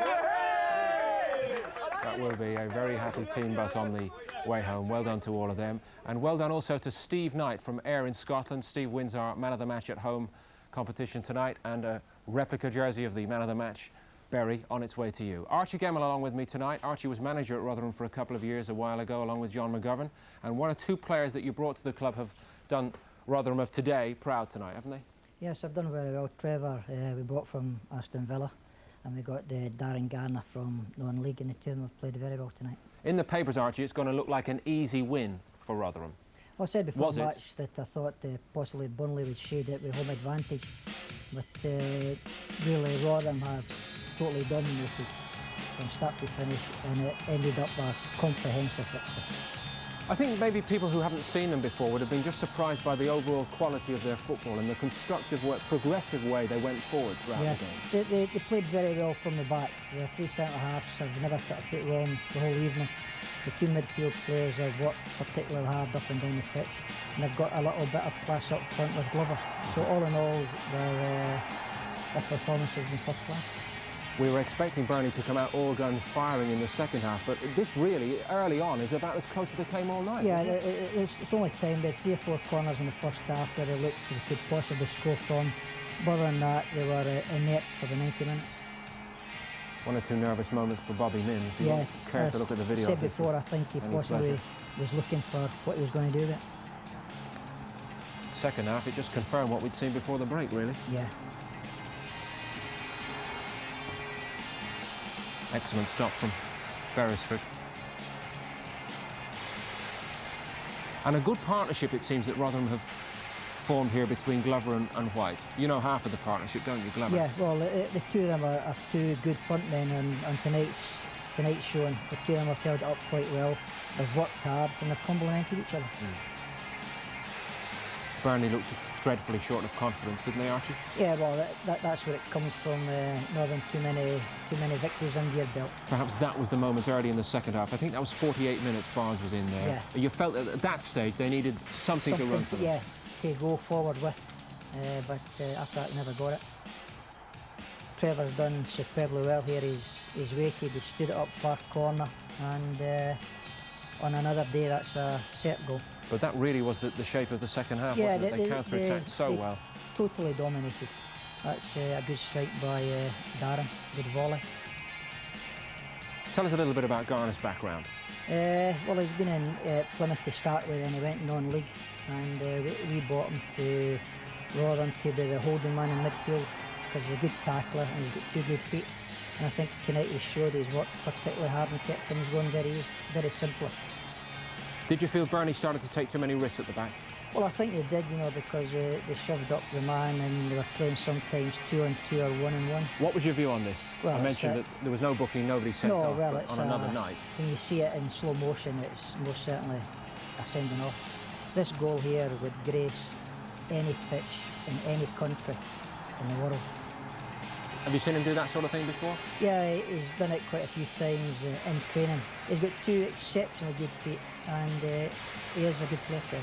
That will be a very happy team bus on the way home. Well done to all of them. And well done also to Steve Knight from Ayr in Scotland. Steve wins our Man of the Match at home competition tonight, and a replica jersey of the Man of the Match, Berry, on its way to you. Archie Gemmell along with me tonight. Archie was manager at Rotherham for a couple of years a while ago, along with John McGovern. And one or two players that you brought to the club have done Rotherham of today proud tonight, haven't they? Yes, I've done very well. Trevor, we bought from Aston Villa, and we got Darren Garner from non-league, and the two of them have played very well tonight. In the papers, Archie, it's going to look like an easy win for Rotherham. Well, I said before the match that I thought possibly Burnley would shade it with home advantage, but really Rotherham have totally dominated from start to finish, and it ended up a comprehensive victory. I think maybe people who haven't seen them before would have been just surprised by the overall quality of their football and the constructive, progressive way they went forward throughout the game. They played very well from the back. The three centre-halves have never put a foot wrong the whole evening. The two midfield players have worked particularly hard up and down the pitch, and they've got a little bit of class up front with Glover. So all in all, their performance has been first class. We were expecting Burnley to come out all guns firing in the second half, but this really, early on, is about as close as they came all night. Yeah, it's only time. They had 3 or 4 corners in the first half where they looked they could possibly score from. But other than that, they were inept for the 90 minutes. One or two nervous moments for Bobby Mims. You Yeah, care to look at the video. I said before, I think he possibly was looking for what he was going to do with it. Second half, it just confirmed what we'd seen before the break, really. Yeah. Excellent stop from Beresford. And a good partnership, it seems, that Rotherham have formed here between Glover and White. You know half of the partnership, don't you, Glover? Yeah, well, the two of them are two good front men, and tonight's showing the two of them have held it up quite well. They've worked hard and they've complemented each other. Burnley looked dreadfully short of confidence, didn't they, Archie? Yeah, well, that's where it comes from, not having too many victories under your belt. Perhaps that was the moment early in the second half. I think that was 48 minutes Barnes was in there. Yeah. You felt that at that stage they needed something to run for them. Yeah, to go forward with, but after that, never got it. Trevor's done superbly well here. He's waited, he stood it up far corner, and on another day that's a set goal. But that really was the shape of the second half, wasn't it? They counter-attacked so well. Totally dominated. That's a good strike by Darren, good volley. Tell us a little bit about Garner's background. Well, he's been in Plymouth to start with, and he went non-league, and we bought him to Rotherham to be the holding man in midfield, because he's a good tackler and he's got 2 good feet. And I think tonight he showed he's worked particularly hard and kept things going very simply. Did you feel Burnley started to take too many risks at the back? Well, I think they did, you know, because they shoved up the man and they were playing sometimes 2 on 2 or 1 on 1. What was your view on this? Well, I mentioned that there was no booking, nobody sent off, but on another night. When you see it in slow motion, it's most certainly a sending off. This goal here would grace any pitch in any country in the world. Have you seen him do that sort of thing before? Yeah, he's done it quite a few times in training. He's got 2 exceptionally good feet, and he is a good player.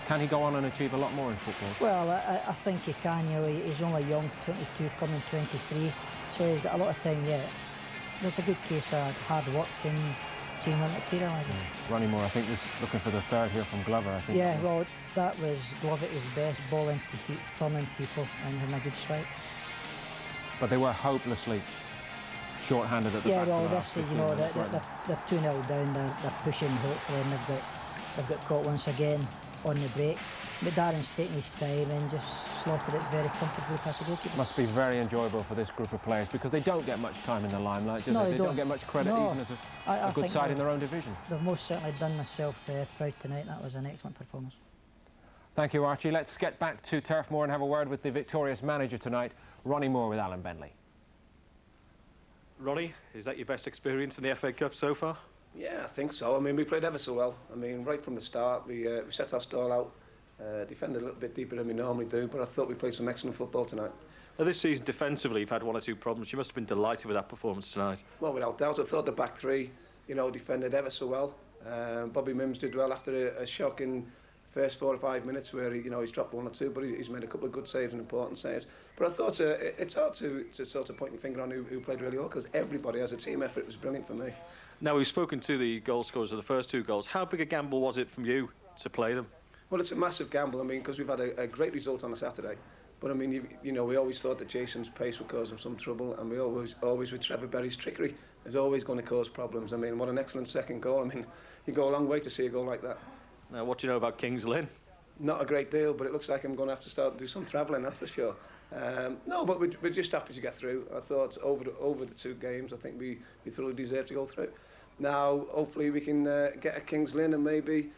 Can he go on and achieve a lot more in football? Well, I think he can. You know, he's only young, 22, coming 23, so he's got a lot of time yet. There's a good case of hard work and seeing him materialise. Ronnie Moore, I think, was looking for the third here from Glover, I think. Yeah, well, that was Glover at his best, ball into feet, turning people and having a good strike. But they were hopelessly short-handed at the back. Yeah, well, this is, you know, they're 2-0 down, they're pushing hopefully, and they've got caught once again on the break. But Darren's taking his time and just slotted it very comfortably past the goalkeeper. Must be very enjoyable for this group of players, because they don't get much time in the limelight, do they? They don't get much credit, even as a good side in their own division. They've most certainly done themselves proud tonight. That was an excellent performance. Thank you, Archie. Let's get back to Turf Moor and have a word with the victorious manager tonight, Ronnie Moore, with Alan Bentley. Ronnie, is that your best experience in the FA Cup so far? Yeah, I think so. I mean, we played ever so well. I mean, right from the start, we set our stall out, defended a little bit deeper than we normally do, but I thought we played some excellent football tonight. Now, this season, defensively, you've had 1 or 2 problems. You must have been delighted with that performance tonight. Well, without doubt, I thought the back three, you know, defended ever so well. Bobby Mims did well after a shocking first 4 or 5 minutes where he's dropped 1 or 2, but he's made a couple of good saves and important saves. But I thought it's hard to sort of point your finger on who played really well, because everybody as a team effort was brilliant for me. Now, we've spoken to the goal scorers of the first 2 goals. How big a gamble was it from you to play them? Well, it's a massive gamble, I mean, because we've had a great result on a Saturday. But, I mean, you know, we always thought that Jason's pace would cause him some trouble, and we always with Trevor Berry's trickery, is always going to cause problems. I mean, what an excellent second goal. I mean, you go a long way to see a goal like that. Now, what do you know about Kings Lynn? Not a great deal, but it looks like I'm going to have to start to do some travelling, that's for sure. No, but we're just happy to get through. I thought over the 2 games, I think we thoroughly deserve to go through. Now, hopefully we can get a Kings Lynn and maybe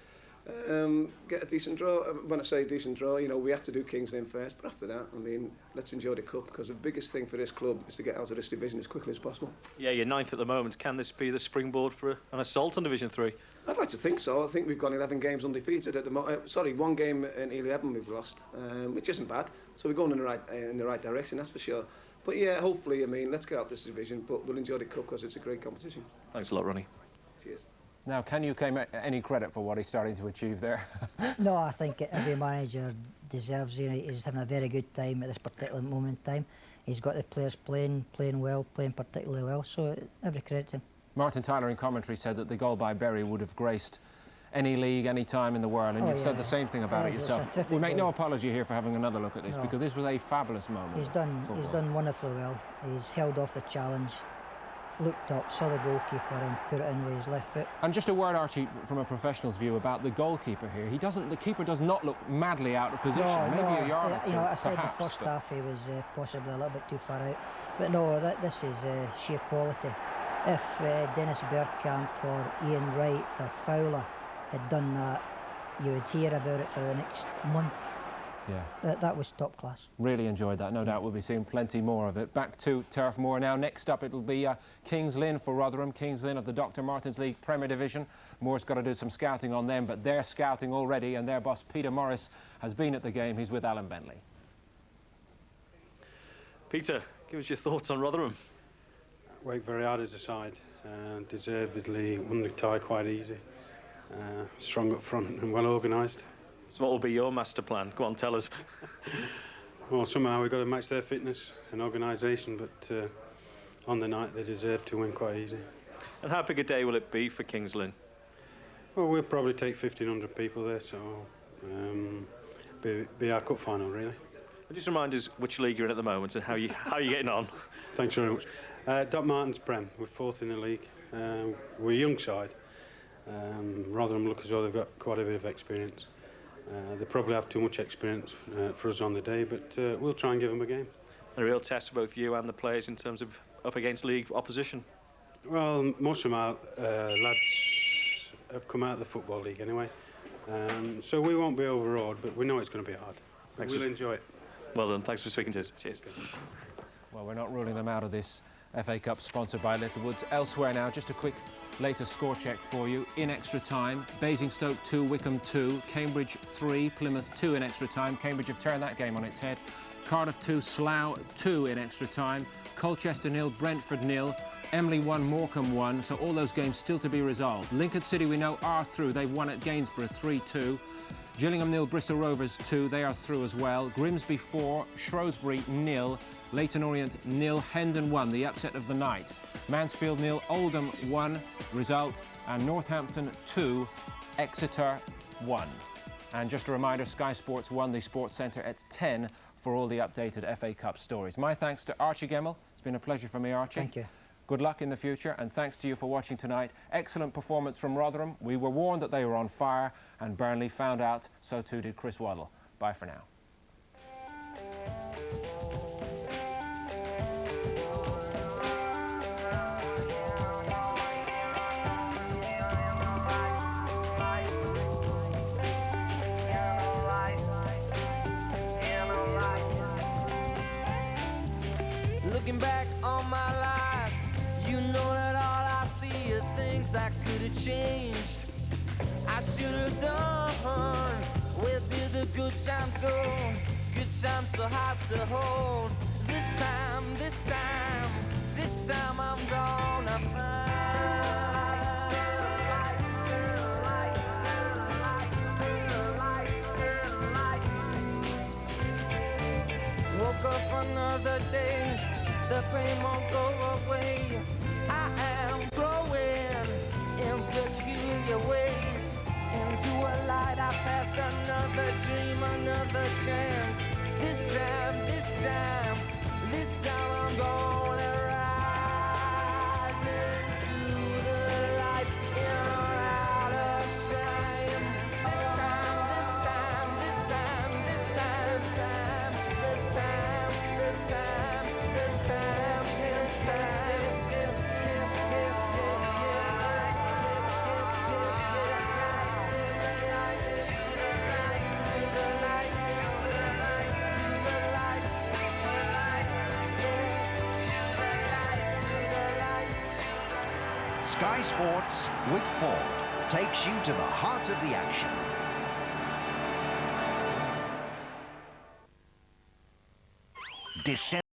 get a decent draw. When I say decent draw, you know, we have to do Kings Lynn first, but after that, I mean, let's enjoy the cup, because the biggest thing for this club is to get out of this division as quickly as possible. Yeah, you're 9th at the moment. Can this be the springboard for an assault on Division 3? I'd like to think so. I think we've gone 11 games undefeated at the moment. Sorry, 1 game in 11 we've lost, which isn't bad. So we're going in the right direction, that's for sure. But yeah, hopefully, I mean, let's get out this division, but we'll enjoy the cup because it's a great competition. Thanks a lot, Ronnie. Cheers. Now, can you claim any credit for what he's starting to achieve there? No, I think every manager deserves it. He's having a very good time at this particular moment in time. He's got the players playing well, playing particularly well, so every credit to him. Martin Tyler in commentary said that the goal by Berry would have graced any league, any time in the world, and you've said the same thing about it yourself. We make no apology here for having another look at this, because this was a fabulous moment. He's done wonderfully well. He's held off the challenge, looked up, saw the goalkeeper and put it in with his left foot. And just a word, Archie, from a professional's view about the goalkeeper here. The keeper does not look madly out of position. Maybe a yard or two, you know, I said perhaps, the first half he was possibly a little bit too far out, but no, this is sheer quality. If Dennis Bergkamp or Ian Wright or Fowler had done that, you would hear about it for the next month. Yeah, that was top class. Really enjoyed that. No doubt we'll be seeing plenty more of it. Back to Turf Moor now. Next up, it'll be Kings Lynn for Rotherham. Kings Lynn of the Dr. Martins League Premier Division. Moore's got to do some scouting on them, but they're scouting already, and their boss Peter Morris has been at the game. He's with Alan Bentley. Peter, give us your thoughts on Rotherham. Worked very hard as a side, deservedly won the tie quite easy. Strong up front and well organised. So what will be your master plan? Go on, tell us. Well, somehow we've got to match their fitness and organisation, but on the night they deserve to win quite easy. And how big a day will it be for Kings Lynn? Well, we'll probably take 1,500 people there, so be our cup final, really. Just remind us which league you're in at the moment and how you're getting on. Thanks very much. Dr. Martins Prem, we're 4th in the league. We're a young side. Rotherham look as though they've got quite a bit of experience. They probably have too much experience for us on the day, but we'll try and give them a game. A real test for both you and the players in terms of up against league opposition? Well, most of our lads have come out of the Football League anyway, so we won't be overawed, but we know it's going to be hard. We'll enjoy it. Well done. Thanks for speaking to us. Cheers. Well, we're not ruling them out of this FA Cup sponsored by Littlewoods. Elsewhere now, just a quick latest score check for you. In extra time, Basingstoke 2, Wickham 2, Cambridge 3, Plymouth 2 in extra time. Cambridge have turned that game on its head. Cardiff 2, Slough 2 in extra time. Colchester 0, Brentford 0. Emily 1, Morecambe 1. So all those games still to be resolved. Lincoln City, we know, are through. They've won at Gainsborough 3-2. Gillingham 0, Bristol Rovers 2. They are through as well. Grimsby 4, Shrewsbury 0. Leyton Orient 0, Hendon 1, the upset of the night. Mansfield 0, Oldham 1 result, and Northampton 2, Exeter 1. And just a reminder, Sky Sports 1, the Sports Centre at 10 for all the updated FA Cup stories. My thanks to Archie Gemmell. It's been a pleasure for me, Archie. Thank you. Good luck in the future, and thanks to you for watching tonight. Excellent performance from Rotherham. We were warned that they were on fire, and Burnley found out, so too did Chris Waddle. Bye for now. Looking back on my life, you know that all I see are things I could have changed. I should have done. Where did the good times go? Good times so hard to hold. This time I'm gonna find. Woke up another day. The pain won't go away. I am growing. your ways into a light. I pass another dream, another chance. This time, this time, this time I'm gonna rise into the light in or out of shame. This time, this time, this time, this time, this time, this time, this time, this time, this Sky Sports with Ford takes you to the heart of the action. Descend